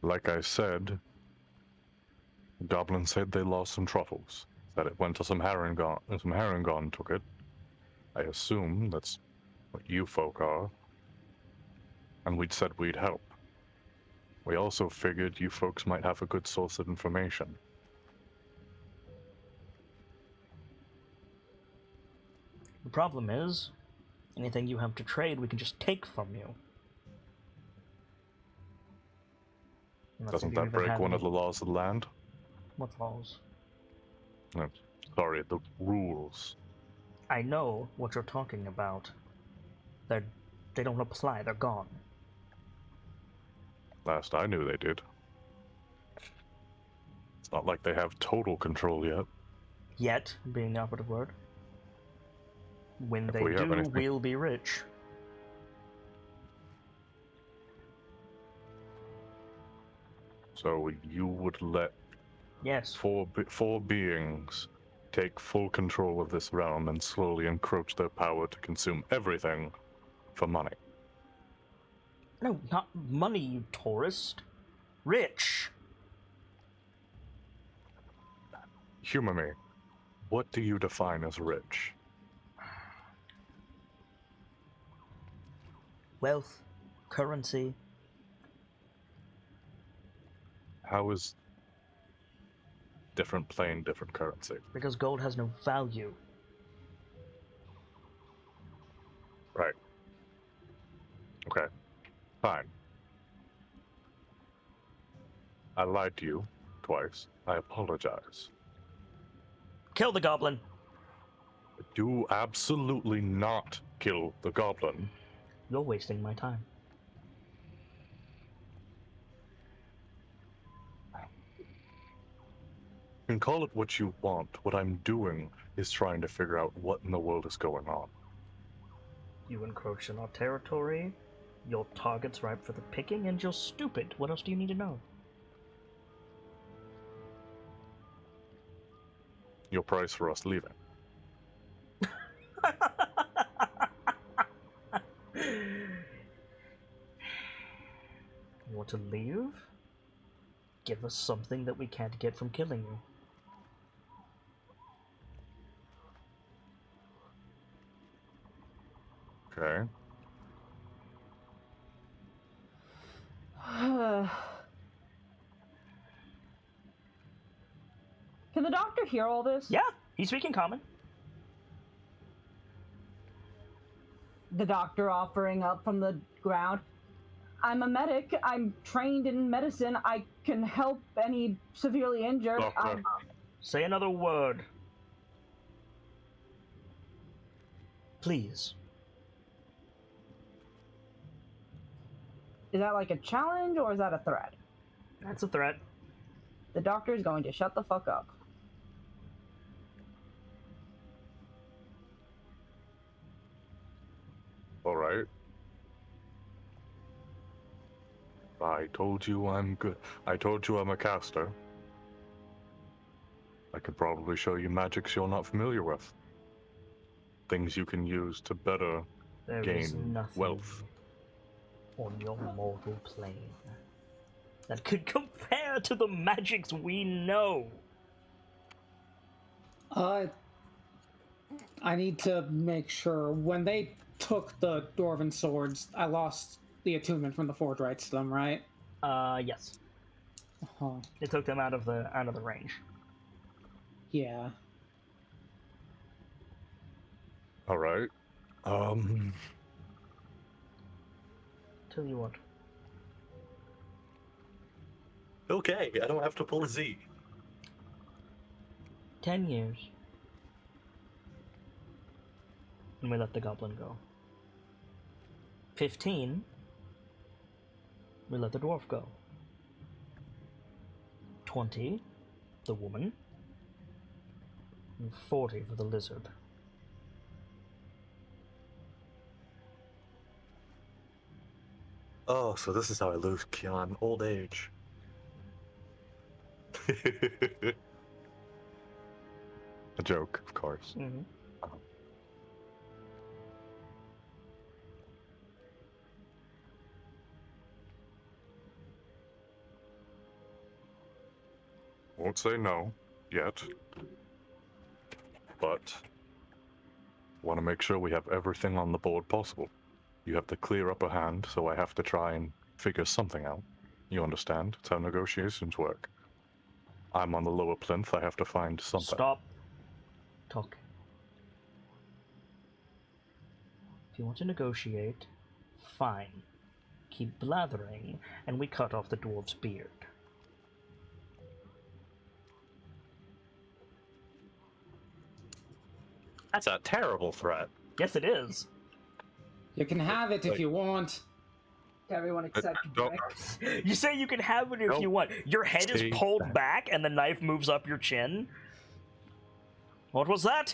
Like I said, the goblin said they lost some truffles. That it went to some Harengon, and some Harengon took it. I assume that's what you folk are. And we'd said we'd help. We also figured you folks might have a good source of information. The problem is, anything you have to trade, we can just take from you. Unless Doesn't you that even break have one any- of the laws of the land? What laws? No, sorry, the rules. I know what you're talking about. They don't apply, they're gone. Last I knew they did. It's not like they have total control yet. Yet, being the operative word. When If they we have do, anything- we'll be rich. So you would let Yes. four beings take full control of this realm and slowly encroach their power to consume everything for money. No, not money, you tourist. Rich. Humor me. What do you define as rich? Wealth. Currency. How is different plane different currency? Because gold has no value. Right. Okay. Fine. I lied to you twice. I apologize. Kill the goblin. Do absolutely not kill the goblin. You're wasting my time. You can call it what you want. What I'm doing is trying to figure out what in the world is going on. You encroach in our territory, your target's ripe for the picking, and you're stupid. What else do you need to know? Your price for us leaving. You want to leave? Give us something that we can't get from killing you. Okay. Can the doctor hear all this? Yeah, he's speaking common. The doctor offering up from the ground. I'm a medic. I'm trained in medicine. I can help any severely injured. Doctor. Say another word. Please. Is that like a challenge or is that a threat? That's a threat. The doctor is going to shut the fuck up. All right. I told you I'm good. I told you I'm a caster. I could probably show you magics you're not familiar with. Things you can use to better There is gain nothing wealth. on your mortal plane that could compare to the magics we know. I need to make sure. When they took the dwarven swords, I lost the attunement from the forge rights to them, right? Yes. Oh, It took them out of the range. yeah. All right. Tell you what. Okay, I don't have to pull a Z. 10 years. And we let the goblin go. 15. We let the dwarf go. 20. The woman. And 40 for the lizard. Oh, so this is how I lose Kian. Old age. A joke, of course. Mm-hmm. Won't say no yet, but want to make sure we have everything on the board possible. You have the clear upper hand, so I have to try and figure something out. You understand? It's how negotiations work. I'm on the lower plinth, I have to find something. Stop talking. If you want to negotiate, fine. Keep blathering, and we cut off the dwarf's beard. That's a terrible threat. Yes, it is. You can have it if you want. Everyone except don't- Brick. You say you can have it if Nope. you want. Your head is Stay pulled back. back, and the knife moves up your chin. What was that?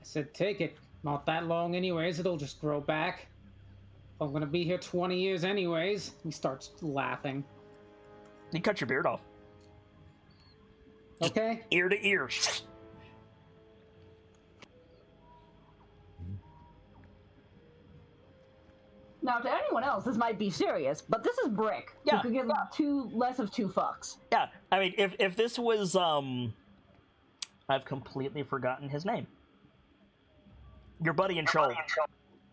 I said, take it. Not that long anyways, it'll just grow back. I'm gonna be here 20 years anyways. He starts laughing. You cut your beard off. Okay? Ear to ear. Now, to anyone else, this might be serious, but this is Brick. Yeah. Who could give less of two fucks. Yeah, I mean, if this was, I've completely forgotten his name. Your buddy in Shoal.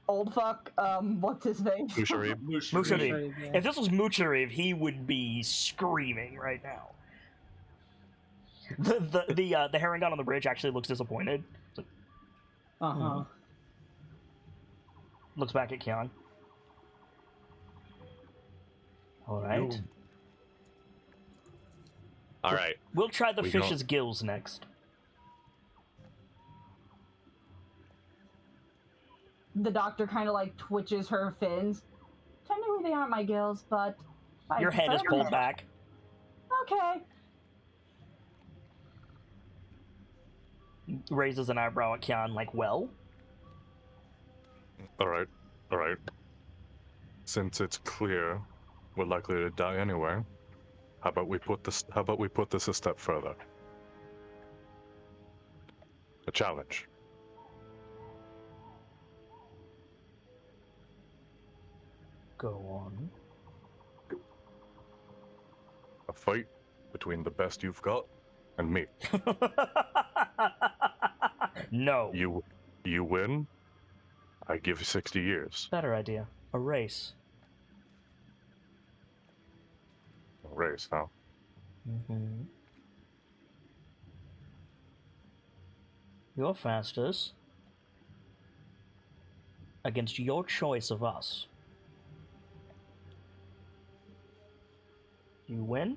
Old fuck, what's his name? Musharib. Musharib. Yeah. If this was Musharib, he would be screaming right now. The herring on the bridge actually looks disappointed. Uh-huh. Looks back at Kian. All right. Yo. All right. We'll try the We fish's gills next. The doctor kind of like twitches her fins. Technically, they aren't my gills, but I Your head is prefer pulled them. back. Okay. Raises an eyebrow at Kian, like, well? Alright, alright. Since it's clear we're likely to die anyway, how about we put this a step further? A challenge. Go on. A fight between the best you've got and me. No. You win, I give you 60 years. Better idea. A race. A race, huh? Mm-hmm. Your fastest against your choice of us. You win,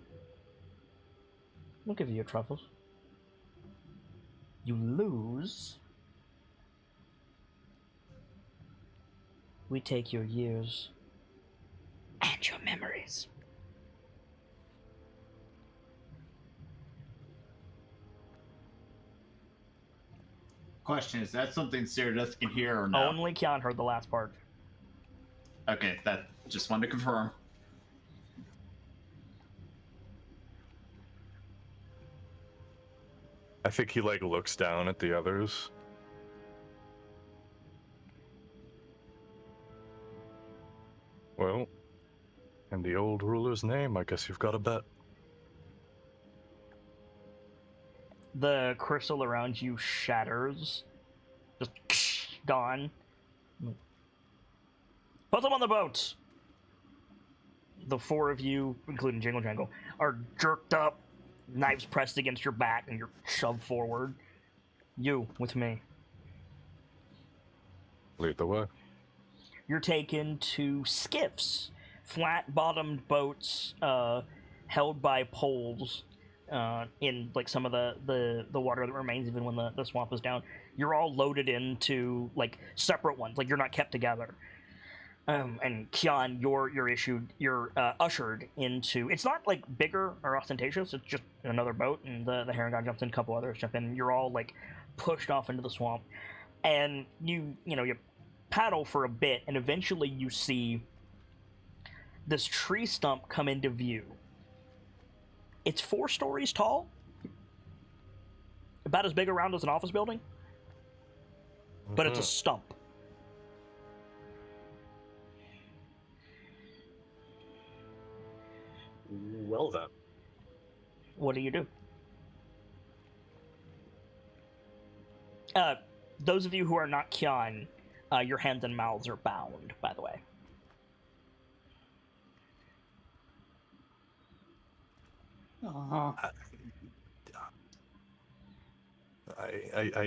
we'll give you your truffles. You lose, we take your years and your memories. Question, is that something Cyrodiil can hear or no? Only Kian heard the last part. Okay, that just wanted to confirm. I think he looks down at the others. Well, in the old ruler's name, I guess you've got a bet. The crystal around you shatters. Just gone. Put them on the boat! The four of you, including Jingle Jangle, are jerked up, knives pressed against your back, and you're shoved forward. You, with me. Lead the way. You're taken to skiffs, flat-bottomed boats, held by poles in like some of the water that remains even when the swamp is down. You're all loaded into like separate ones, like you're not kept together. And Kian, you're ushered into. It's not like bigger or ostentatious. It's just another boat, and the Harengon jumps in. A couple others jump in. And you're all like pushed off into the swamp, and you paddle for a bit, and eventually you see this tree stump come into view. It's 4 stories tall, about as big around as an office building, but it's a stump. Well then. What do you do? Those of you who are not Kian, your hands and mouths are bound, by the way.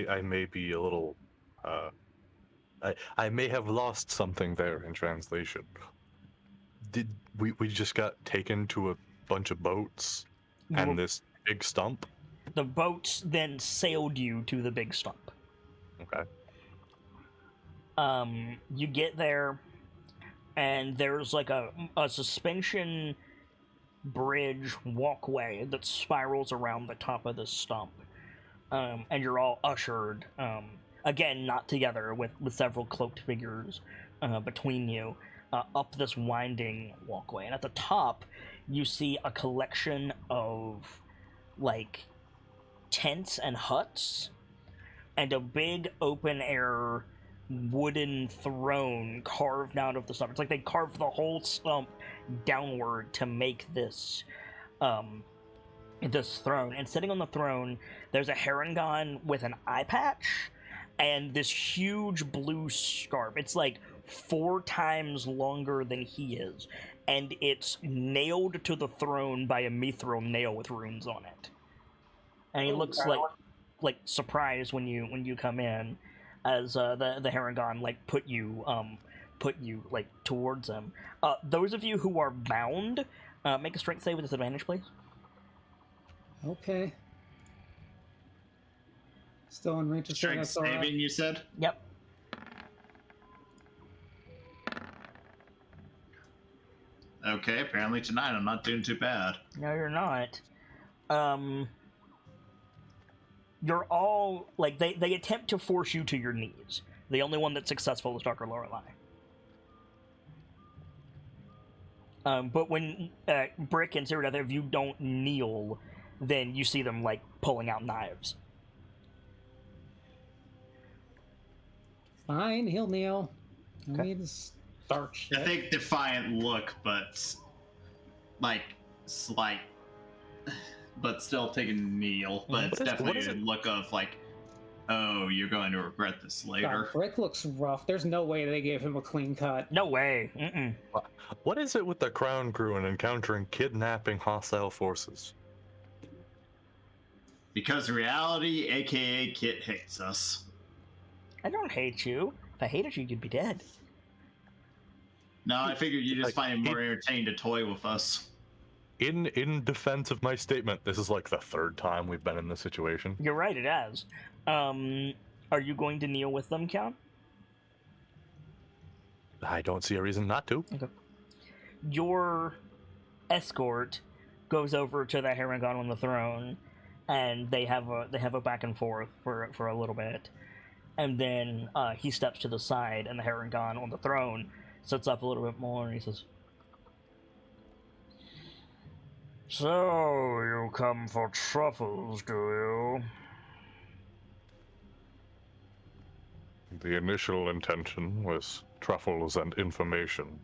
I may be a little. I may have lost something there in translation. Did we just got taken to a bunch of boats and this big stump? The boats then sailed you to the big stump. Okay. You get there, and there's like a suspension bridge walkway that spirals around the top of the stump. And you're all ushered, again, not together, with several cloaked figures between you, up this winding walkway. And at the top, you see a collection of, like, tents and huts, and a big open-air wooden throne carved out of the stump. It's like they carved the whole stump downward to make this throne. And sitting on the throne, there's a Harengon with an eye patch and this huge blue scarf. It's like 4 times longer than he is, and it's nailed to the throne by a mithril nail with runes on it. And he looks like surprised when you come in, as the Harengon like put you like towards him. Those of you who are bound, make a strength save with disadvantage, please. Okay. Still in range of Strength saving, you said? Yep. Okay, apparently tonight I'm not doing too bad. No, you're not. You're all, like, they attempt to force you to your knees. The only one that's successful is Dr. Lorelei. But when Brick and Cyrida, if you don't kneel, then you see them, like, pulling out knives. Fine, he'll kneel. I need to start shit. I think defiant look, but like slight, but still taking a kneel. But it's definitely a look of like, oh, you're going to regret this later. God, Brick looks rough. There's no way they gave him a clean cut. No way. Mm-mm. What is it with the Crown Crew and encountering kidnapping hostile forces? Because reality, aka Kit, hates us. I don't hate you. If I hated you, you'd be dead. No, I figured you just find it more entertaining to toy with us. In defense of my statement, this is like the 3rd time we've been in this situation. You're right, it has. Are you going to kneel with them, Count? I don't see a reason not to. Okay. Your escort goes over to the Harengon on the throne, and they have a back and forth for a little bit, and then he steps to the side, and the Harengon on the throne sits up a little bit more, and he says, "So you come for truffles, do you?" The initial intention was truffles and information.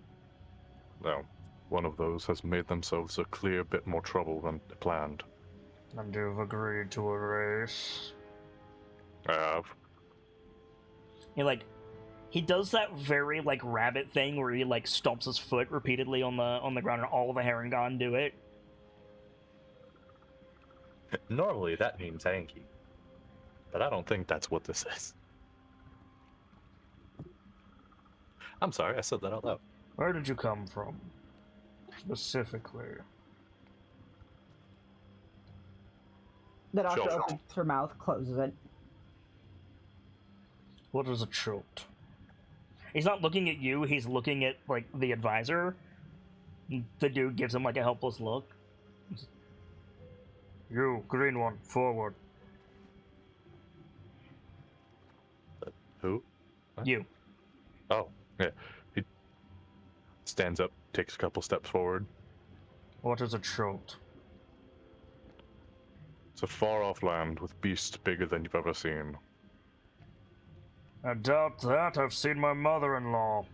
Now, one of those has made themselves a clear bit more trouble than planned. And you've agreed to a race? I have. He does that very, like, rabbit thing where he, like, stomps his foot repeatedly on the ground, and all of the Harengon do it. Normally that means hanky, but I don't think that's what this is. I'm sorry, I said that out loud. Where did you come from? Specifically. The doctor Sure. opens her mouth, closes it. What is a chult? He's not looking at you, he's looking at, like, the advisor. The dude gives him, like, a helpless look. You, green one, forward. Who? You. Oh, yeah. He stands up, takes a couple steps forward. What is a chult? It's a far-off land with beasts bigger than you've ever seen. I doubt that. I've seen my mother-in-law.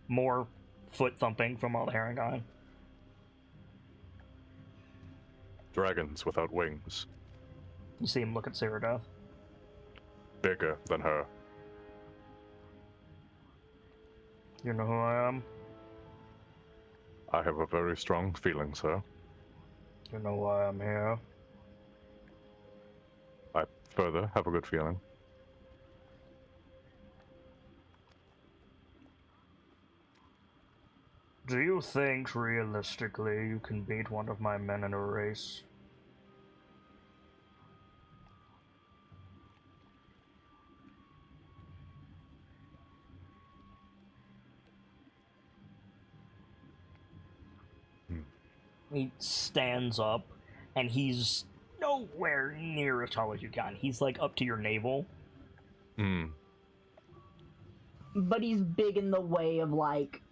More foot thumping from all the herring on. Dragons without wings. You see him look at Ceradoth. Bigger than her. You know who I am? I have a very strong feeling, sir. You know why I'm here? I further have a good feeling. Do you think, realistically, you can beat one of my men in a race? He stands up, and he's nowhere near as tall as you can. He's, like, up to your navel. Hmm. But he's big in the way of, like,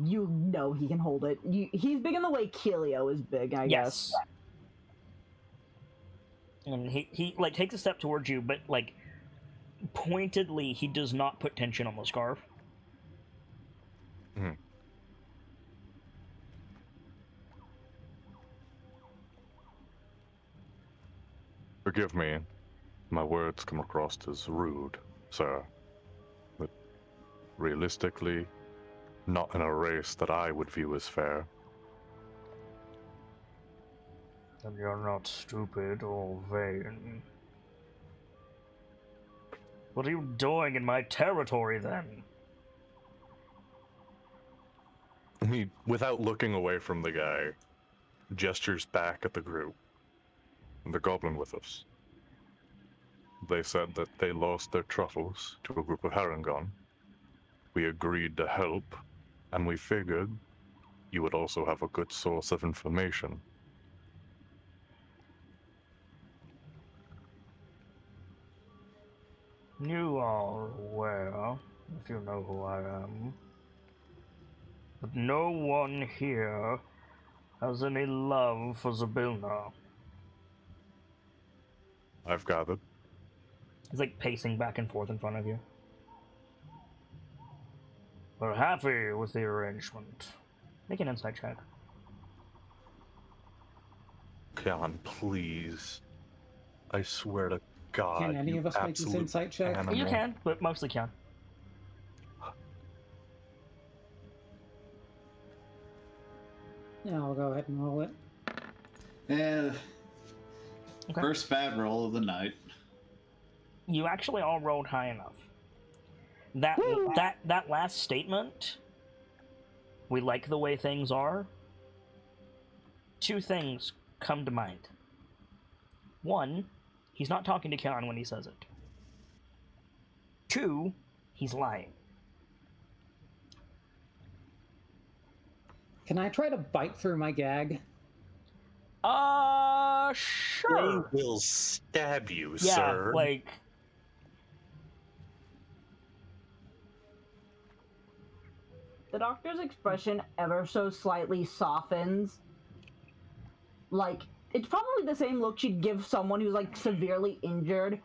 you know he can hold it. He's big in the way Keelio is big, I guess. And he like, takes a step towards you, but, like, pointedly, he does not put tension on the scarf. Hmm. Forgive me. My words come across as rude, sir. But realistically, not in a race that I would view as fair. And you're not stupid or vain. What are you doing in my territory, then? He, without looking away from the guy, gestures back at the group. The goblin with us. They said that they lost their truffles to a group of Harangon. We agreed to help, and we figured you would also have a good source of information. You are aware, if you know who I am, that no one here has any love for Zabilna. I've gathered. He's like pacing back and forth in front of you. We're happy with the arrangement. Make an insight check. Con, please. I swear to God. Can any you of us make this absolute insight check? animal. You can, but mostly can. Yeah, I'll go ahead and roll it. Yeah. Okay. First bad roll of the night. You actually all rolled high enough. That last statement, we like the way things are, two things come to mind. One, he's not talking to Khan when he says it. Two, he's lying. Can I try to bite through my gag? Sure. They will stab you, Yeah, sir. like... The doctor's expression ever so slightly softens. Like, it's probably the same look she'd give someone who's, like, severely injured.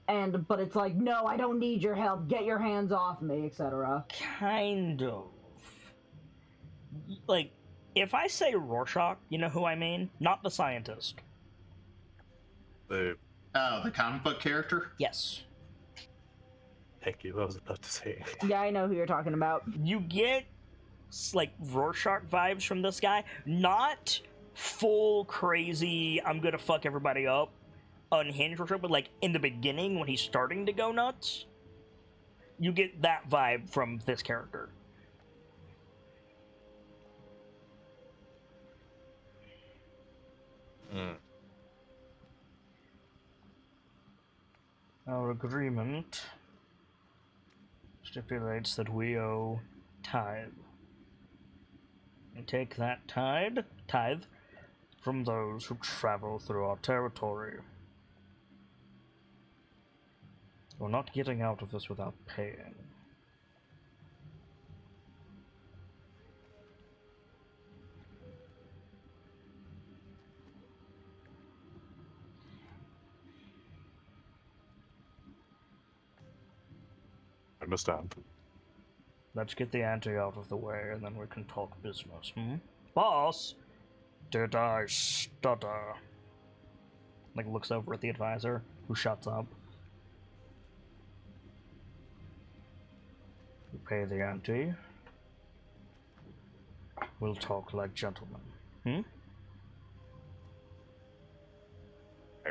But it's like, no, I don't need your help. Get your hands off me, etc. Kind of. Like, if I say Rorschach, you know who I mean? Not the scientist. The The comic book character? Yes. Thank you, I was about to say. Yeah, I know who you're talking about. You get, like, Rorschach vibes from this guy. Not full crazy, I'm gonna fuck everybody up, unhinged Rorschach, but, like, in the beginning, when he's starting to go nuts, you get that vibe from this character. Our agreement stipulates that we owe tithe. We take that tithe from those who travel through our territory. We're not getting out of this without paying. I understand. Let's get the ante out of the way, and then we can talk business, Boss! Did I stutter? Like, looks over at the advisor, who shuts up. You pay the ante. We'll talk like gentlemen. Name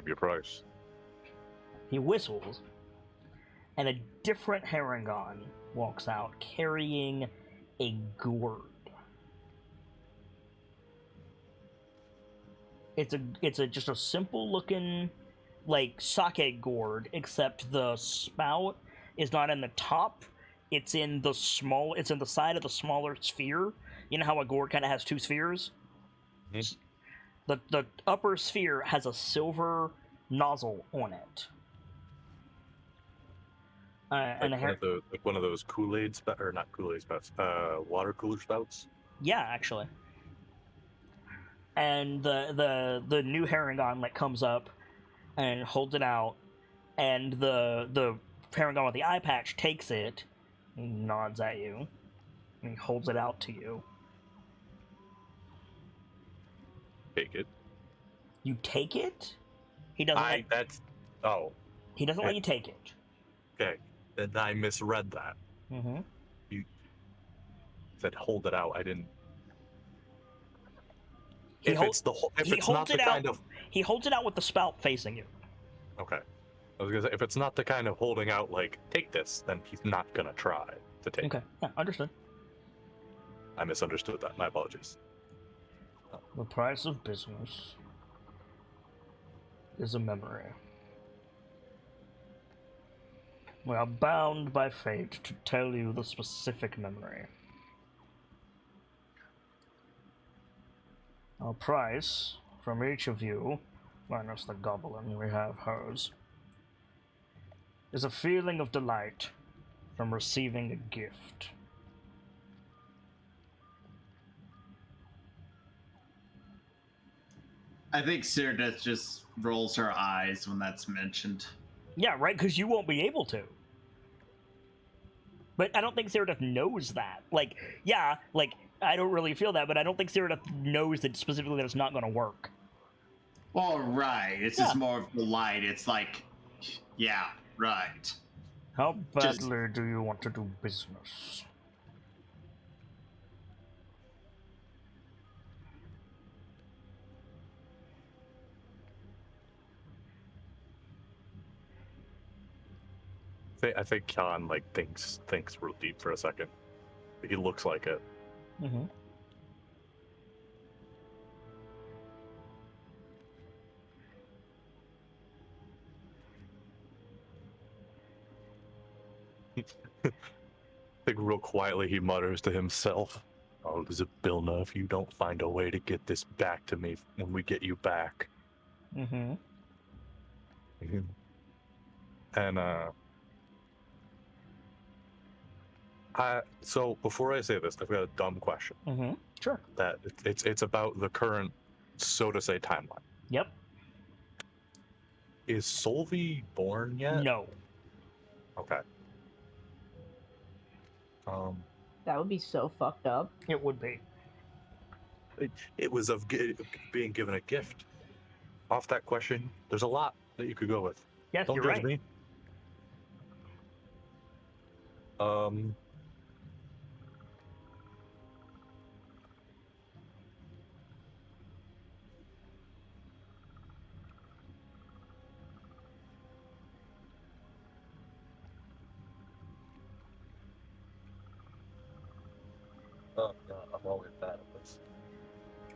your price. He whistles, and a different Harangon walks out carrying a gourd. It's just a simple looking, like, sake gourd, except the spout is not in the top. It's in the side of the smaller sphere. You know how a gourd kind of has two spheres? Mm-hmm. The upper sphere has a silver nozzle on it. And one of those Kool-Aid spouts, or not Kool-Aid spouts, water cooler spouts. Yeah, actually. And the new Harangon like comes up and holds it out, and the Harangon with the eye patch takes it, and nods at you, and he holds it out to you. Take it. You take it? He doesn't. He doesn't let you take it. Okay, then I misread that. Mm-hmm. You said hold it out. I didn't. He holds it out with the spout facing you. Okay. I was gonna say, if it's not the kind of holding out like take this, then he's not gonna try to take. Okay, yeah, understood. I misunderstood that. My apologies. The price of business is a memory. We are bound by fate to tell you the specific memory. Our price, from each of you, minus the goblin, we have hers, is a feeling of delight from receiving a gift. I think Cyrdath just rolls her eyes when that's mentioned. Yeah, right, because you won't be able to. But I don't think Cyrdath knows that. Like, yeah, like, I don't really feel that, but I don't think Cyrdath knows that specifically that it's not going to work. Well, right. It's just more of the light. It's like, yeah, right. How badly do you want to do business? I think Khan like thinks real deep for a second. He looks like it. Mm-hmm. I think real quietly he mutters to himself, "Oh, Zabilna, if you don't find a way to get this back to me when we get you back." Mm-hmm. And so before I say this, I've got a dumb question. Mm-hmm. Sure. That it's about the current, so to say, timeline. Yep. Is Solvi born yet? No. Okay. That would be so fucked up. It would be. It was of being given a gift. Off that question, there's a lot that you could go with. Yes, Don't you're judge right. me. Oh, no, I'm always bad at this.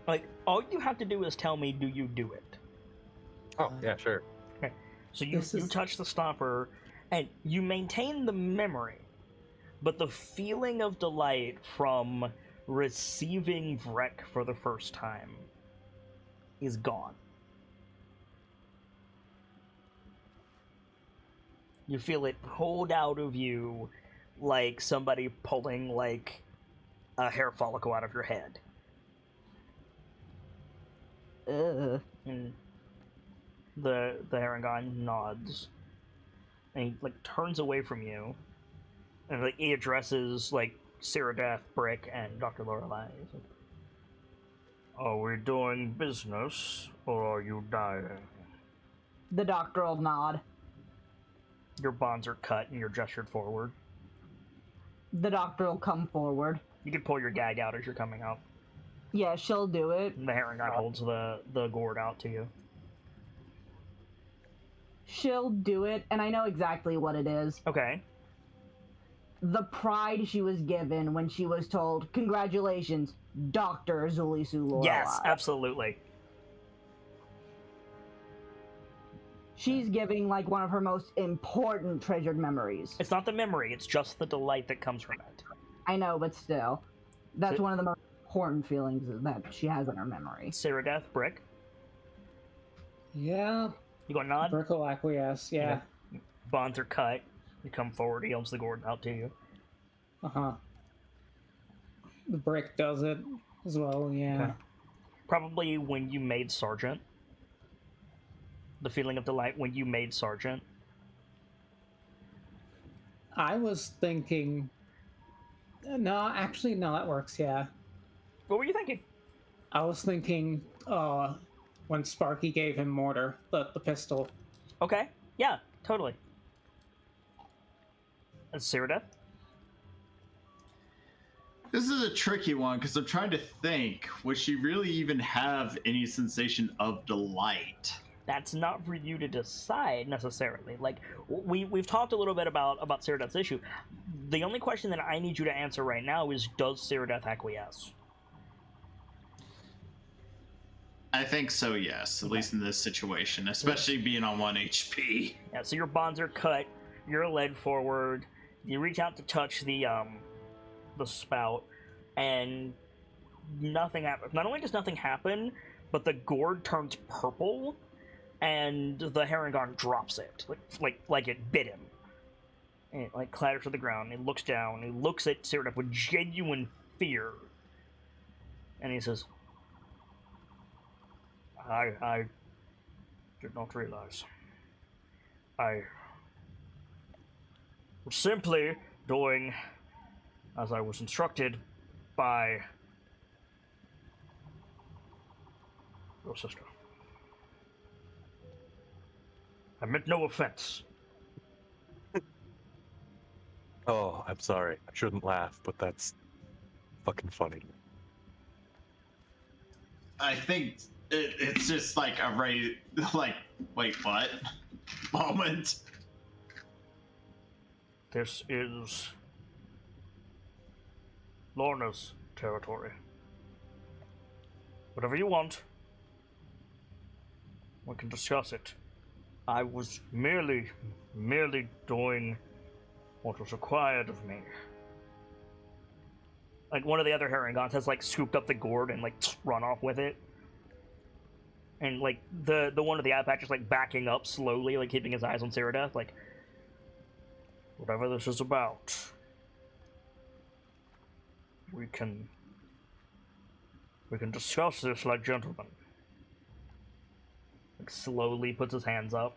Like, all you have to do is tell me, do you do it? Oh, yeah, sure. So you touch the stopper, and you maintain the memory, but the feeling of delight from receiving Vrek for the first time is gone. You feel it pulled out of you like somebody pulling, like, a hair follicle out of your head. And the Harengon nods, and he, like, turns away from you, and, like, he addresses, like, Cyrodiil, Brick, and Dr. Lorelei. He's like, are we doing business, or are you dying? The doctor will nod. Your bonds are cut, and you're gestured forward. The doctor will come forward. You can pull your gag out as you're coming out. Yeah, she'll do it. And the Harengon holds the gourd out to you. She'll do it, and I know exactly what it is. Okay. The pride she was given when she was told, congratulations, Dr. Zulisu Lorelei. Yes, absolutely. She's giving, like, one of her most important treasured memories. It's not the memory, it's just the delight that comes from it. I know, but still. That's one of the most important feelings that she has in her memory. Cyrodiil, Brick. Yeah. You got a nod? Brick will acquiesce, yeah. Bonds are cut. You come forward, he holds the gourd out to you. Uh-huh. The Brick does it as well, yeah. Okay. Probably when you made Sergeant. The feeling of delight when you made Sergeant. I was thinking... No, actually, no, that works, yeah. What were you thinking? I was thinking, when Sparky gave him Mortar, the pistol. Okay, yeah, totally. And Cyrodiil? This is a tricky one, because I'm trying to think, would she really even have any sensation of delight? That's not for you to decide, necessarily. Like, we've talked a little bit about Cyrodiil's issue. The only question that I need you to answer right now is, does Cyrodiil acquiesce? I think so, yes. At least in this situation, especially being on 1 HP. Yeah, so your bonds are cut, you're led forward, you reach out to touch the spout, and nothing happens. Not only does nothing happen, but the gourd turns purple, and the Harengon drops it, like it bit him. And it, like, clatters to the ground. He looks down, he looks at Cyrodiil with genuine fear, and he says, I did not realize. I was simply doing as I was instructed by your sister. I meant no offense. Oh, I'm sorry. I shouldn't laugh, but that's fucking funny. I think it's just like a like, wait, what? Moment. This is Lorna's territory. Whatever you want, we can discuss it. I was merely doing what was required of me. Like, one of the other Harengons has, like, scooped up the gourd and, like, run off with it. And, like, the one of the eye patch is, like, backing up slowly, like, keeping his eyes on Cyrodiil, like, whatever this is about, we can discuss this like gentlemen. Like, slowly puts his hands up.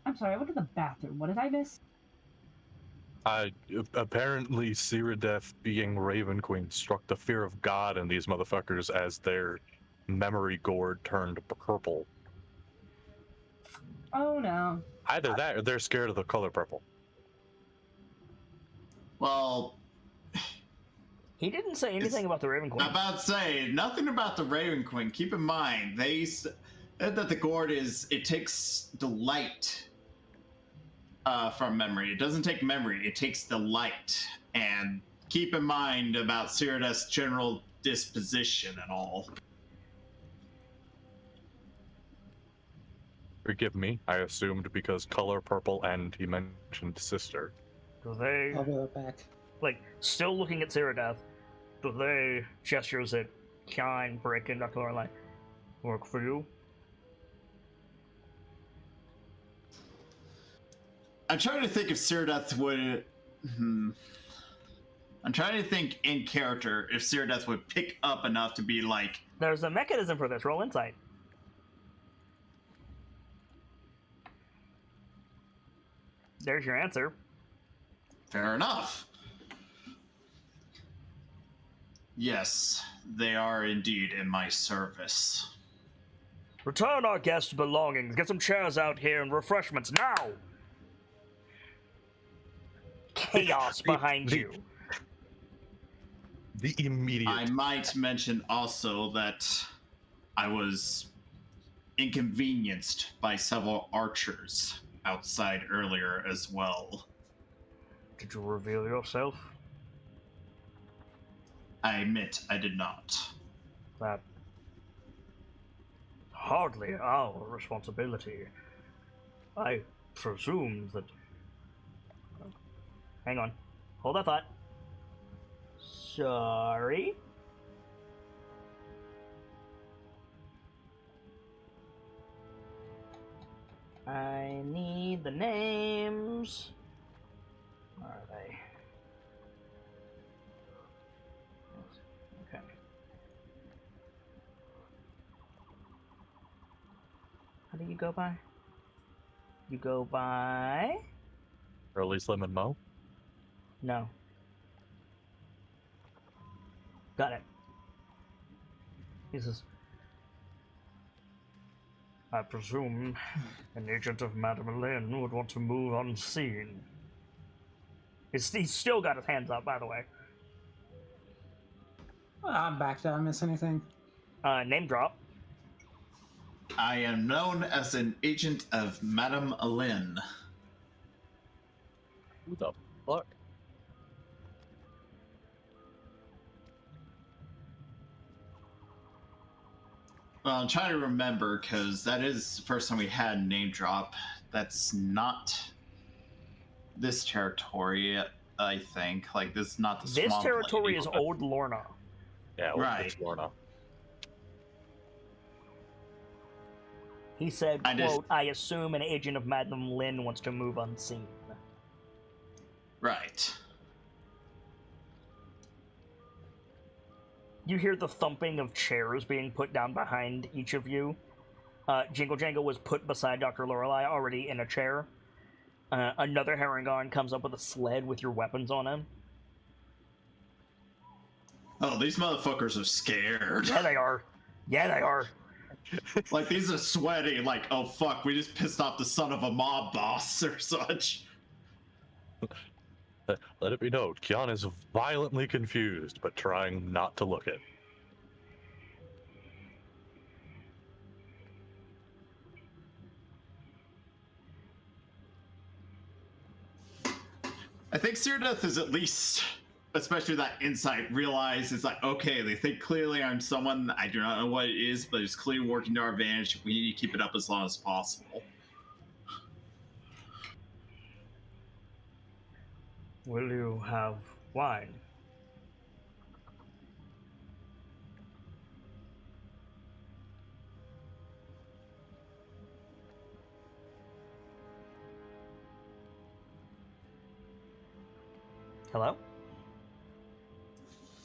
I'm sorry, I went to the bathroom. What did I miss? Apparently Cyrodiil, being Raven Queen, struck the fear of God in these motherfuckers as their memory gourd turned purple. Oh no. Either that or they're scared of the color purple. Well, he didn't say anything about the Raven Queen. I'm about to say, nothing about the Raven Queen. Keep in mind, they said that the gourd it takes delight from memory. It doesn't take memory, it takes delight. And keep in mind about Cyrodiil's general disposition and all. Forgive me, I assumed because color purple and he mentioned sister. Do they, I'll be right back. like, still looking at Ceradeath, do they, gestures at Kine, Brick, and Dr. Lorelei, work for you? I'm trying to think if Ceradeath would. I'm trying to think in character if Ceradeath would pick up enough to be like. There's a mechanism for this. Roll insight. There's your answer. Fair enough. Yes, they are indeed in my service. Return our guests' belongings. Get some chairs out here and refreshments now. Chaos behind you. The immediate. I might mention also that I was inconvenienced by several archers outside earlier as well. Did you reveal yourself? I admit I did not. That hardly our responsibility. I presume that... Hang on. Hold that thought. Sorry. I need the names. Where are they? Okay. How do you go by? You go by... Early Slim and Mo? No. Got it. He says, I presume an agent of Madame Helene would want to move unseen. He's still got his hands up, by the way. I'm back. Did I miss anything? Name drop. I am known as an agent of Madame Helene. Who the fuck? Well, I'm trying to remember because that is the first time we had name drop. That's not this territory, I think. Like, this is not the This swamp territory lady. is Old Lorna. Yeah, Right. Lorna. He said, I quote, I assume an agent of Madame Lynn wants to move unseen. Right. You hear the thumping of chairs being put down behind each of you. Jingle Jangle was put beside Dr. Lorelei, already in a chair. Another Harangon comes up with a sled with your weapons on him. Oh, these motherfuckers are scared. Yeah, they are. Yeah, they are. Like, these are sweaty. Like, oh fuck, we just pissed off the son of a mob boss or such. Let it be known, Kian is violently confused, but trying not to look it. I think Ceradeath is at least, especially that insight, realize it's like, okay, they think clearly I'm someone, I do not know what it is, but it's clearly working to our advantage. We need to keep it up as long as possible. Will you have wine? Hello?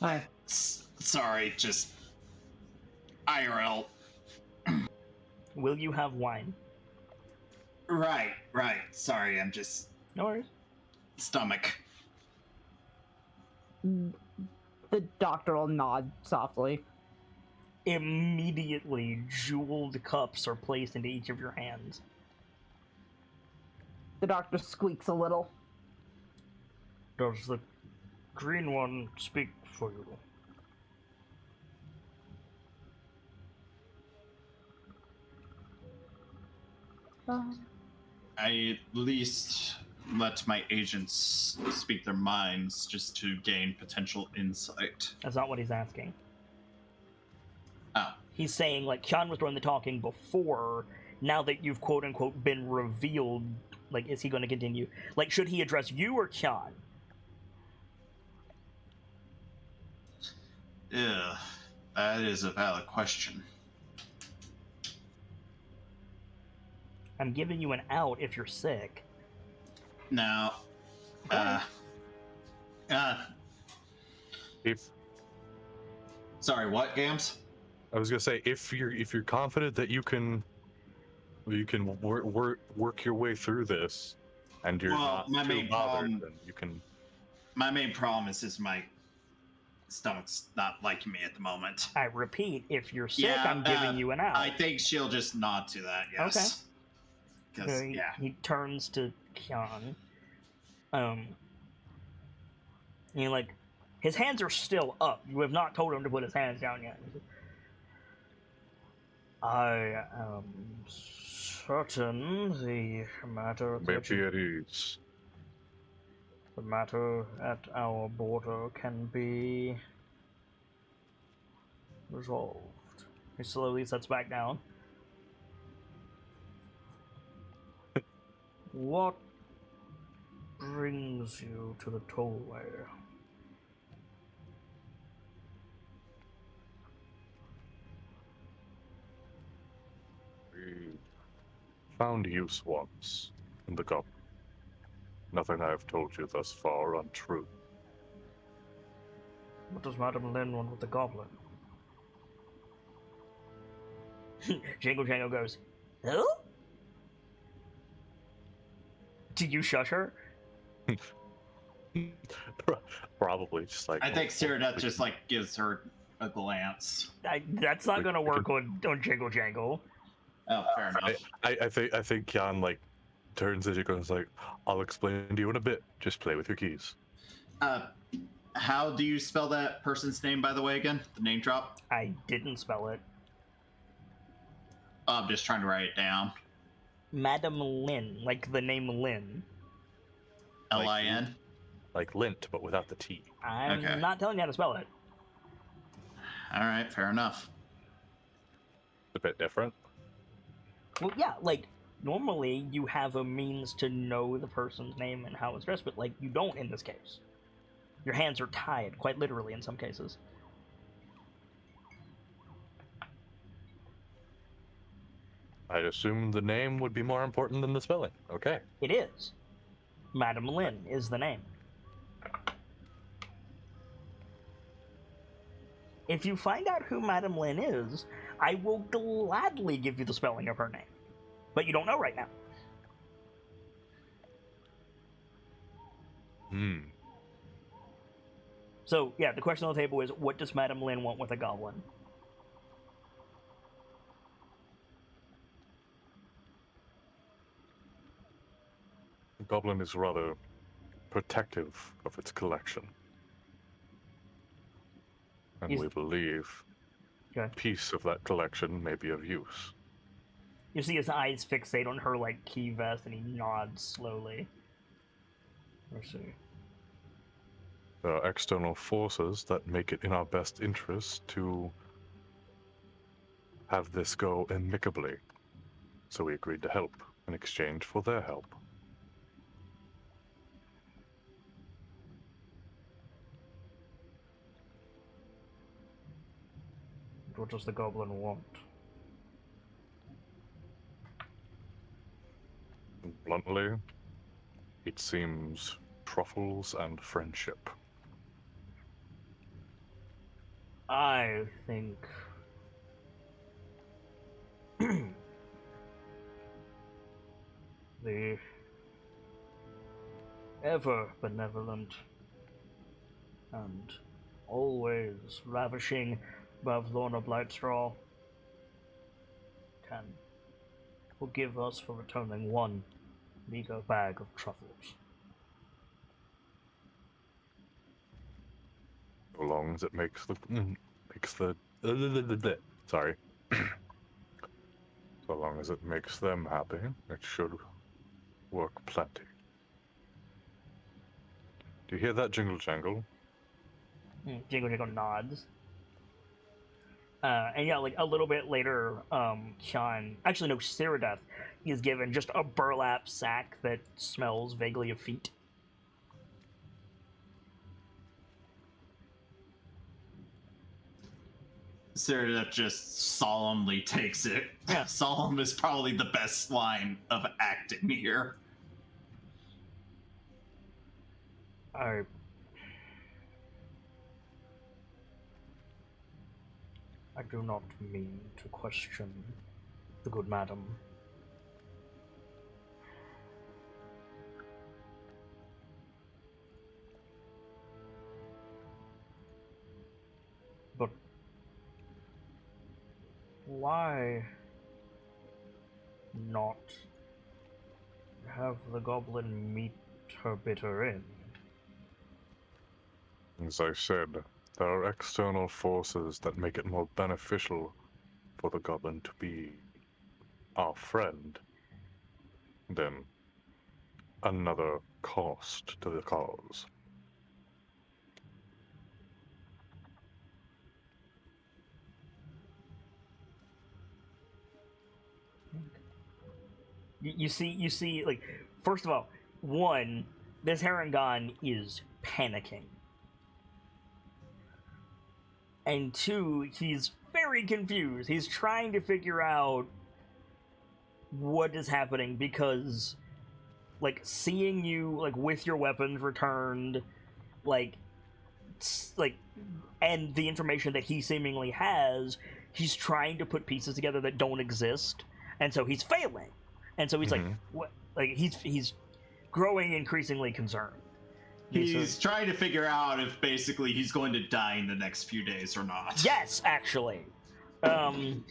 Hi. Sorry, just IRL. Will you have wine? Right. Sorry, I'm just No worries. stomach. The doctor will nod softly. Immediately, jeweled cups are placed into each of your hands. The doctor squeaks a little. Does the green one speak for you? I at least let my agents speak their minds just to gain potential insight. That's not what he's asking. Oh. He's saying, like, Kyan was doing the talking before now that you've quote unquote been revealed, like, is he going to continue? Like, should he address you or Kyan? Yeah, that is a valid question. I'm giving you an out if you're sick. Now, If sorry, what, Gams? I was gonna say, if you're confident that you can work your way through this, and you're Well, not my too main bothered, problem- then you can. My main problem is just my stomach's not liking me at the moment. I repeat, if you're sick, Yeah, I'm giving you an out. I think she'll just nod to that, yes. Because, yeah. He turns to Kyan. And like, his hands are still up. You have not told him to put his hands down yet. I am certain the matter Maybe it is. the matter at our border can be resolved. He slowly sits back down. What brings you to the tollway? We found use once in the goblin. Nothing I have told you thus far untrue. What does Madame Lin want with the goblin? Jingle Jangle goes, Who? do you shush her? Probably just like. I think Cyrodiil just, like, gives her a glance. That's not gonna work on Jingle Jangle. Oh, fair enough. I think Kyan like turns as you go and is like, I'll explain to you in a bit. Just play with your keys. How do you spell that person's name, by the way, again? The name drop? I didn't spell it. I'm just trying to write it down. Madame Lin, like the name Lin. Lin? Like lint, but without the T. I'm Okay. not telling you how to spell it. Alright, fair enough. A bit different. Well, yeah, like, normally you have a means to know the person's name and how it's dressed, but, like, you don't in this case. Your hands are tied, quite literally in some cases. I'd assume the name would be more important than the spelling. Okay. It is. Madame Lin is the name. If you find out who Madame Lin is, I will gladly give you the spelling of her name. But you don't know right now. So, yeah, the question on the table is, what does Madame Lin want with a goblin? The goblin is rather protective of its collection. And He's- we believe Okay. a piece of that collection may be of use. You see his eyes fixate on her, like, key vest, and he nods slowly. Let's see. There are external forces that make it in our best interest to have this go amicably. So we agreed to help in exchange for their help. What does the goblin want? Bluntly, it seems truffles and friendship. I think the ever benevolent and always ravishing Bavlorna Blightstraw can forgive us for returning one meager bag of truffles. So long as it makes the sorry. So long as it makes them happy, it should work plenty. Do you hear that jingle jangle? Jingle Jingle nods. And yeah, like a little bit later, Sean, actually no, Ceradeath is given just a burlap sack that smells vaguely of feet. Ceradeath just solemnly takes it. Yeah. Solemn is probably the best line of acting here. I do not mean to question the good madam. But why not have the goblin meet her bitter end? As I said, there are external forces that make it more beneficial for the goblin to be our friend than another cost to the cause. You see, like, first of all, one, this Harangon is panicking. And two, he's very confused. He's trying to figure out what is happening because, like, seeing you, like, with your weapons returned, like, and the information that he seemingly has, he's trying to put pieces together that don't exist, and so he's failing. And so he's like, what? Like, he's growing increasingly concerned. He's trying to figure out if basically he's going to die in the next few days or not. Yes, actually. And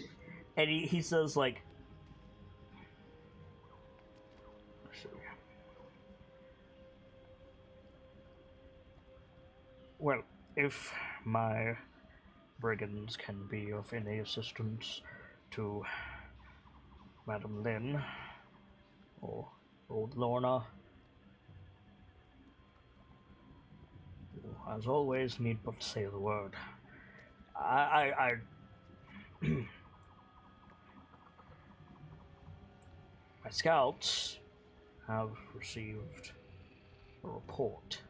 he says, like, well, if my brigands can be of any assistance to Madam Lynn or old Lorna, you, as always, need but say the word. I my scouts have received a report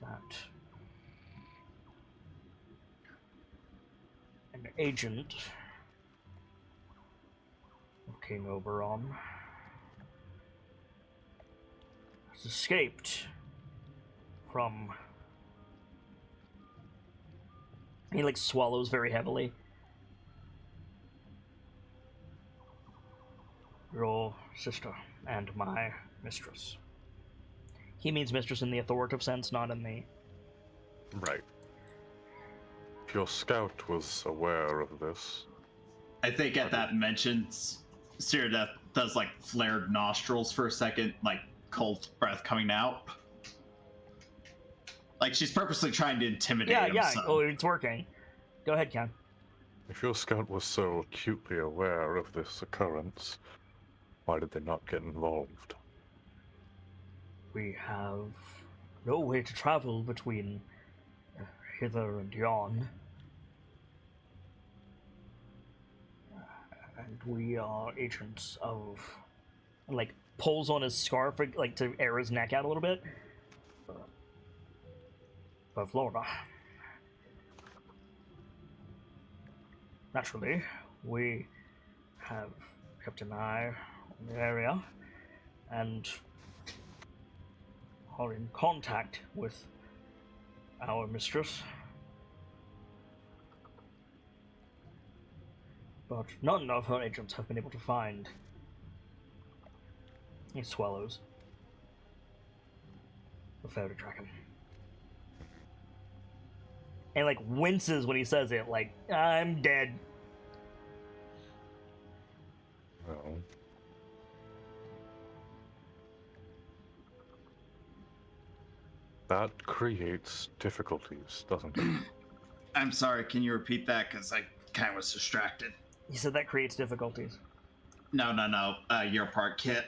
that an agent of King Oberon has escaped from... He, like, swallows very heavily. Your sister and my mistress. He means mistress in the authoritative sense, not in the... Right. If your scout was aware of this... I think at that mention, Ceradeath does, like, flared nostrils for a second, like, cold breath coming out. Like, she's purposely trying to intimidate him. Yeah, so. oh, it's working. Go ahead, Ken. If your scout was so acutely aware of this occurrence, why did they not get involved? We have no way to travel between hither and yon. And we are agents of... Like, pulls on his scarf, like, to air his neck out a little bit. Of Lorna. Naturally, we have kept an eye on the area and are in contact with our mistress. But none of her agents have been able to find... He swallows. The fairy dragon. And, like, winces when he says it, like, I'm dead. Well... That creates difficulties, doesn't it? I'm sorry, can you repeat that? Because I kind of was distracted. He said that creates difficulties. No. Your part, Kit.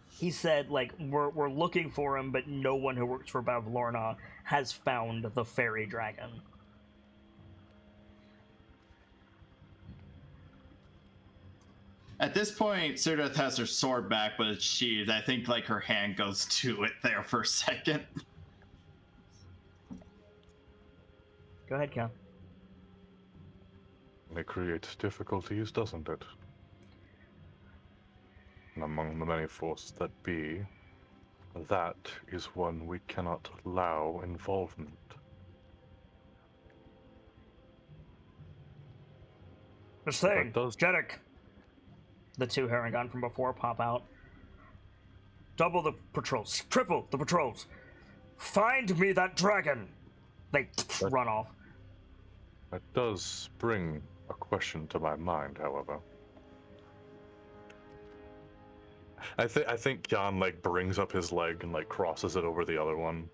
He said, like, we're looking for him, but no one who works for Bev Lorna has found the fairy dragon. At this point, Sudeth has her sword back, but it's sheathed. I think like her hand goes to it there for a second. Go ahead, Cal. It creates difficulties, doesn't it? And among the many forces that be, that is one we cannot allow involvement. This thing, does- Jeddick. The two Herringon from before pop out. Double the patrols, triple the patrols. Find me that dragon. They run off. That does bring a question to my mind, however. I think Jan like brings up his leg and like crosses it over the other one.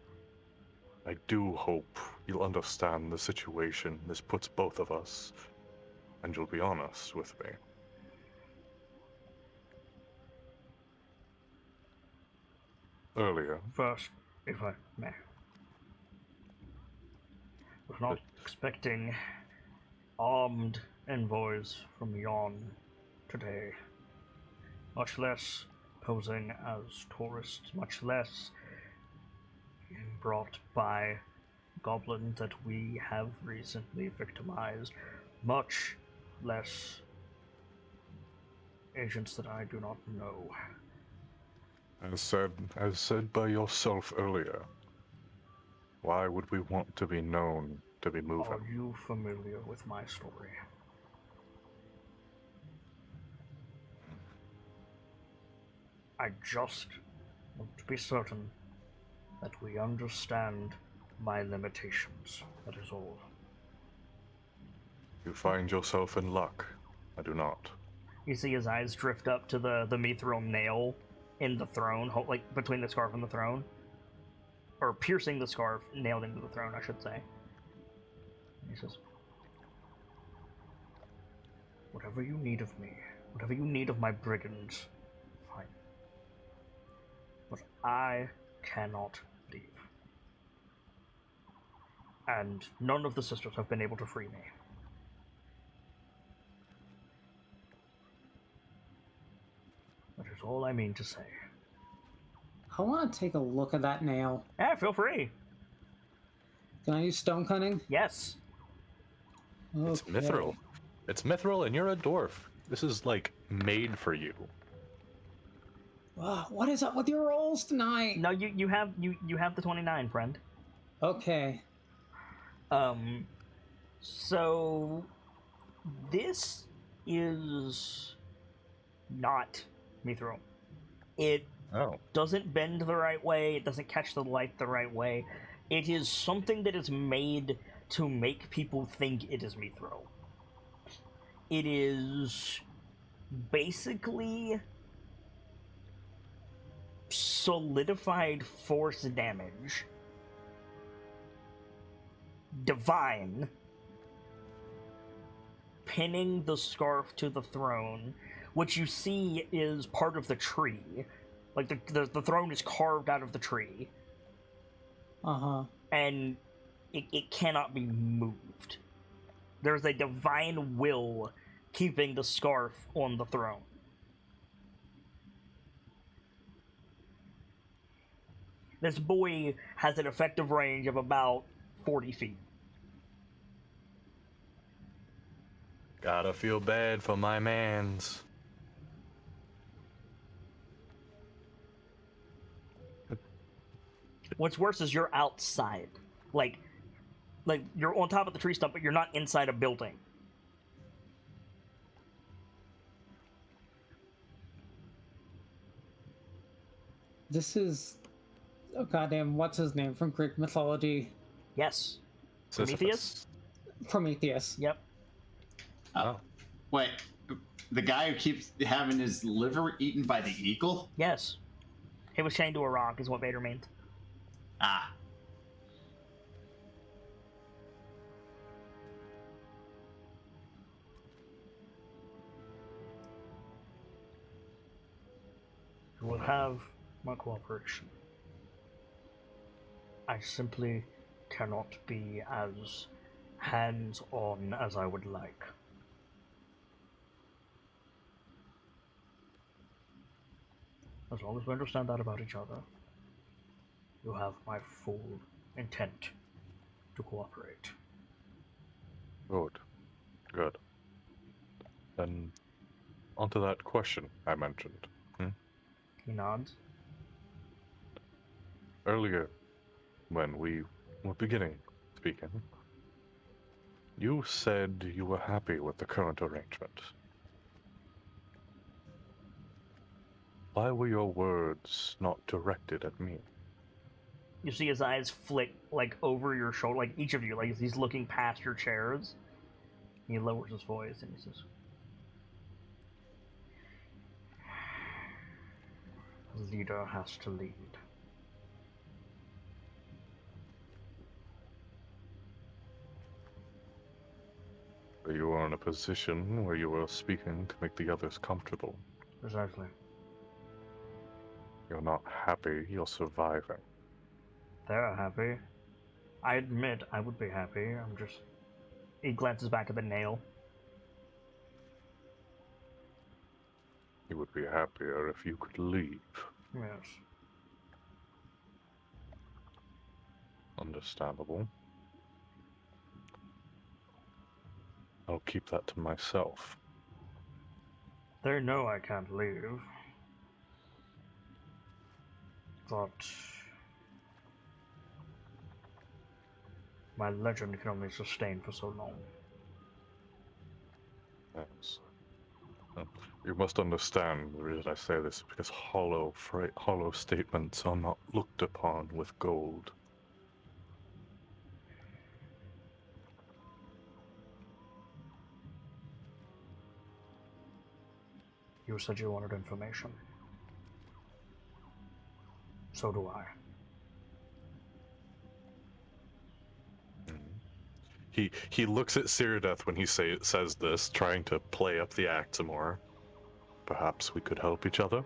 I do hope you'll understand the situation this puts both of us, and you'll be honest with me. Earlier, First, if I may. Was not expecting armed envoys from Yon today. Much less posing as tourists, much less brought by goblins that we have recently victimized, much less agents that I do not know. as said by yourself earlier, why would we want to be known to be moving? Are you familiar with my story? I just want to be certain that we understand my limitations. That is all. You find yourself in luck. I do not. You see his eyes drift up to the mithril nail in the throne, like between the scarf and the throne. Or piercing the scarf, nailed into the throne, I should say. He says, whatever you need of me, whatever you need of my brigands, fine. But I cannot leave. And none of the sisters have been able to free me. That is all I mean to say. I want to take a look at that nail. Yeah, feel free. Can I use stone cutting? Yes. It's Okay. mithril. It's mithril, and you're a dwarf. This is like made for you. What is up with your rolls tonight? No, you have the 29, friend. Okay. So this is not mithril. It doesn't bend the right way, it doesn't catch the light the right way. It is something that is made to make people think it is mithril. It is basically solidified force damage. Divine. Pinning the scarf to the throne, which you see is part of the tree. Like, the throne is carved out of the tree. Uh-huh. And it cannot be moved. There's a divine will keeping the scarf on the throne. This boy has an effective range of about 40 feet. Gotta feel bad for my mans. What's worse is you're outside. Like you're on top of the tree stump, but you're not inside a building. This is... Oh, goddamn, what's his name from Greek mythology? Yes. Prometheus? Prometheus. Yep. Oh. Wait, the guy who keeps having his liver eaten by the eagle? Yes. He was chained to a rock, is what Vader means. Ah. You will have my cooperation. I simply cannot be as hands-on as I would like. As long as we understand that about each other, you have my full intent to cooperate. Good. Good. Then, onto that question I mentioned. He nods. Earlier, when we were beginning speaking, you said you were happy with the current arrangement. Why were your words not directed at me? You see his eyes flick, like, over your shoulder, like, each of you, like, he's looking past your chairs. He lowers his voice and he says, "The leader has to lead." You were in a position where you were speaking to make the others comfortable. Precisely. You're not happy, you're surviving. They're happy. I admit I would be happy. I'm just... He glances back at the nail. You would be happier if you could leave. Yes. Understandable. I'll keep that to myself. They know I can't leave. But... my legend can only sustain for so long. Yes. You must understand the reason I say this is because hollow statements are not looked upon with gold. You said you wanted information. So do I. He looks at Cyrodiil when he says this, trying to play up the act some more. Perhaps we could help each other?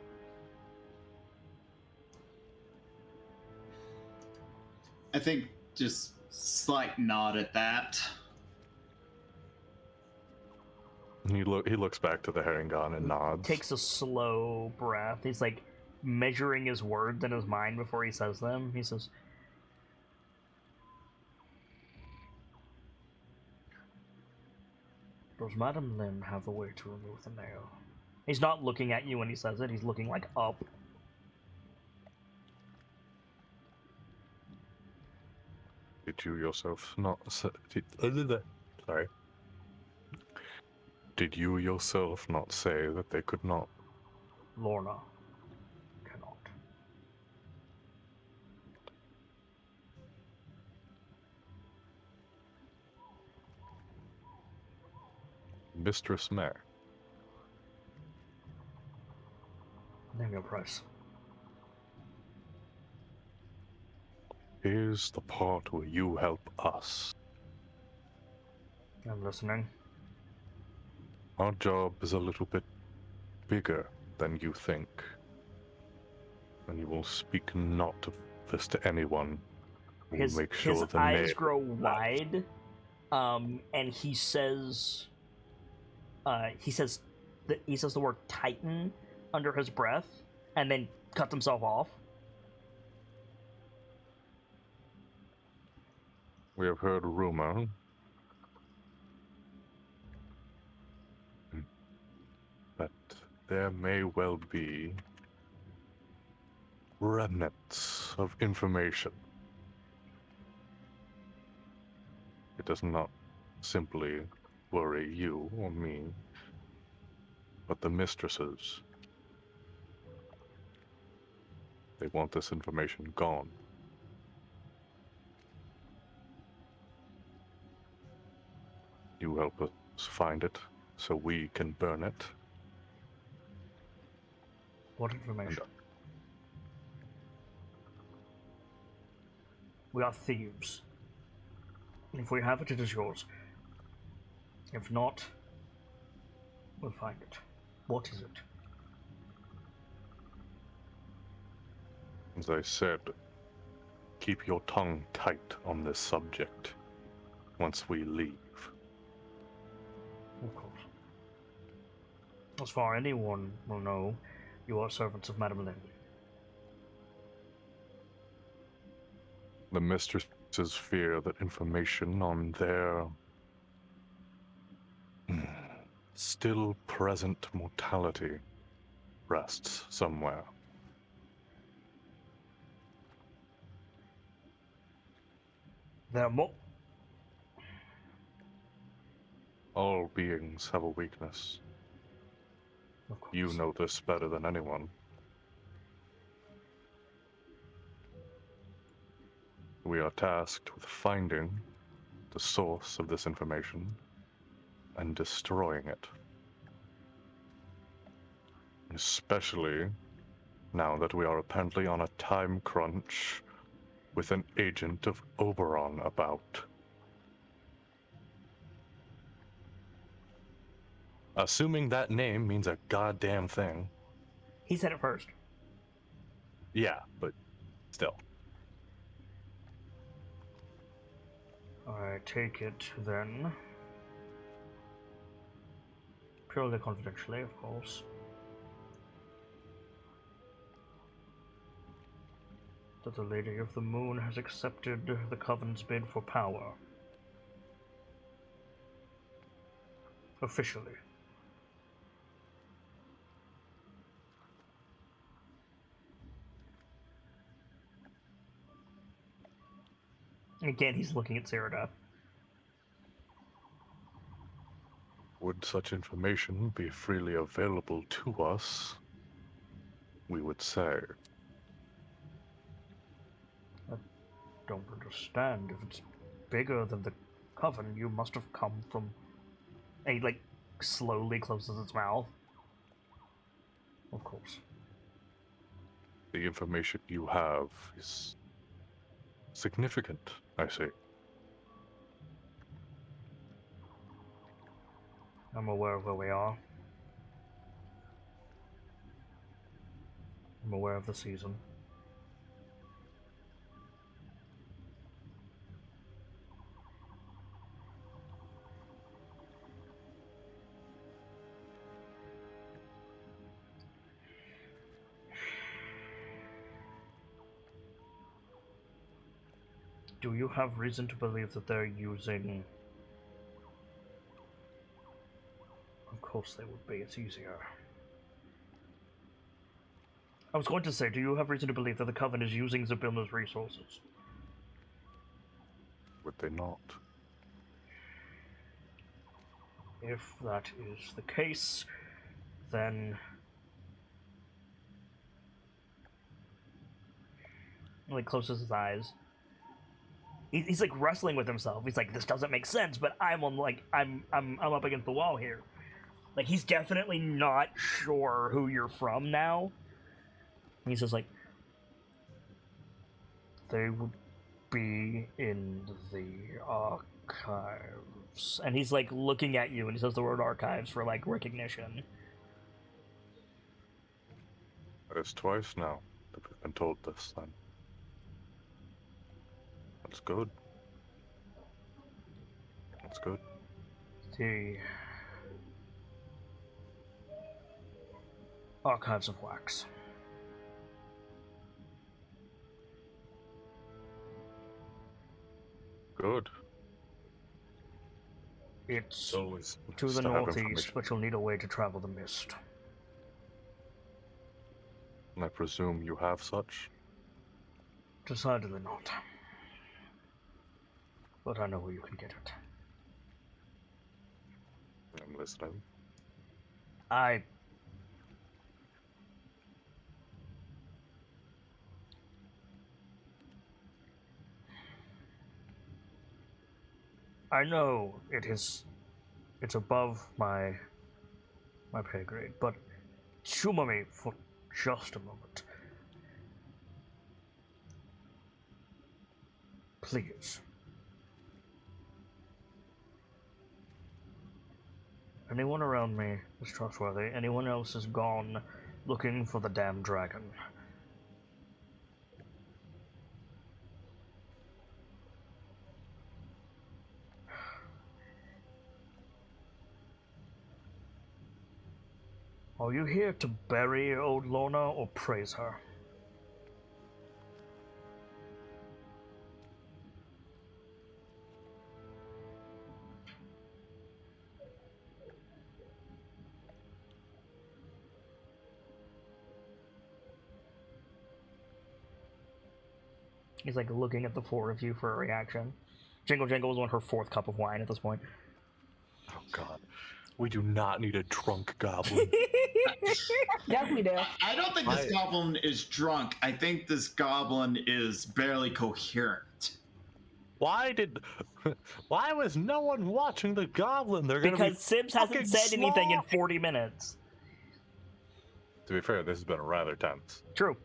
I think just slight nod at that. He looks back to the Herringon and nods. Takes a slow breath. He's like measuring his words in his mind before he says them. He says, "Does Madame Lin have a way to remove the nail?" He's not looking at you when he says it. He's looking like up. Did you yourself not say... Sorry. Did you yourself not say that they could not? Lorna cannot. Mistress Mare. Name your price. Here's the part where you help us. I'm listening. Our job is a little bit bigger than you think. And you will speak not of this to anyone. We'll make sure his the eyes nail grow wide, and he says the word Titan under his breath, and then cuts himself off. We have heard rumor that there may well be remnants of information. It does not simply worry you or me, but the mistresses. They want this information gone. You help us find it so we can burn it. What information? We are thieves. If we have it, it is yours. If not, we'll find it. What is it? As I said, keep your tongue tight on this subject once we leave. Of course. As far as anyone will know, you are servants of Madame Lin. The mistresses fear that information on their still present mortality rests somewhere. There are more. All beings have a weakness. Of course. You know this better than anyone. We are tasked with finding the source of this information and destroying it. Especially now that we are apparently on a time crunch with an agent of Oberon about. Assuming that name means a goddamn thing. He said it first. Yeah, but still. I take it then. Purely confidentially, of course. That the Lady of the Moon has accepted the Coven's bid for power. Officially. Again, he's looking at Ceradoth. Would such information be freely available to us, we would say. I don't understand. If it's bigger than the Coven, you must have come from... And he, like, slowly closes its mouth. Of course. The information you have is significant, I see. I'm aware of where we are. I'm aware of the season. Do you have reason to believe that they're using... Of course they would be, it's easier. I was going to say, do you have reason to believe that the Coven is using Zabilna's resources? Would they not? If that is the case, then... He like closes his eyes. He's like wrestling with himself. He's like, this doesn't make sense, but I'm on like I'm up against the wall here. Like he's definitely not sure who you're from now. And he says like, they would be in the archives. And he's like looking at you and he says the word archives for like recognition. It's twice now that we've been told this, then. That's good. That's good. The archives of wax. Good. It's Always to the to have northeast, information. but you'll need a way to travel the mist. And I presume you have such? Decidedly not. But I know where you can get it. I'm listening. I know it's above my pay grade, but humor me for just a moment. Please. Anyone around me is trustworthy. Anyone else is gone looking for the damn dragon. Are you here to bury old Lorna or praise her? He's like looking at the four of you for a reaction. Jingle Jingle is on her 4th cup of wine at this point. Oh God, we do not need a drunk goblin. Yes, we do. I don't think this goblin is drunk. I think this goblin is barely coherent. Why was no one watching the goblin? They're gonna Because be Sibs hasn't said anything in 40 minutes. To be fair, this has been rather tense. True.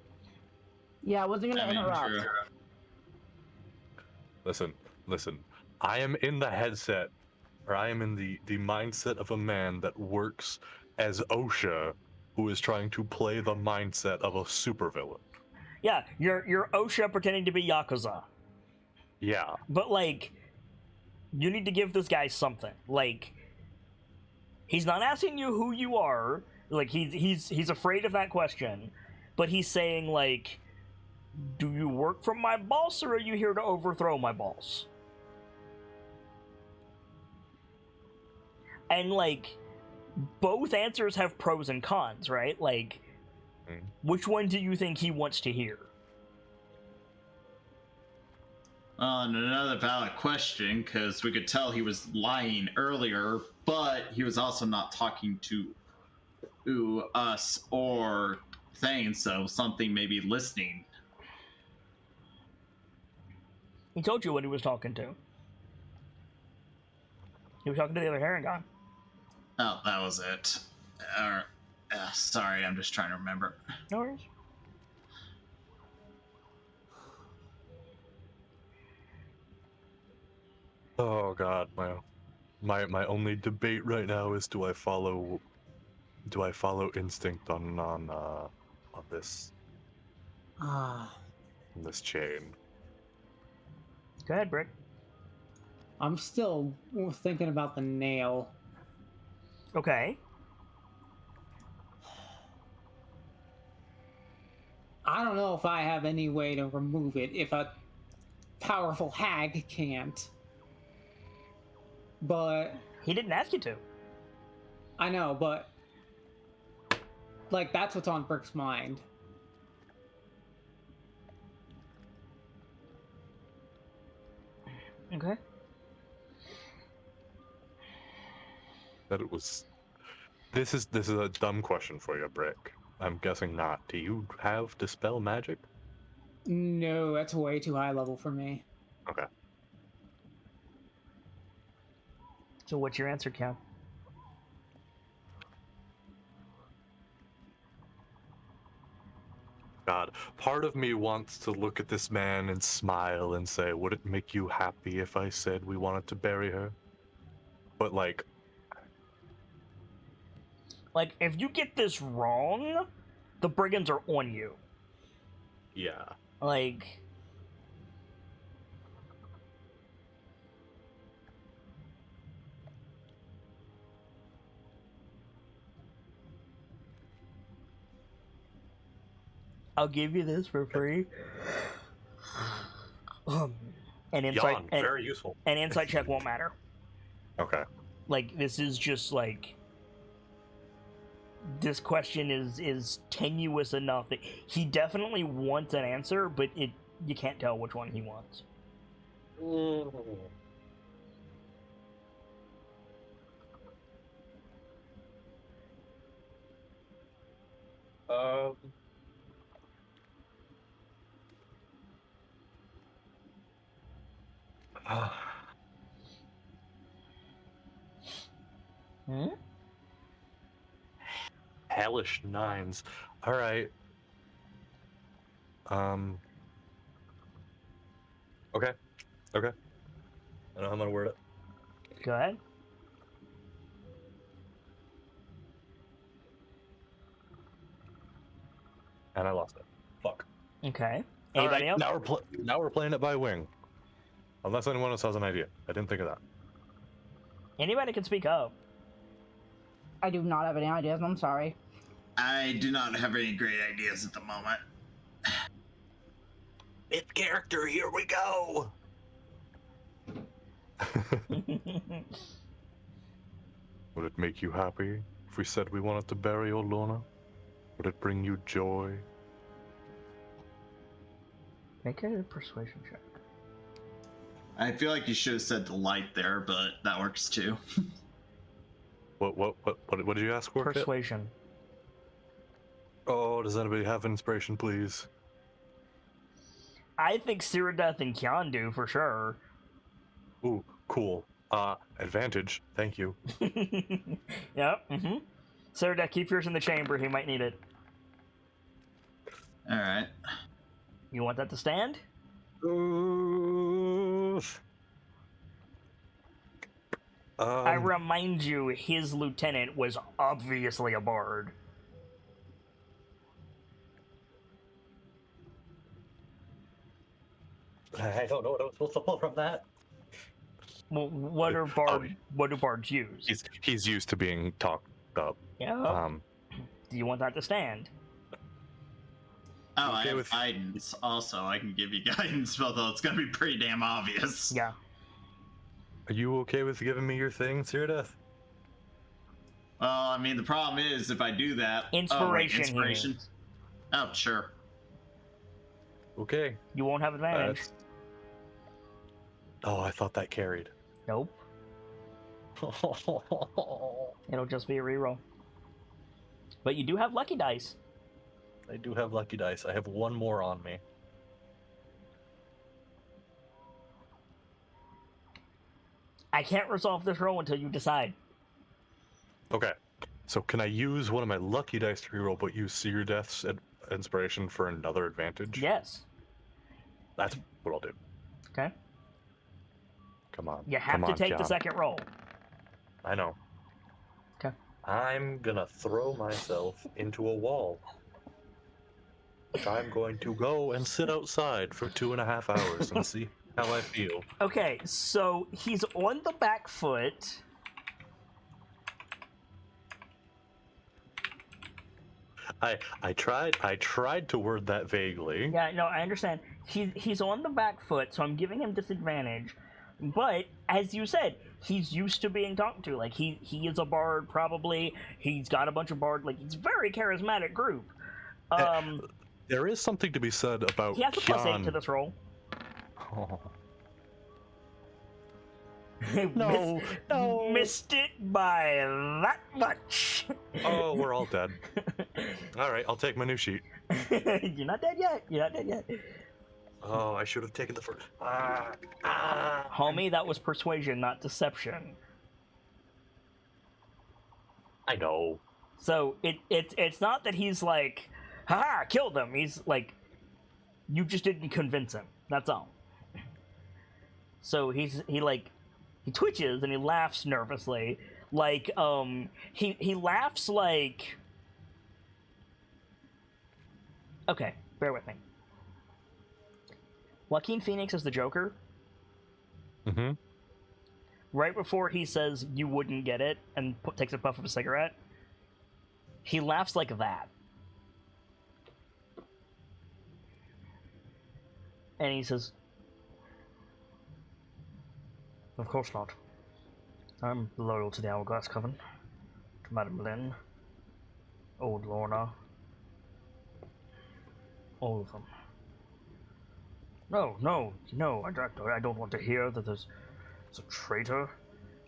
Yeah, I wasn't gonna interrupt. True. Listen. I am in the headset, or I am in the mindset of a man that works as OSHA, who is trying to play the mindset of a supervillain. Yeah, you're OSHA pretending to be Yakuza. Yeah. But, like, you need to give this guy something. Like, he's not asking you who you are. Like, he's afraid of that question. But he's saying, like, do you work for my boss, or are you here to overthrow my boss? And, like, both answers have pros and cons, right? Like, which one do you think he wants to hear? And another valid question, because we could tell he was lying earlier, but he was also not talking to us or Fangs, so something maybe listening. He told you what he was talking to. He was talking to the other Herringon. Oh, that was it. Sorry, I'm just trying to remember. No worries. Oh God, my only debate right now is do I follow instinct on this this chain. Go ahead, Brick. I'm still thinking about the nail. Okay. I don't know if I have any way to remove it if a powerful hag can't. But He didn't ask you to. I know, but like that's what's on Brick's mind. Okay. That it was. This is a dumb question for you, Brick. I'm guessing not. Do you have dispel magic? No, that's way too high level for me. Okay. So what's your answer, Cal? God, part of me wants to look at this man and smile and say, would it make you happy if I said we wanted to bury her? But like, if you get this wrong, the brigands are on you. yeah. Like, I'll give you this for free. An insight, Yawn, very useful. An insight check won't matter. Okay. Like, this is just like, this question is tenuous enough that he definitely wants an answer, but you can't tell which one he wants. Hmm? Hellish nines. All right. Okay. Okay. I don't know how I'm gonna word it. Go ahead. And I lost it. Fuck. Okay. All Anybody right, else? Now we're playing it by wing. Unless anyone else has an idea. I didn't think of that. Anybody can speak up. I do not have any ideas. I'm sorry. I do not have any great ideas at the moment. Fifth character, here we go. Would it make you happy if we said we wanted to bury old Lorna? Would it bring you joy? Make a persuasion check. I feel like you should have said delight there, but that works too. What did you ask for? Kit? Persuasion. Oh, does anybody have inspiration, please? I think Cyrodiil and Kian do for sure. Ooh, cool. Advantage. Thank you. Yep. Mm-hmm. Cyrodiil, keep yours in the chamber. He might need it. All right. You want that to stand? I remind you, his lieutenant was obviously a bard. I don't know what I was supposed to pull from that. Well, what do bards use? He's used to being talked up. Yeah. Do you want that to stand? Oh, I have guidance also. I can give you guidance, although it's going to be pretty damn obvious. Yeah. Are you okay with giving me your thing, Cyrodiil? Well, I mean, the problem is if I do that... Inspiration. Inspiration. Oh, sure. Okay. You won't have advantage. Oh, I thought that carried. Nope. It'll just be a reroll. But you do have lucky dice. I do have lucky dice. I have one more on me. I can't resolve this roll until you decide. Okay. So can I use one of my lucky dice to reroll, but use Cyrodiil's inspiration for another advantage? Yes. That's what I'll do. Okay. Come on. You have to take the second roll. I know. Okay. I'm gonna throw myself into a wall. I'm going to go and sit outside for 2.5 hours and see how I feel. Okay, so he's on the back foot. I tried to word that vaguely. Yeah, no, I understand. He's on the back foot, so I'm giving him disadvantage. But as you said, he's used to being talked to. Like he is a bard, probably. He's got a bunch of bard. Like he's a very charismatic group. There is something to be said about he has a +8 to this roll. Oh. No, missed it by that much. Oh, we're all dead. All right, I'll take my new sheet. You're not dead yet. You're not dead yet. Oh, I should have taken the first. Homie, that was persuasion, not deception. I know. So it's not that he's like, haha, killed them. He's like, you just didn't convince him. That's all. So he twitches and he laughs nervously. Like, he laughs like... Okay, bear with me. Joaquin Phoenix is the Joker. Mm-hmm. Right before he says, you wouldn't get it, and takes a puff of a cigarette, he laughs like that. And he says, of course not. I'm loyal to the Hourglass Coven, to Madame Lynn, old Lorna, all of them. No, I don't want to hear that there's a traitor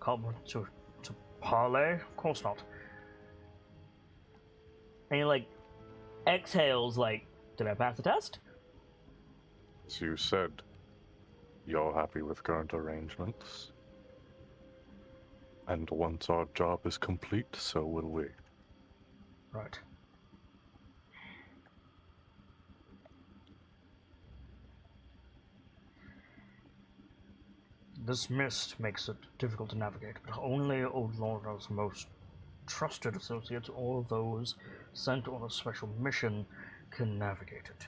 come to parley. Of course not. And he, like, exhales, like, did I pass the test? As you said, you're happy with current arrangements. And once our job is complete, so will we. Right. This mist makes it difficult to navigate, but only Old Lorna's most trusted associates or those sent on a special mission can navigate it.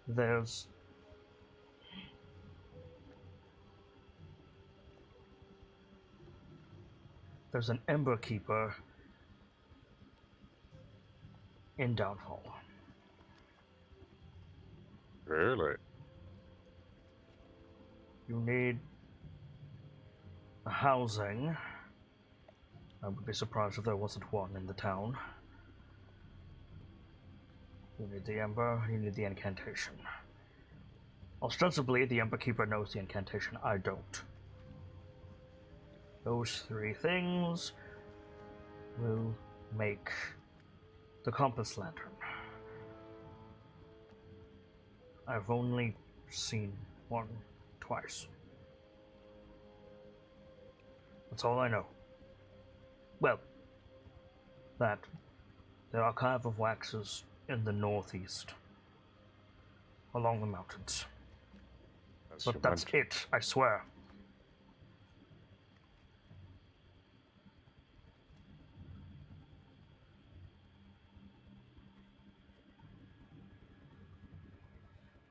There's an Ember Keeper in Downfall. Really? You need a housing. I would be surprised if there wasn't one in the town. You need the Ember, you need the incantation. Ostensibly, the Ember Keeper knows the incantation, I don't. Those three things will make the compass lantern. I've only seen one twice. That's all I know. Well, that the Archive of Wax is in the northeast, along the mountains. But that's it, I swear.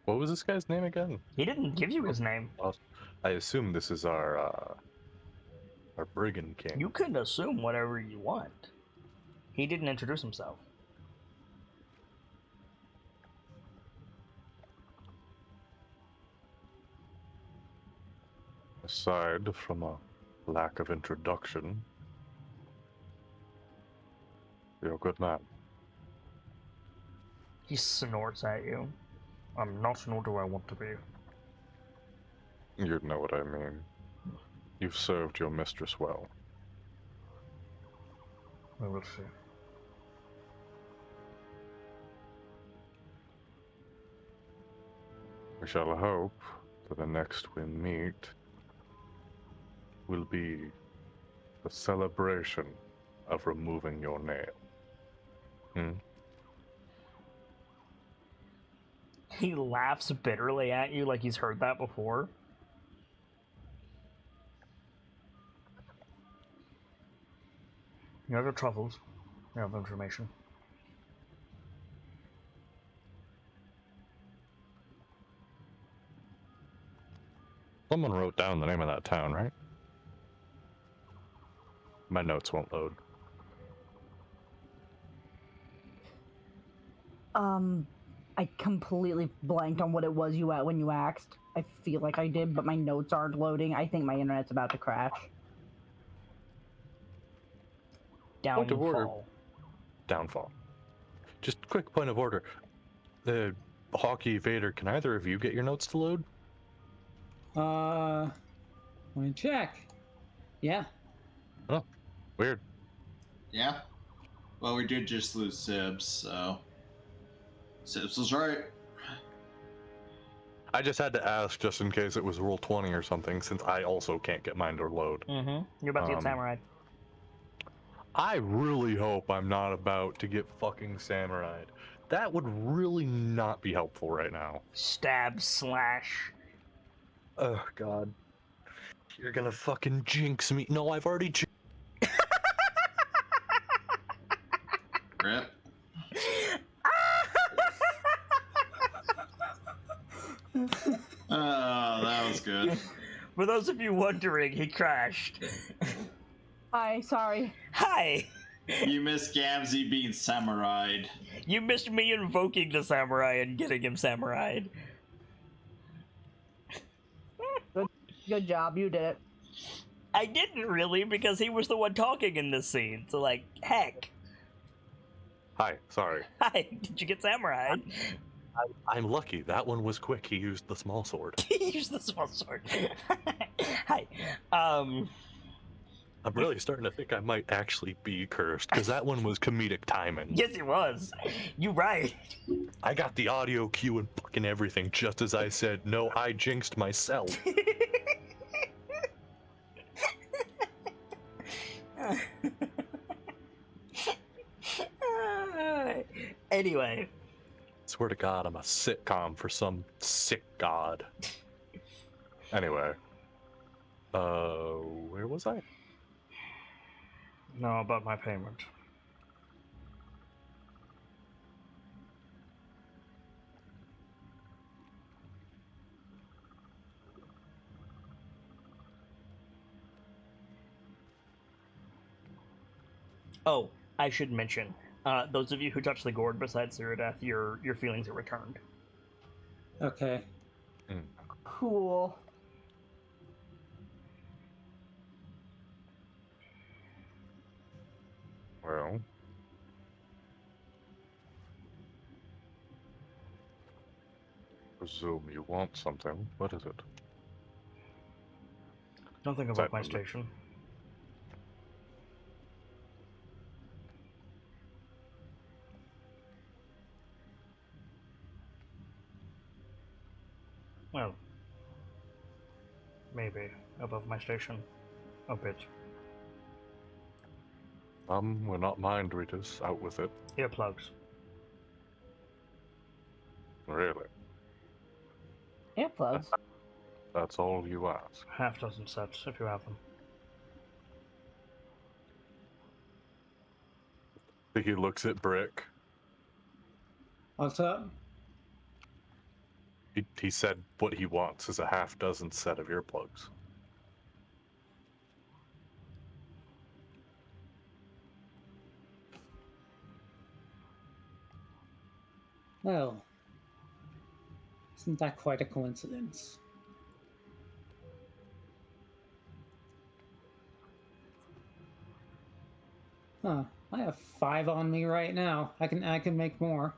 What was this guy's name again? He didn't give you his name. I assume this is our brigand king. You can assume whatever you want. He didn't introduce himself. Aside from a lack of introduction, you're a good man. He snorts at you. I'm not, nor do I want to be. You know what I mean. You've served your mistress well. We will see. We shall hope that the next we meet will be the celebration of removing your nail. He laughs bitterly at you like he's heard that before. You have your troubles. You have information. Someone wrote down the name of that town, right? My notes won't load. I completely blanked on what it was when you asked. I feel like I did, but my notes aren't loading. I think my internet's about to crash. Point of order. Downfall. Downfall. Just quick point of order. The Hockey Vader, can either of you get your notes to load? Let me check. Yeah. Oh, weird. Yeah. Well, we did just lose Sibs, so Sibs was right. I just had to ask just in case it was Roll 20 or something, since I also can't get mine to load. Mm-hmm. You're about to get samurai. I really hope I'm not about to get fucking samurai'd. That would really not be helpful right now. Stab, slash. Oh, God. You're gonna fucking jinx me. No, I've already jinxed. Rip. Oh, that was good. For those of you wondering, he crashed. Hi, sorry. Hi! You missed Gamzee being samurai'd. You missed me invoking the samurai and getting him samurai'd. Good job, you did it. I didn't really, because he was the one talking in this scene, so like, heck. Hi, sorry. Hi, did you get samurai'd? I'm lucky. That one was quick. He used the small sword. He used the small sword. Hi. I'm really starting to think I might actually be cursed, because that one was comedic timing. Yes, it was. You right. I got the audio cue and fucking everything, just as I said, no, I jinxed myself. Anyway. Swear to God, I'm a sitcom for some sick god. Anyway. Where was I? No, about my payment. Oh, I should mention, those of you who touch the gourd besides Ceradeath, your feelings are returned. Okay. Cool. Well. presume you want something. What is it? Nothing about my station. Well, maybe above my station. A bit. We're not mind readers. Out with it. Earplugs. Really? Earplugs. That's all you ask. Half dozen sets, if you have them. He looks at Brick. What's up? He said what he wants is a half dozen set of earplugs. Well, isn't that quite a coincidence? Huh. I have 5 on me right now. I can make more.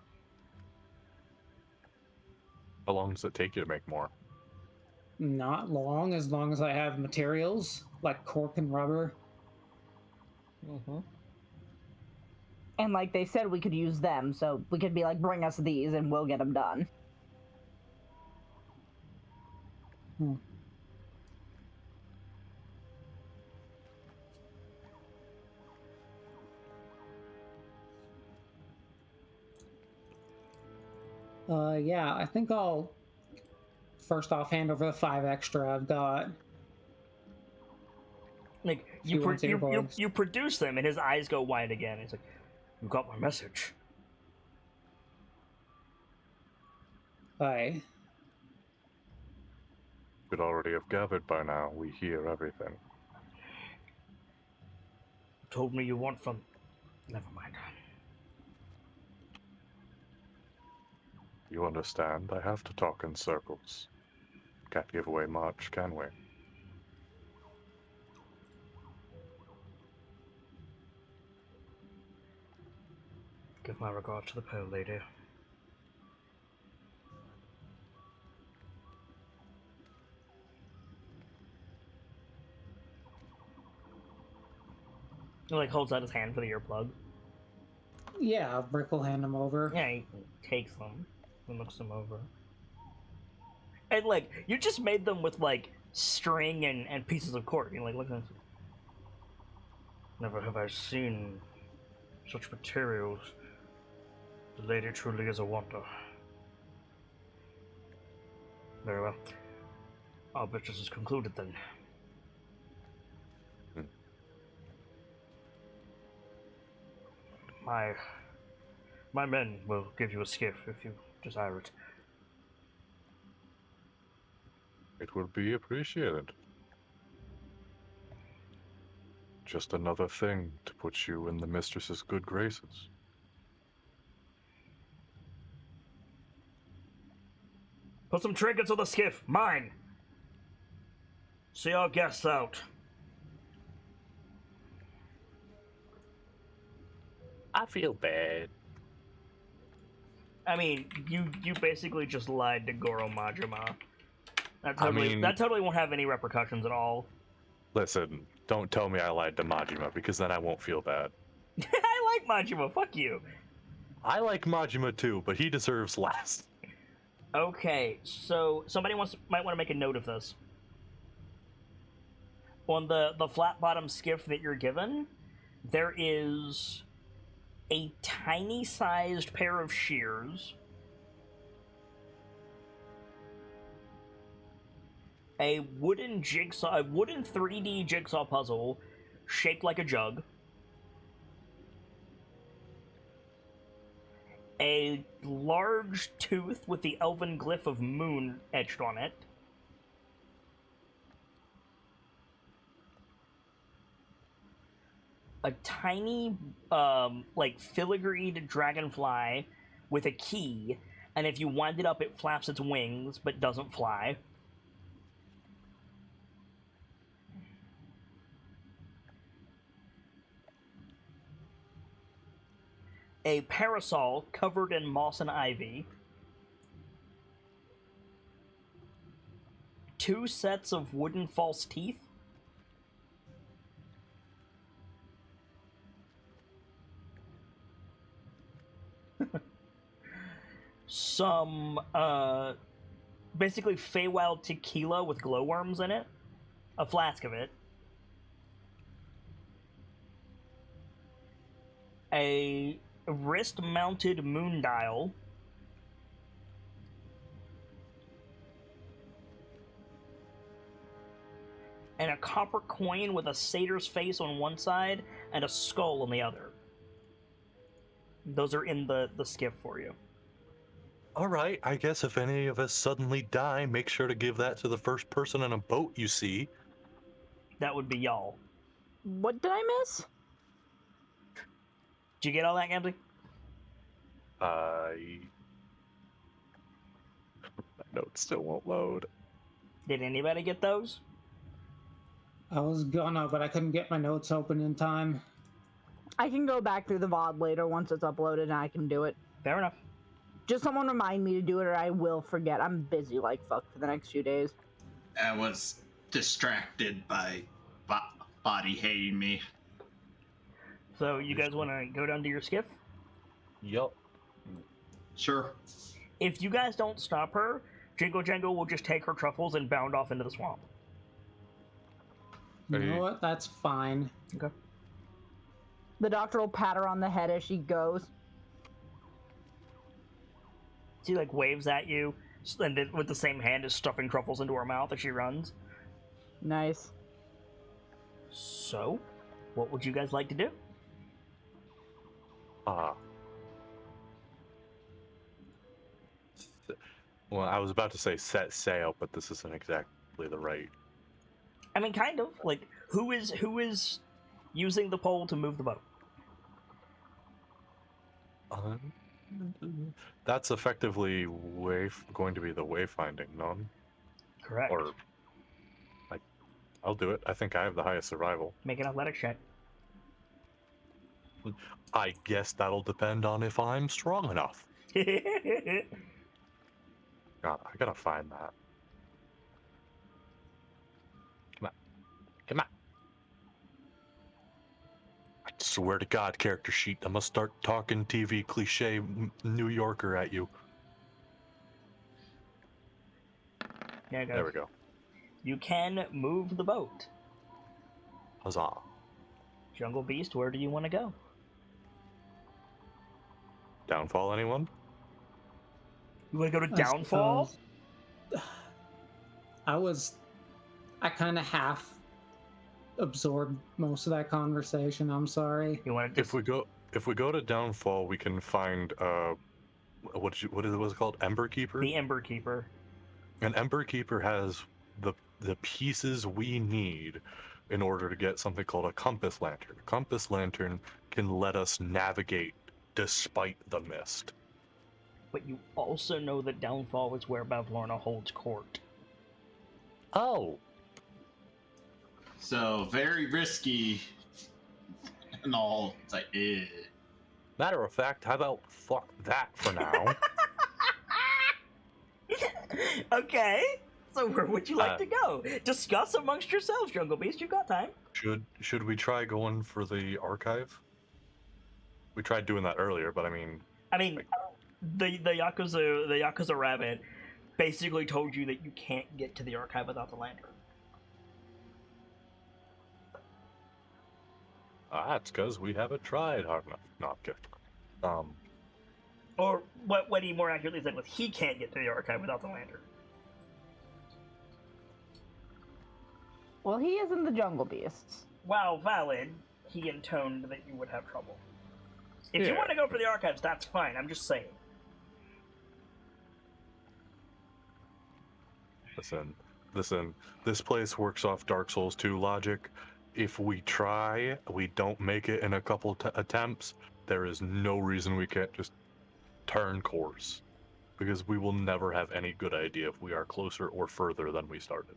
How long does it take you to make more? Not long, as long as I have materials like cork and rubber. Mm-hmm. And like they said, we could use them, so we could be like, bring us these and we'll get them done. Yeah, I think I'll first off hand over the 5 extra I've got. Like, you produce them, and his eyes go wide again. He's like, "You got my message." Aye. Could already have gathered by now. We hear everything. Told me you want from... Never mind. You understand? I have to talk in circles. Can't give away much, can we? Give my regards to the Pearl Lady. He like holds out his hand for the earplug. Yeah, Brick will hand them over. Yeah, he takes them and looks them over. And like, you just made them with like string and pieces of cork. You like, look at this. Never have I seen such materials. The lady truly is a wonder. Very well. Our business is concluded then. My men will give you a skiff if you desire it. It will be appreciated. Just another thing to put you in the mistress's good graces. Put some trinkets on the skiff. Mine! See our guests out. I feel bad. I mean, you basically just lied to Goro Majima. That mean- totally won't have any repercussions at all. Listen, don't tell me I lied to Majima, because then I won't feel bad. I like Majima, fuck you. I like Majima too, but he deserves less. Okay, so somebody might want to make a note of this. On the flat bottom skiff that you're given, there is a tiny sized pair of shears, a wooden 3D jigsaw puzzle shaped like a jug, a large tooth with the elven glyph of moon etched on it, a tiny, like, filigreed dragonfly with a key, and if you wind it up, it flaps its wings, but doesn't fly. A parasol covered in moss and ivy. 2 sets of wooden false teeth. Some, basically Feywild tequila with glowworms in it. A flask of it. A wrist-mounted moon dial. And a copper coin with a satyr's face on one side and a skull on the other. Those are in the skiff for you. All right, I guess if any of us suddenly die, make sure to give that to the first person in a boat you see. That would be y'all. What did I miss? Did you get all that, Gamsey? My notes still won't load. Did anybody get those? I was gonna, but I couldn't get my notes open in time. I can go back through the VOD later once it's uploaded and I can do it. Fair enough. Just someone remind me to do it or I will forget. I'm busy like fuck for the next few days. I was distracted by body hating me. So you guys want to go down to your skiff? Yup. Sure. If you guys don't stop her, Jingle Jangle will just take her truffles and bound off into the swamp. You Hey. know what? That's fine. Okay. The doctor will pat her on the head as she goes. She like waves at you, and then with the same hand is stuffing truffles into her mouth as she runs. Nice. So, what would you guys like to do? Well, I was about to say set sail, but this isn't exactly the right. I mean, kind of. Like, who is using the pole to move the boat? That's effectively going to be the wayfinding, none? Correct. Or, I'll do it. I think I have the highest survival. Make an athletics check. I guess that'll depend on if I'm strong enough. God, I gotta find that. Come on. I swear to God, character sheet, I must start talking TV cliche New Yorker at you. There you go. There we go. You can move the boat. Huzzah. Jungle Beast, where do you want to go? Downfall, anyone? You want to go to I Downfall? suppose. I kind of half absorbed most of that conversation. I'm sorry. You want to If we go to Downfall, we can find what is it called? Ember Keeper? the Ember Keeper? An Ember Keeper has the pieces we need in order to get something called a compass lantern. A compass lantern can let us navigate despite the mist. But you also know that Downfall is where Bavlorna holds court. Oh, So very risky and all. It's like, eh. matter of fact, how about fuck that for now? Okay, so where would you like to go? Discuss amongst yourselves, Jungle Beast. You've got time. Should we try going for the archive? We tried doing that earlier, but I mean, the Yakuza rabbit basically told you that you can't get to the archive without the lantern. that's because we haven't tried hard enough. No, I'm kidding. Or what he more accurately said was he can't get to the archive without the lantern. Well, he isn't the Jungle Beasts. While valid, he intoned that you would have trouble. If you Yeah. want to go for the archives, that's fine. I'm just saying. Listen. This place works off Dark Souls 2 logic. If we try, we don't make it in a couple attempts, there is no reason we can't just turn course. Because we will never have any good idea if we are closer or further than we started.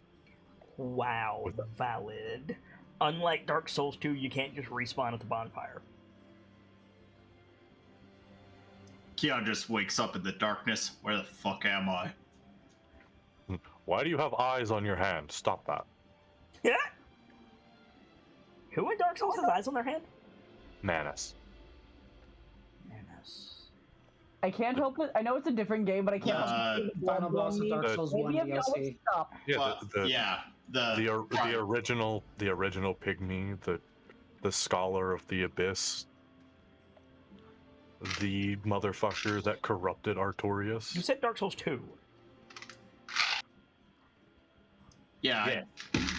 Wow, valid. Unlike Dark Souls 2, you can't just respawn at the bonfire. Keon just wakes up in the darkness. Where the fuck am I? Why do you have eyes on your hand? Stop that. Yeah. Who in Dark Souls has eyes on their hand? Manus. Manus. I can't help it. I know it's a different game, but I can't help it. Final boss of Dark Souls 1 Maybe I've got DLC. mixed up. Yeah, Well, the original pygmy, the scholar of the abyss, the motherfucker that corrupted Artorias. You said Dark Souls 2. Yeah.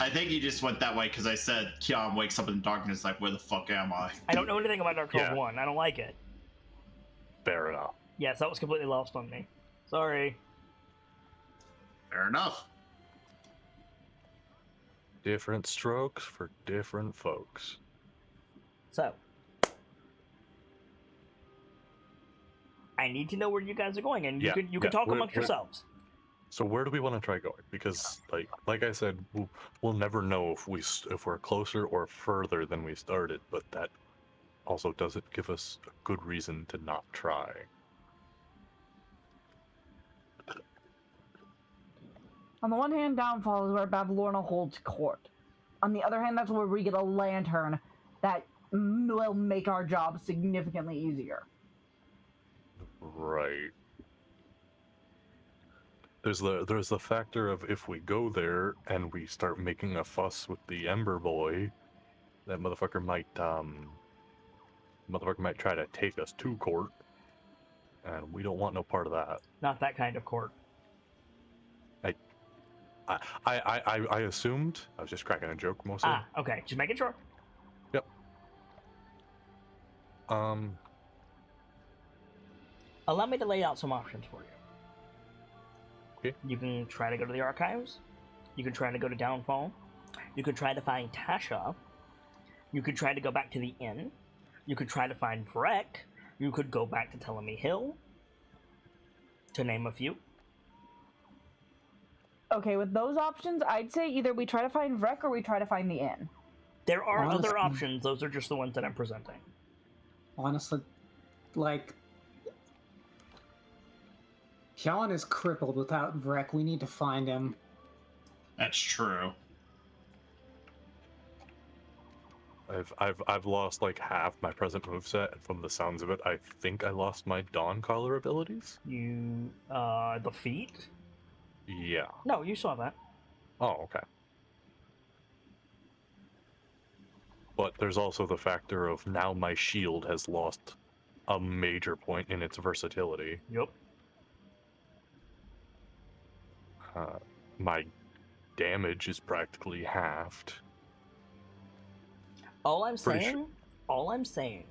I think he just went that way because I said Kian wakes up in darkness like, where the fuck am I? I don't know anything about Dark Souls Yeah. 1. I don't like it. Fair enough. Yes, that was completely lost on me. Sorry. Fair enough. Different strokes for different folks. So, I need to know where you guys are going, and you can talk amongst yourselves. So where do we want to try going? Because like I said, we'll never know if we're closer or further than we started, but that also doesn't give us a good reason to not try. On the one hand, Downfall is where Babylorna holds court. On the other hand, that's where we get a lantern that will make our job significantly easier. Right. There's the factor of if we go there and we start making a fuss with the Ember Boy, that motherfucker might try to take us to court, and we don't want no part of that. Not that kind of court. I assumed. I was just cracking a joke mostly. Ah, okay. Just making sure. Yep. Allow me to lay out some options for you. Okay. You can try to go to the archives. You can try to go to Downfall. You could try to find Tasha. You could try to go back to the inn. You could try to find Vrek. You could go back to Telemy Hill. To name a few. Okay, with those options, I'd say either we try to find Vrek or we try to find the inn. There are Honestly- other options. Those are just the ones that I'm presenting. Honestly, like, Kian is crippled without Vrek. We need to find him. That's true. I've lost like half my present moveset, and from the sounds of it, I think I lost my Dawn Caller abilities. The feet? Yeah. No, you saw that. Oh, okay. But there's also the factor of now my shield has lost a major point in its versatility. Yep. My damage is practically halved. All I'm Pretty saying,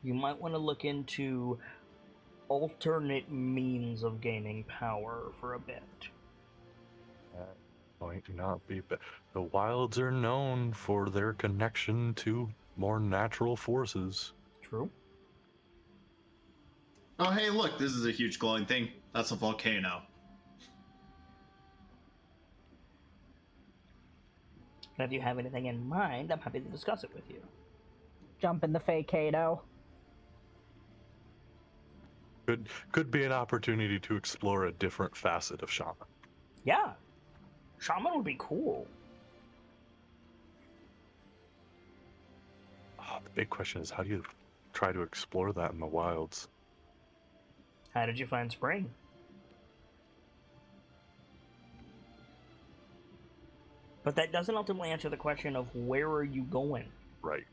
you might want to look into alternate means of gaining power for a bit. That might not be bad. The wilds are known for their connection to more natural forces. True. Oh, hey, look, this is a huge glowing thing. That's a volcano. And if you have anything in mind, I'm happy to discuss it with you. Jump in the Fakado. Could be an opportunity to explore a different facet of Shaman. Yeah. Shaman would be cool. The big question is, how do you try to explore that in the wilds? How did you find Spring? But that doesn't ultimately answer the question of where are you going? Right.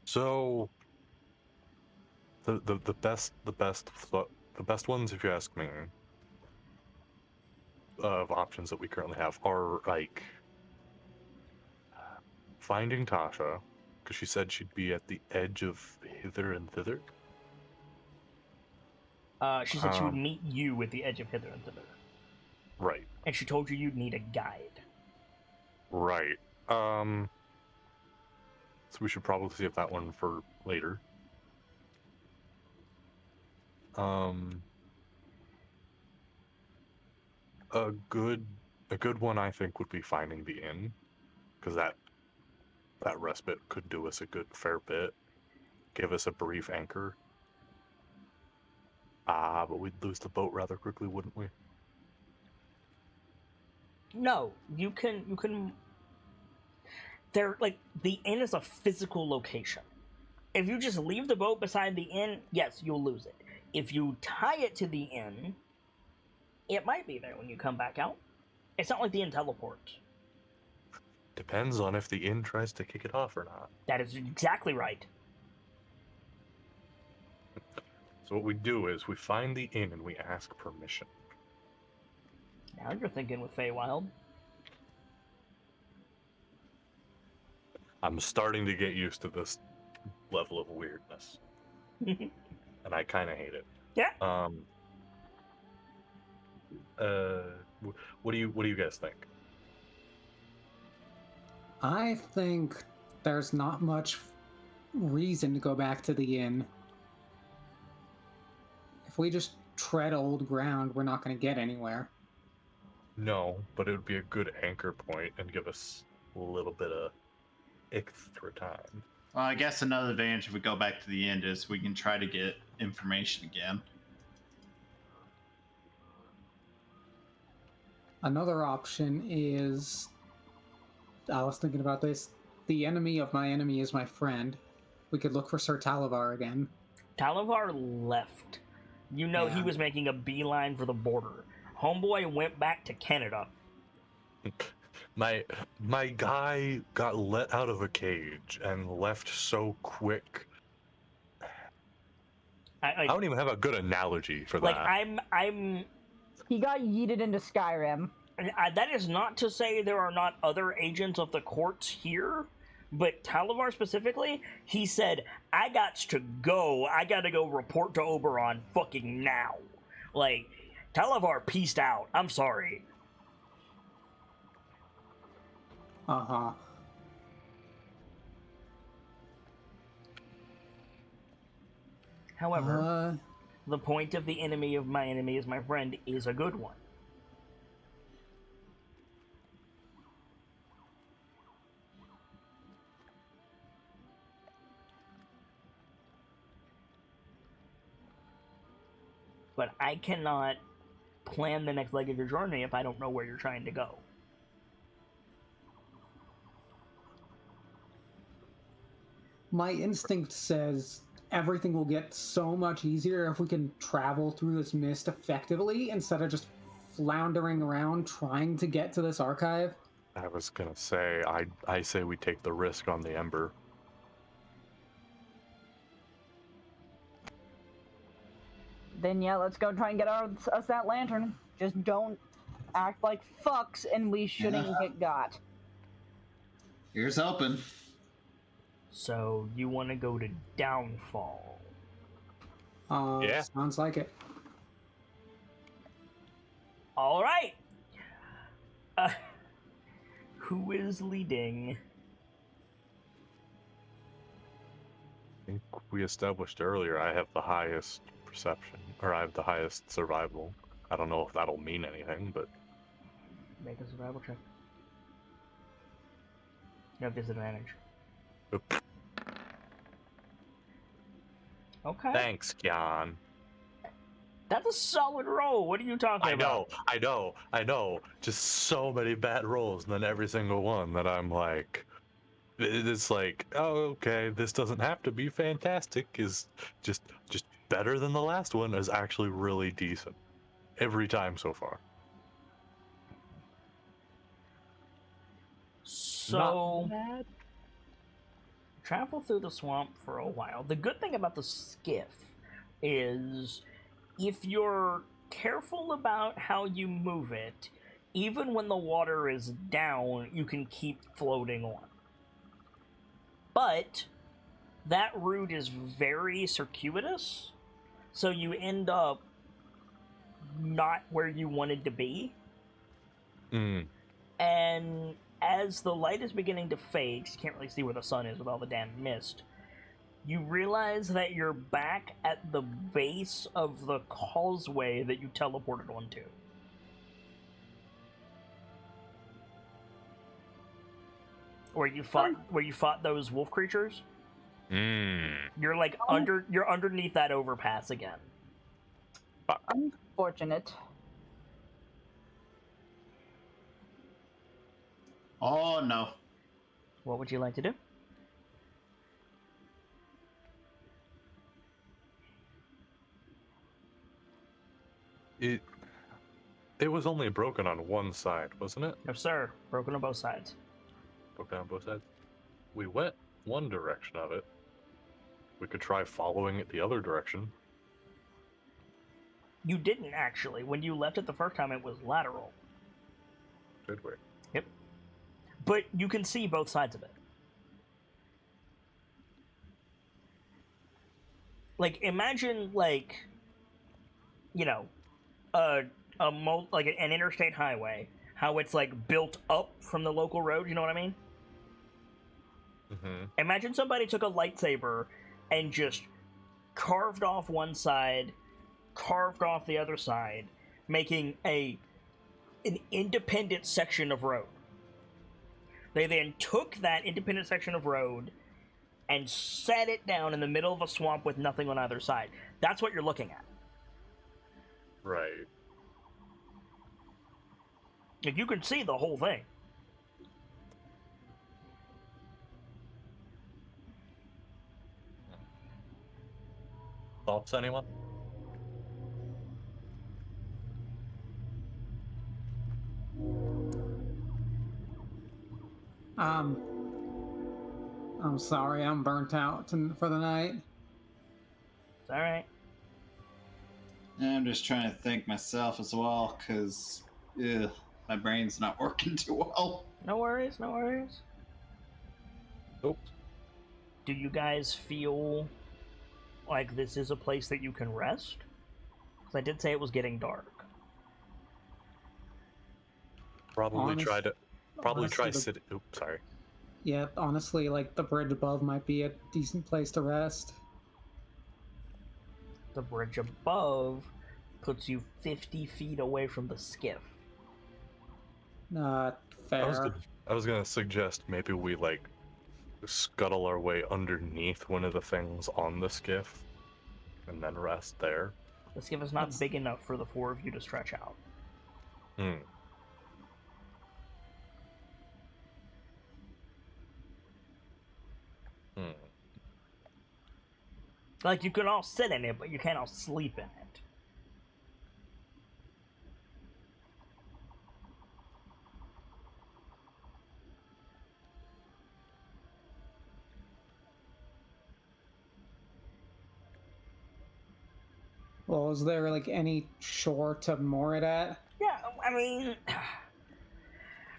So the best ones, if you ask me, of options that we currently have are like finding Tasha, because she said she'd be at the edge of hither and thither. She said she would meet you at the edge of hither and thither. Right. And she told you you'd need a guide. Right. So we should probably save that one for later. A good one I think would be finding the inn, because that respite could do us a good fair bit. give us a brief anchor. But we'd lose the boat rather quickly, wouldn't we? No, you can. They're like the inn is a physical location. If you just leave the boat beside the inn, yes, you'll lose it. If you tie it to the inn, it might be there when you come back out. It's not like the inn teleports. Depends on if the inn tries to kick it off or not. That is exactly right. So what we do is we find the inn and we ask permission. Now you're thinking with Feywild. I'm starting to get used to this level of weirdness. And I kind of hate it. Yeah. What do you guys think? I think there's not much reason to go back to the inn. If we just tread old ground, we're not going to get anywhere. No, but it would be a good anchor point and give us a little bit of extra time. Well, I guess another advantage if we go back to the end is we can try to get information again. Another option is, I was thinking about this, the enemy of my enemy is my friend. We could look for Sir Talavar again. Talavar left. You know he was making a beeline for the border. Homeboy went back to Canada. My guy got let out of a cage and left so quick. I don't even have a good analogy for like, that. I'm. He got yeeted into Skyrim. That is not to say there are not other agents of the courts here, but Talavar specifically, he said, I got to go. I got to go report to Oberon fucking now. Like, Talavar peaced out. I'm sorry. Uh-huh. However, the point of the enemy of my enemy is my friend is a good one. But I cannot plan the next leg of your journey if I don't know where you're trying to go. My instinct says everything will get so much easier if we can travel through this mist effectively instead of just floundering around trying to get to this archive. I was gonna say, I say we take the risk on the Ember. Then yeah, let's go try and get us that lantern. Just don't act like fucks and we shouldn't get got. Here's hoping. So, you want to go to Downfall? Yeah. Sounds like it. Alright! Who is leading? I think we established earlier I have the highest perception, or I have the highest survival. I don't know if that'll mean anything, but... Make a survival check. You have disadvantage. Oop. Okay. Thanks, Kian. That's a solid roll. What are you talking about? I know. Just so many bad rolls, and then every single one that I'm like... It's like, oh, okay, this doesn't have to be fantastic, is just better than the last one, is actually really decent. Every time so far. So, travel through the swamp for a while. The good thing about the skiff is if you're careful about how you move it, even when the water is down, you can keep floating on. But that route is very circuitous, so you end up not where you wanted to be. And as the light is beginning to fade, 'cause you can't really see where the sun is with all the damn mist, you realize that you're back at the base of the causeway that you teleported onto. Where you fought those wolf creatures? You're like you're underneath that overpass again. Unfortunate. Oh no. What would you like to do? It was only broken on one side, wasn't it? No, sir. Broken on both sides. Broken on both sides. We went one direction of it. We could try following it the other direction. You didn't actually. When you left it the first time, it was lateral. Did we? Yep. But you can see both sides of it. Like, imagine, like, you know, like an interstate highway, how it's like built up from the local road. You know what I mean? Mm-hmm. Imagine somebody took a lightsaber and just carved off one side, carved off the other side, making an independent section of road. They then took that independent section of road and set it down in the middle of a swamp with nothing on either side. That's what you're looking at. Right. Like, you can see the whole thing. Thoughts, anyone? I'm sorry, I'm burnt out for the night. It's alright. I'm just trying to think myself as well, because my brain's not working too well. No worries, no worries. Nope. Do you guys feel like this is a place that you can rest? Because I did say it was getting dark. Probably try the- sitting. Oops, sorry. Yeah, honestly, like the bridge above might be a decent place to rest. The bridge above puts you 50 feet away from the skiff. Not fair. I was gonna suggest maybe we like scuttle our way underneath one of the things on the skiff, and then rest there. The skiff is not big enough for the four of you to stretch out. Hmm. Hmm. Like, you can all sit in it, but you can't all sleep in it. Well, is there like any shore to moor it at? Yeah, I mean,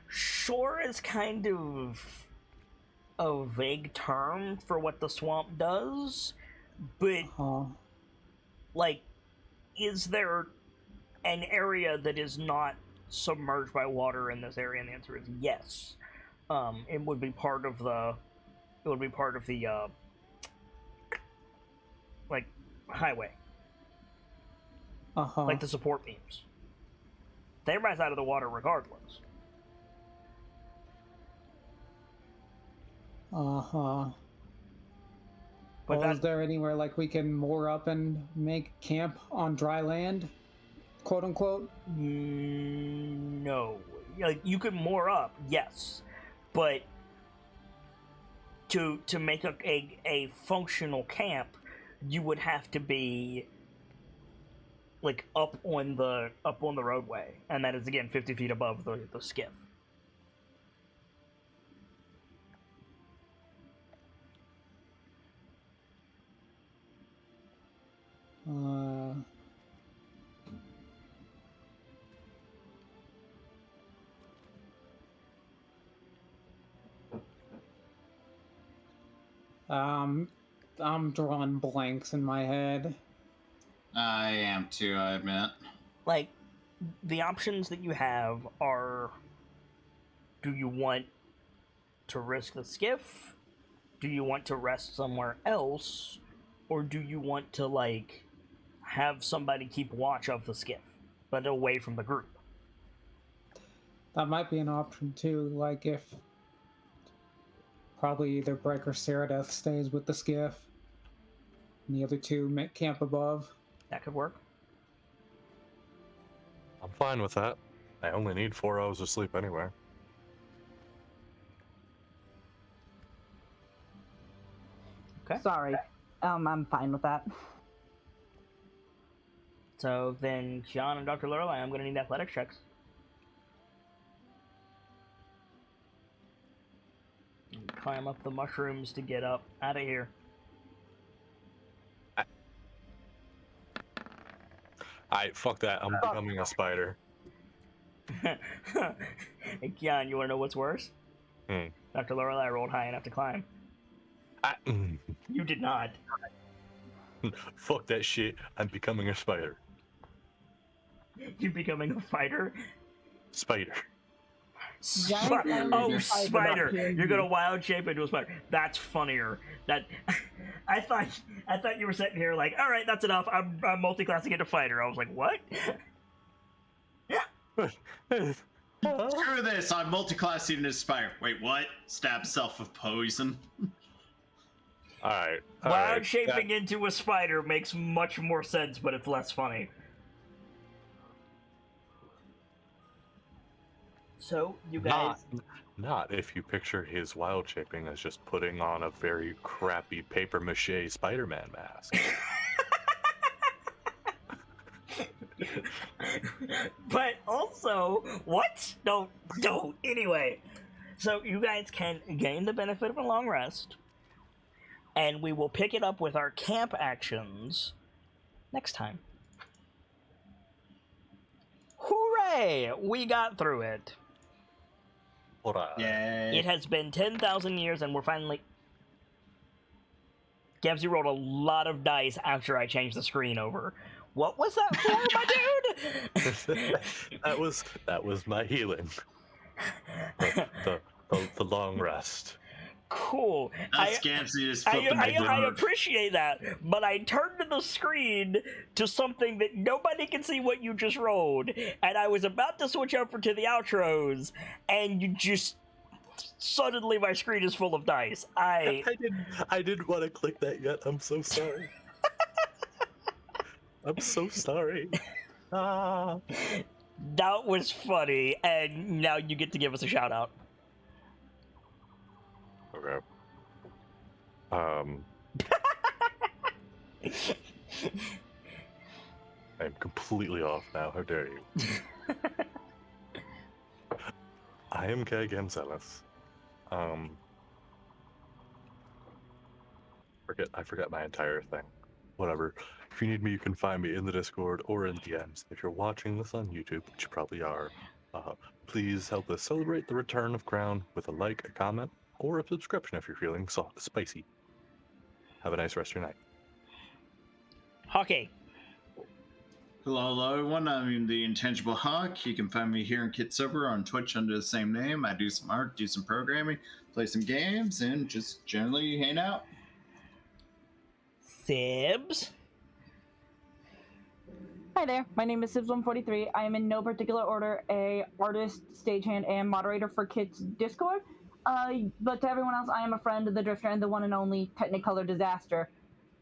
shore is kind of a vague term for what the swamp does, but, like, is there an area that is not submerged by water in this area? And the answer is yes. It would be part of the, like, highway. Like the support beams. Everybody's out of the water regardless. But Well, is there anywhere like we can moor up and make camp on dry land, quote unquote? No. Like, you could moor up, yes, but to make a functional camp, you would have to be like up on the roadway, and that is again 50 feet above the skiff. I'm drawing blanks in my head. I am too, I admit. Like, the options that you have are, do you want to risk the skiff? Do you want to rest somewhere else? Or do you want to, like, have somebody keep watch of the skiff, but away from the group? That might be an option too, like if probably either Break or Saradeth stays with the skiff. And the other two make camp above. That could work. I'm fine with that. I only need 4 hours of sleep anyway. Okay. Sorry. I'm fine with that. So then, John and Dr. Lorelei, I'm going to need athletics checks. And climb up the mushrooms to get up out of here. Fuck that. I'm becoming a spider. Hey, Keon, you want to know what's worse? Dr. Lorelei rolled high enough to climb. You did not. Fuck that shit. I'm becoming a spider. You becoming a fighter? Spider. Spider! You're gonna wild shape into a spider. That's funnier. That I thought you were sitting here like, all right, that's enough. I'm multi-classing into fighter. I was like, what? Screw this! I'm multi-classing into spider. Wait, what? Stab self with poison. All right. Wild shaping into a spider makes much more sense, but it's less funny. So, you guys... Not if you picture his wild shaping as just putting on a very crappy papier-mâché Spider-Man mask. But also, what? Don't. Anyway, so you guys can gain the benefit of a long rest, and we will pick it up with our camp actions next time. Hooray! We got through it. Yay. It has been 10,000 years, and we're finally... Gabsy rolled a lot of dice after I changed the screen over. What was that for, my dude? that was my healing. The long rest. Cool. That's Gansy just I appreciate that, but I turned the screen to something that nobody can see what you just rolled, and I was about to switch over to the outros, and you just... Suddenly my screen is full of dice. I didn't want to click that yet. I'm so sorry. I'm so sorry. That was funny, and now you get to give us a shout out. Okay. I'm completely off now. How dare you? I am Kay Gamzelis. I forgot my entire thing. Whatever. If you need me, you can find me in the Discord or in DMs. If you're watching this on YouTube, which you probably are, please help us celebrate the return of Crown with a like, a comment, or a subscription if you're feeling spicy. Have a nice rest of your night. Hockey. Hello, everyone. I'm the Intangible Hawk. You can find me here in Kit Sober on Twitch under the same name. I do some art, do some programming, play some games, and just generally hang out. Sibs. Hi there, my name is Sibs143. I am in no particular order a artist, stagehand, and moderator for Kit's Discord. But to everyone else, I am a friend of the Drifter and the one and only Technicolor Disaster.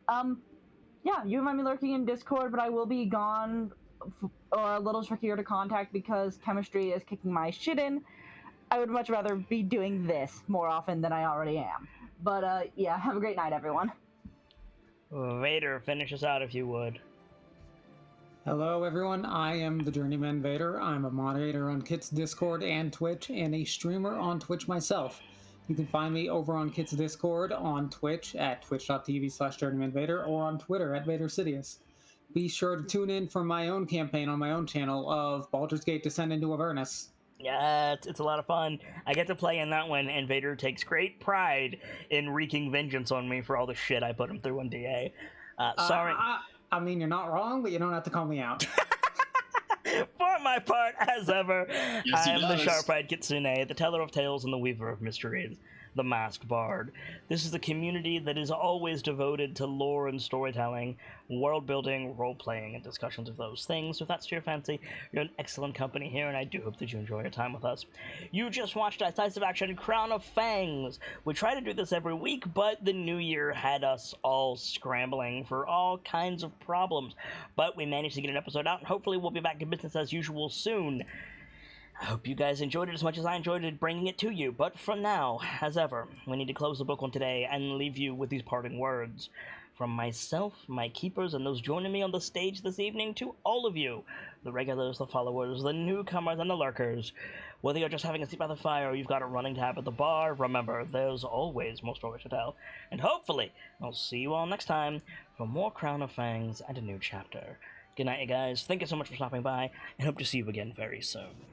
Yeah, you can find me lurking in Discord, but I will be gone or a little trickier to contact because chemistry is kicking my shit in. I would much rather be doing this more often than I already am. But yeah, have a great night, everyone. Vader, finish us out if you would. Hello, everyone. I am the Journeyman Vader. I'm a moderator on Kit's Discord and Twitch, and a streamer on Twitch myself. You can find me over on Kit's Discord on Twitch at twitch.tv/JourneymanVader or on Twitter at VaderSidious. Be sure to tune in for my own campaign on my own channel of Baldur's Gate Descent into Avernus. Yeah, it's a lot of fun. I get to play in that one, and Vader takes great pride in wreaking vengeance on me for all the shit I put him through on DA. Sorry. I mean, you're not wrong, but you don't have to call me out. For my part, as ever, Yes, I am the does. sharp-eyed Kitsune, the teller of tales and the weaver of mysteries. the Masked Bard. This is the community that is always devoted to lore and storytelling, world building, role playing, and discussions of those things. So if that's to your fancy, you're an excellent company here, and I do hope that you enjoy your time with us. You just watched Decisive Action Crown of Fangs. We try to do this every week, but the new year had us all scrambling for all kinds of problems. But we managed to get an episode out, and hopefully we'll be back to business as usual soon. I hope you guys enjoyed it as much as I enjoyed it bringing it to you, but for now, as ever, we need to close the book on today and leave you with these parting words. From myself, my keepers, and those joining me on the stage this evening, to all of you, the regulars, the followers, the newcomers, and the lurkers, whether you're just having a seat by the fire or you've got a running tab at the bar, remember, there's always more stories to tell. And hopefully, I'll see you all next time for more Crown of Fangs and a new chapter. Good night, you guys. Thank you so much for stopping by, and hope to see you again very soon.